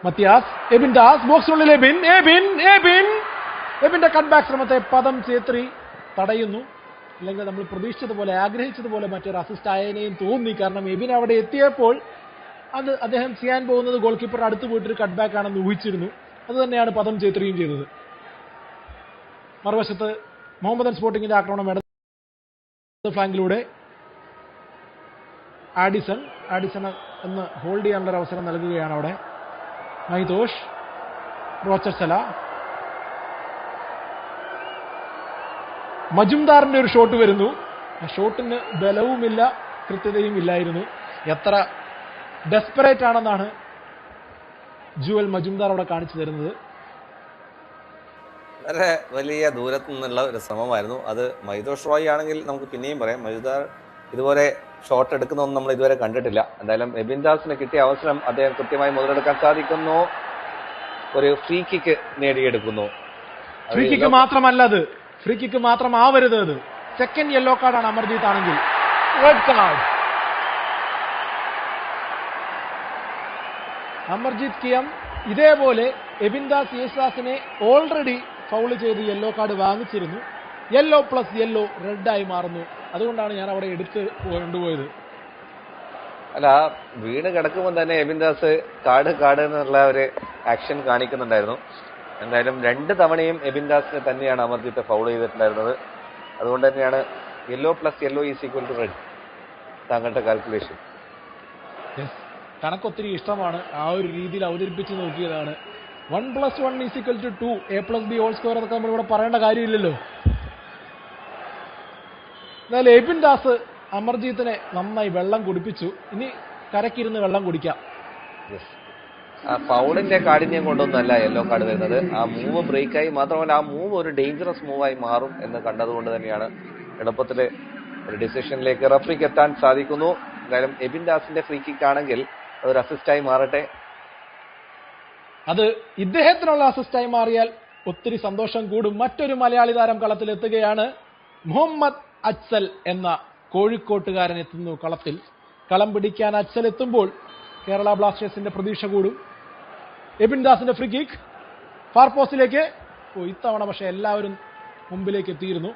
മത്തിയാസ്, എബിൻ ദാസ് ബോക്സിനുള്ളിൽ. എബിന്റെ കട്ട്ബാക്ക് ശ്രമത്തെ പദം ചേത്രി തടയുന്നു. അല്ലെങ്കിൽ നമ്മൾ പ്രതീക്ഷിച്ചതുപോലെ ആഗ്രഹിച്ചതുപോലെ മറ്റൊരു അസിസ്റ്റ് ആയതിനെയും തോന്നി. കാരണം എബിൻ അവിടെ എത്തിയപ്പോൾ അത് അദ്ദേഹം ചെയ്യാൻ പോകുന്നത് ഗോൾ കീപ്പർ അടുത്ത് പോയിട്ടൊരു കട്ട്ബാക്ക് ആണെന്ന് ഊഹിച്ചിരുന്നു. അത് തന്നെയാണ് പദം ചേത്രിയും ചെയ്തത്. മറുവശത്ത് മുഹമ്മദൻ സ്പോർട്ടിങ്ങിന്റെ ആക്രമണം ഇടത് ഫ്ലാങ്കിലൂടെ ആഡിസൺ എന്ന് ഹോൾഡ് ചെയ്യാനുള്ള അവസരം നൽകുകയാണ് അവിടെ. മൈതോഷ്, റോച്ചർസല, മജുംദാറിന്റെ ഒരു ഷോട്ട് വരുന്നു. ആ ഷോട്ടിന് ബലവുമില്ല, കൃത്യതയും ഇല്ലായിരുന്നു. എത്ര ഡെസ്പറേറ്റ് ആണെന്നാണ് ജുവൽ മജുംദാർ അവിടെ കാണിച്ചു തരുന്നത്. വളരെ വലിയ ദൂരത്തു നിന്നുള്ള ഒരു ശ്രമമായിരുന്നു അത്. മൈതോഷ് റോയ് ആണെങ്കിൽ നമുക്ക് പിന്നെയും പറയാം, മജുംദാർ ഇതുപോലെ ഷോട്ട് എടുക്കുന്നതൊന്നും നമ്മൾ ഇതുവരെ കണ്ടിട്ടില്ല. എന്തായാലും എബിൻ ദാസിന് കിട്ടിയ അവസരം അദ്ദേഹം കൃത്യമായി മുതലെടുക്കാൻ സാധിക്കുന്നു. ഒരു ഫ്രീ കിക്ക് നേടിയെടുക്കുന്നു. ഫ്രീ കിക്ക് മാത്രമല്ല, അത് ഫ്രീ കിക്ക് മാത്രമാവരുത്. അത് സെക്കൻഡ് യെല്ലോ കാർഡാണ് അമർജീത് ആണെങ്കിൽ. Red card. അമർജീത് കിയം ഇതേപോലെ എബിൻ ദാസ് യേശുദാസിനെ ഓൾറെഡി ഫൗൾ ചെയ്ത് യെല്ലോ കാർഡ് വാങ്ങിച്ചിരുന്നു. യെല്ലോ പ്ലസ് യെല്ലോ റെഡായി മാറുന്നു. അതുകൊണ്ടാണ് ഞാൻ അവിടെ എടുത്ത് കൊണ്ടുപോയത്. അല്ല, വീണ് കിടക്കുമ്പോൾ തന്നെ എബിൻ ദാസ് കാർഡ് എന്നുള്ള ഒരു ആക്ഷൻ കാണിക്കുന്നുണ്ടായിരുന്നു. എന്തായാലും 2 തവണയും എബിൻ ദാസിനെ തന്നെയാണ് അമർജിത്ത് ഫൗൾ ചെയ്തിട്ടുണ്ടായിരുന്നത്. അതുകൊണ്ട് തന്നെയാണ് yellow plus yellow is equal to red താങ്കളുടെ കാൽക്കുലേഷൻ. കണക്കൊത്തിരി ഇഷ്ടമാണ്. ആ ഒരു രീതിയിൽ അവതരിപ്പിച്ച് നോക്കിയതാണ്. 1 + 1 = 2, A+B ഹോൾ സ്ക്വയർ എന്നൊക്കെ നമ്മളിവിടെ പറയേണ്ട കാര്യമില്ലല്ലോ. എന്നാലും എബിൻ ദാസ് അമർജീത്തിനെ നന്നായി വെള്ളം കുടിപ്പിച്ചു. ഇനി കരക്കിരുന്ന് വെള്ളം കുടിക്കാം. ഫൗളിന്റെ കാഠിന്യം കൊണ്ടൊന്നുമല്ല യെല്ലോ കാർഡ് വരുന്നത്. ആ മൂവ് ബ്രേക്കായി, മാത്രമല്ല ആ മൂവ് ഒരു ഡേഞ്ചറസ് മൂവായി മാറും എന്ന് കണ്ടതുകൊണ്ട് തന്നെയാണ് എളുപ്പത്തില് ഒരു ഡിസിഷനിലേക്ക് റഫറിക്ക് എത്താൻ സാധിക്കുന്നു. എന്തായാലും എബിൻ ദാസിന്റെ ഫ്രീ കിക്ക് ആണെങ്കിൽ അതൊരു അസിസ്റ്റായി മാറട്ടെ. അത് ഇദ്ദേഹത്തിനുള്ള അസിസ്റ്റായി മാറിയാൽ ഒത്തിരി സന്തോഷം കൂടും. മറ്റൊരു മലയാളി താരം കളത്തിലെത്തുകയാണ്. മുഹമ്മദ് അജ്സൽ എന്ന കോഴിക്കോട്ടുകാരൻ എത്തുന്നു കളത്തിൽ. കളം പിടിക്കാൻ അജ്സൽ എത്തുമ്പോൾ കേരള ബ്ലാസ്റ്റേഴ്സിന്റെ പ്രതീക്ഷ കൂടും. എബിൻ ദാസിന്റെ ഫ്രീ കിക്ക് ഫാർ പോസ്റ്റിലേക്ക്. ഇത്തവണ പക്ഷെ എല്ലാവരും മുമ്പിലേക്ക് എത്തിയിരുന്നു.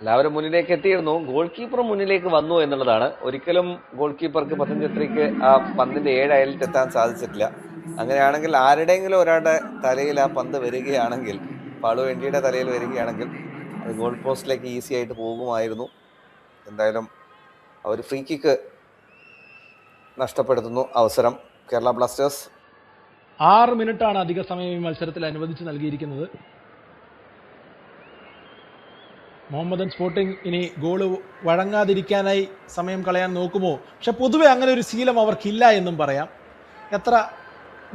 എല്ലാവരും മുന്നിലേക്ക് എത്തിയിരുന്നു. ഗോൾ കീപ്പർ മുന്നിലേക്ക് വന്നു എന്നുള്ളതാണ്. ഒരിക്കലും ഗോൾ കീപ്പർക്ക് പത്തനംതിട്ടയ്ക്ക് ആ പന്തിന്റെ 7 അയലിലെത്താൻ സാധിച്ചിട്ടില്ല. അങ്ങനെയാണെങ്കിൽ ആരുടെയെങ്കിലും ഒരാളുടെ തലയിൽ ആ പന്ത് വരികയാണെങ്കിൽ, പാളു വെണ്ടിയുടെ തലയിൽ വരികയാണെങ്കിൽ അത് ഗോൾ പോസ്റ്റിലേക്ക് ഈസി ആയിട്ട് പോകുമായിരുന്നു. എന്തായാലും അവർ ഫ്രീ കിക്ക് നഷ്ടപ്പെടുത്തുന്നു അവസരം കേരള ബ്ലാസ്റ്റേഴ്സ്. 6 മിനിറ്റാണ് അധിക സമയം ഈ മത്സരത്തിൽ അനുവദിച്ച് നൽകിയിരിക്കുന്നത്. മുഹമ്മദൻ സ്പോർട്ടിംഗ് ഇനി ഗോള് വഴങ്ങാതിരിക്കാനായി സമയം കളയാൻ നോക്കുമോ? പക്ഷെ പൊതുവെ അങ്ങനെ ഒരു ശീലം അവർക്കില്ല എന്നും പറയാം. എത്ര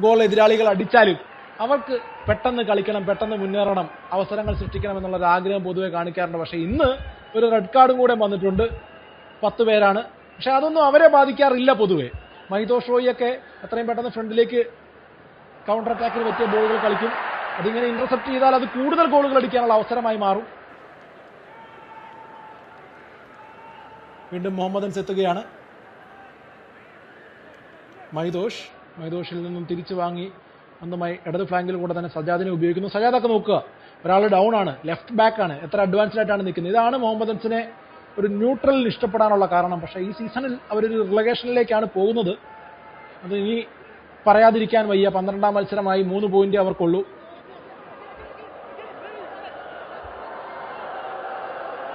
ഗോൾ എതിരാളികൾ അടിച്ചാലും അവർക്ക് പെട്ടെന്ന് കളിക്കണം, പെട്ടെന്ന് മുന്നേറണം, അവസരങ്ങൾ സൃഷ്ടിക്കണം എന്നുള്ളൊരു ആഗ്രഹം പൊതുവെ കാണിക്കാറുണ്ട്. പക്ഷെ ഇന്ന് ഒരു റെഡ് കാർഡും കൂടെ വന്നിട്ടുണ്ട്. 10 പേരാണ്. പക്ഷെ അതൊന്നും അവരെ ബാധിക്കാറില്ല പൊതുവെ. മൈതോഷ് റോയിയൊക്കെ എത്രയും പെട്ടെന്ന് ഫ്രണ്ടിലേക്ക് കൗണ്ടർ അറ്റാക്കിന് പറ്റിയ ബോളുകൾ കളിക്കും. അതിങ്ങനെ ഇന്റർസെപ്റ്റ് ചെയ്താൽ അത് കൂടുതൽ ഗോളുകൾ അടിക്കാനുള്ള അവസരമായി മാറും. വീണ്ടും മുഹമ്മദൻസ് എത്തുകയാണ്. മൈതോഷിൽ നിന്നും തിരിച്ചു വാങ്ങി ഒന്നുമായി ഇടത് ഫ്ലാങ്കിൽ കൂടെ തന്നെ സജാദിനെ ഉപയോഗിക്കുന്നു. സജാദൊക്കെ നോക്കുക, ഒരാൾ ഡൗൺ ആണ്, ലെഫ്റ്റ് ബാക്ക് ആണ്, എത്ര അഡ്വാൻസ്ഡ് ആയിട്ടാണ് നിൽക്കുന്നത്. ഇതാണ് മുഹമ്മദൻസിനെ ഒരു ന്യൂട്രലിൽ ഇഷ്ടപ്പെടാനുള്ള കാരണം. പക്ഷേ ഈ സീസണിൽ അവരൊരു റിലഗേഷനിലേക്കാണ് പോകുന്നത്. അത് ഇനി പറയാതിരിക്കാൻ വയ്യ. 12ാം മത്സരമായി 3 പോയിന്റ് അവർക്കുള്ളൂ.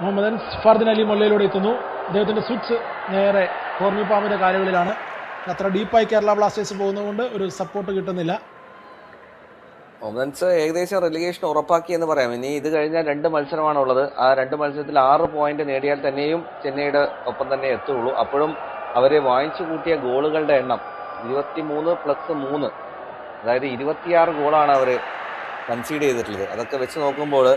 മുഹമ്മദൻസ് ഫർദിൻ അലി മൊല്ലയിലൂടെ എത്തുന്നു. അദ്ദേഹത്തിന്റെ സ്വിച്ച് നേരെ ഹോർമിപ്പാമിന്റെ കാലുകളിലാണ്. അത്ര ഡീപ്പായി കേരള ബ്ലാസ്റ്റേഴ്സ് പോകുന്നതുകൊണ്ട് ഒരു സപ്പോർട്ട് കിട്ടുന്നില്ല. മുഹമ്മദൻസ് ഏകദേശം റെലിഗേഷൻ ഉറപ്പാക്കി എന്ന് പറയാം. ഇനി ഇത് കഴിഞ്ഞാൽ 2 മത്സരമാണുള്ളത്. ആ 2 മത്സരത്തിൽ 6 പോയിന്റ് നേടിയാൽ തന്നെയും ചെന്നൈയുടെ ഒപ്പം തന്നെ എത്തുള്ളൂ. അപ്പോഴും അവരെ വാങ്ങിച്ചു കൂട്ടിയ ഗോളുകളുടെ എണ്ണം 23 + 3, അതായത് 26 ഗോളാണ് അവർ കൺസീഡ് ചെയ്തിട്ടുള്ളത്. അതൊക്കെ വെച്ച് നോക്കുമ്പോൾ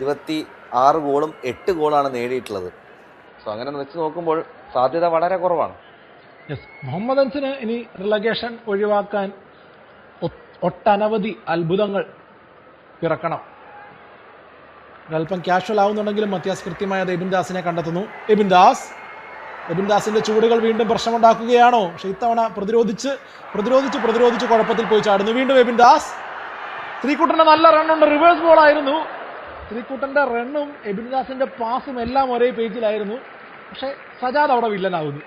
26 ഗോളും 8 ഗോളാണ് നേടിയിട്ടുള്ളത്. സോ അങ്ങനെ വെച്ച് നോക്കുമ്പോൾ സാധ്യത വളരെ കുറവാണ്. യെസ്, മുഹമ്മദ് അൻസിന് ഇനി റിലഗേഷൻ ഒഴിവാക്കാൻ ഒട്ടനവധി അത്ഭുതങ്ങൾ പിറക്കണം. ഒരല്പം കാഷ്വൽ ആവുന്നുണ്ടെങ്കിലും മത്യാസ് കൃത്യമായ എബിൻ ദാസിനെ കണ്ടെത്തുന്നു. എബിൻ ദാസിന്റെ ചൂടുകൾ വീണ്ടും പ്രശ്നമുണ്ടാക്കുകയാണോ? പക്ഷെ ഇത്തവണ പ്രതിരോധിച്ച് കുഴപ്പത്തിൽ പോയി ചാടുന്നു. വീണ്ടും എബിൻ ദാസ്. ശ്രീകുട്ടന്റെ നല്ല റണ്ണുണ്ട്, റിവേഴ്സ് ബോൾ ആയിരുന്നു. ശ്രീകുട്ടന്റെ റണ്ണും എബിൻ ദാസിന്റെ പാസും എല്ലാം ഒരേ പേജിലായിരുന്നു. പക്ഷെ സജാദ് അവിടെ വില്ലനാവുന്നു.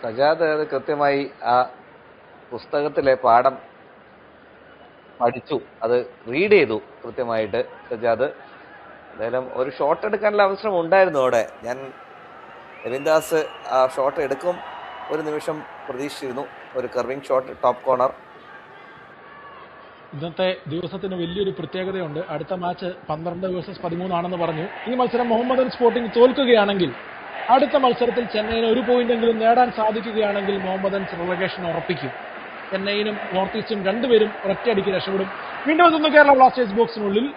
സജാദ് അത് കൃത്യമായി ആ പുസ്തകത്തിലെ പാഠം പഠിച്ചു, അത് റീഡ് ചെയ്തു കൃത്യമായിട്ട് സജാദ്. എന്തായാലും ഒരു ഷോട്ട് എടുക്കാനുള്ള അവസരം ഉണ്ടായിരുന്നു അവിടെ. ഞാൻ എബിൻ ദാസ് ആ ഷോട്ട് എടുക്കും ഒരു നിമിഷം പ്രതീക്ഷിച്ചിരുന്നു. ഒരു കർവിംഗ് ഷോട്ട്, ടോപ്പ് കോർണർ. ഇന്നത്തെ ദിവസത്തിന് വലിയൊരു പ്രത്യേകതയുണ്ട്. അടുത്ത മാച്ച് 12 വേഴ്സസ് 13 ആണെന്ന് പറഞ്ഞു. ഈ മത്സരം മുഹമ്മദൻ സ്പോർട്ടിംഗ് തോൽക്കുകയാണെങ്കിൽ അടുത്ത മത്സരത്തിൽ ചെന്നൈയിന് 1 പോയിന്റെങ്കിലും നേടാൻ സാധിക്കുകയാണെങ്കിൽ മുഹമ്മദൻ റിലഗേഷൻ ഉറപ്പിക്കും. ചെന്നൈയിനും നോർത്ത് ഈസ്റ്റും രണ്ടുപേരും ഒറ്റയടിക്ക് രക്ഷപ്പെടും. വീണ്ടും എത്തുന്നു കേരള ബ്ലാസ്റ്റേഴ്സ് ബോക്സിനുള്ളിൽ.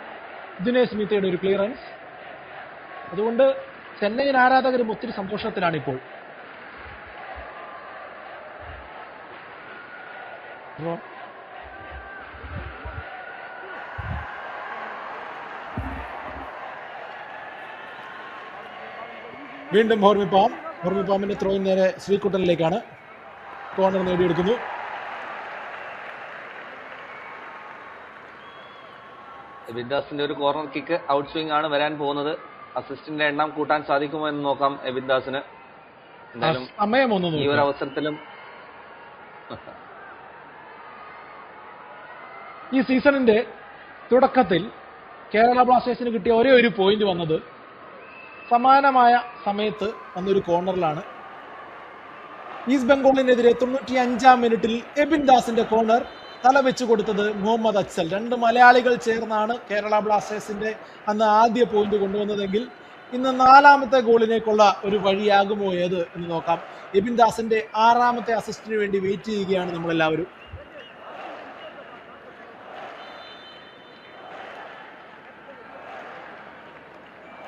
ദിനേശ് മിത്തയുടെ ഒരു ക്ലിയറൻസ്. അതുകൊണ്ട് ചെന്നൈയിൻ ആരാധകരും ഒത്തിരി സന്തോഷത്തിലാണിപ്പോൾ. വീണ്ടും ഹോർമിപ്പാമിന്റെ ത്രോയിൻ നേരെ ശ്രീകുട്ടനിലേക്കാണ്. കോർണർ നേടിയെടുക്കുന്നു. എബിൻ ദാസിന്റെ ഒരു കോർണർ കിക്ക് ഔട്ട് സ്വിംഗ് ആണ് വരാൻ പോകുന്നത്. അസിസ്റ്റിന്റെ എണ്ണം കൂട്ടാൻ സാധിക്കുമോ എന്ന് നോക്കാം എബിൻ ദാസിന്. എന്തായാലും ഈ ഒരു അവസരത്തിലും ഈ സീസണിന്റെ തുടക്കത്തിൽ കേരള ബ്ലാസ്റ്റേഴ്സിന് കിട്ടിയ ഒരേ ഒരു പോയിന്റ് വന്നത് സമാനമായ സമയത്ത് വന്നൊരു കോർണറിലാണ്. ഈസ്റ്റ് ബംഗാളിനെതിരെ 95-ാം മിനിറ്റിൽ എബിൻ ദാസിന്റെ കോർണർ തല വെച്ച് കൊടുത്തത് മുഹമ്മദ് അഫ്സൽ. 2 മലയാളികൾ ചേർന്നാണ് കേരള ബ്ലാസ്റ്റേഴ്സിന്റെ അന്ന് ആദ്യ പോയിന്റ് കൊണ്ടുവന്നതെങ്കിൽ ഇന്ന് 4ാമത്തെ ഗോളിനേക്കുള്ള ഒരു വഴിയാകുമോ ഏത് എന്ന് നോക്കാം. എബിൻ ദാസിന്റെ 6ാമത്തെ അസിസ്റ്റിന് വേണ്ടി വെയിറ്റ് ചെയ്യുകയാണ് നമ്മളെല്ലാവരും.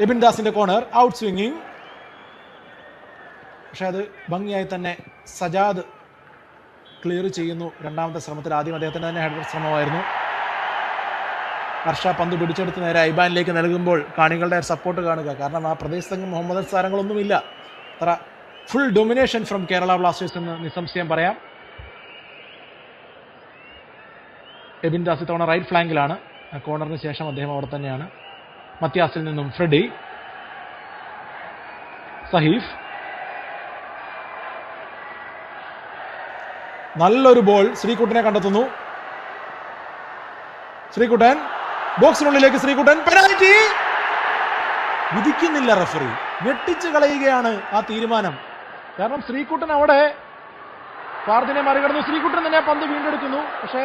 എബിൻ ദാസിന്റെ കോർണർ, ഔട്ട് സ്വിംഗിങ്. പക്ഷെ അത് ഭംഗിയായി തന്നെ സജാദ് ക്ലിയർ ചെയ്യുന്നു 2ാമത്തെ ശ്രമത്തിൽ. ആദ്യം അദ്ദേഹത്തിന്റെ തന്നെ ഹെഡർ ശ്രമമായിരുന്നു. ഹർഷ പന്ത് പിടിച്ചെടുത്ത് നേരെ ഐബാനിലേക്ക് നൽകുമ്പോൾ കാണികളുടെ സപ്പോർട്ട് കാണുക. കാരണം ആ പ്രദേശത്തെങ്ങും മുഹമ്മദ് താരങ്ങളൊന്നുമില്ല. അത്ര full domination from Kerala Blasters എന്ന് നിസ്സംശയം പറയാം. എബിൻ ദാസ് ഇത്തവണ റൈറ്റ് ഫ്ലാങ്കിലാണ്. കോർണറിന് ശേഷം അദ്ദേഹം അവിടെ തന്നെയാണ്. മത്യാസിൽ നിന്നും ഫ്രെഡി, സഹീഫ്. നല്ലൊരു ബോൾ. ശ്രീകുട്ടനെ കണ്ടെത്തുന്നു. ശ്രീകുട്ടൻ ബോക്സിനുള്ളിലേക്ക്. ശ്രീകുട്ടൻ പെനാൽറ്റി വിധിക്കുന്നില്ല റഫറി. ഞെട്ടിച്ച് കളയുകയാണ് ആ തീരുമാനം. കാരണം ശ്രീകുട്ടൻ അവിടെ ഫാർദിനെ മറികടന്നു. ശ്രീകുട്ടൻ തന്നെ പന്ത് വീണ്ടെടുക്കുന്നു. പക്ഷേ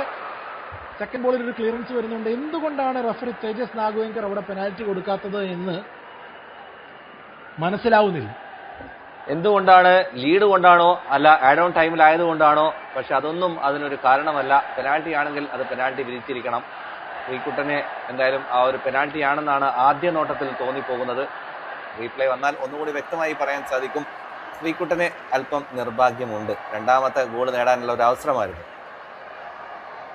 സെക്കൻഡ് ബോളിൽ ഒരു ക്ലിയറൻസ് വരുന്നുണ്ട്. എന്തുകൊണ്ടാണ് റഫറി തേജസ് നാഗുവേങ്കർ അവിടെ പെനാൽറ്റി കൊടുക്കാത്തത് എന്ന് മനസ്സിലാവുന്നില്ല. എന്തുകൊണ്ടാണ്? ലീഡ് കൊണ്ടാണോ അല്ല ആഡ് ഓൺ ടൈമിലായതുകൊണ്ടാണോ? പക്ഷെ അതൊന്നും അതിനൊരു കാരണമല്ല. പെനാൽറ്റി ആണെങ്കിൽ അത് പെനാൽറ്റി വിധിച്ചിരിക്കണം. ശ്രീകുട്ടനെ എന്തായാലും ആ ഒരു പെനാൽറ്റി ആണെന്നാണ് ആദ്യ നോട്ടത്തിൽ തോന്നിപ്പോകുന്നത്. റീപ്ലേ വന്നാൽ ഒന്നുകൂടി വ്യക്തമായി പറയാൻ സാധിക്കും. ശ്രീകുട്ടനെ അല്പം നിർഭാഗ്യമുണ്ട്. 2ാമത്തെ ഗോൾ നേടാനുള്ള ഒരു അവസരമായിരുന്നു.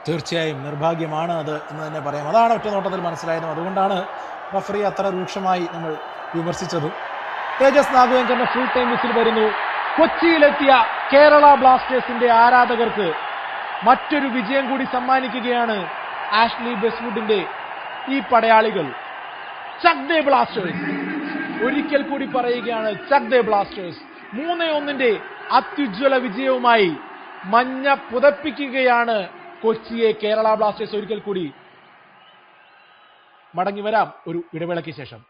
തീർച്ചയായും നിർഭാഗ്യമാണ് അത് എന്ന് തന്നെ പറയാം. അതാണ് ഒറ്റ നോട്ടത്തിൽ മനസ്സിലായതും. അതുകൊണ്ടാണ് റഫറി അത്ര രൂക്ഷമായി നമ്മൾ വിമർശിച്ചത്. തേജസ് നാഗുവേങ്കറിന്റെ ഫുൾ ടൈം വിസിൽ വരുന്നു. കൊച്ചിയിലെത്തിയ കേരള ബ്ലാസ്റ്റേഴ്സിന്റെ ആരാധകർക്ക് മറ്റൊരു വിജയം കൂടി സമ്മാനിക്കുകയാണ് ആഷ്ലി ബെസ്വുഡിന്റെ ഈ പടയാളികൾ. ചക് ദേ ബ്ലാസ്റ്റേഴ്സ്. ഒരിക്കൽ കൂടി പറയുകയാണ്, ചക് ദേ ബ്ലാസ്റ്റേഴ്സ്. 3-1 അത്യുജ്വല വിജയവുമായി മഞ്ഞ പുതപ്പിക്കുകയാണ് കൊച്ചിയെ കേരള ബ്ലാസ്റ്റേഴ്സ്. ഒരിക്കൽ കൂടി മടങ്ങി വരാം ഒരു ഇടവേളയ്ക്ക് ശേഷം.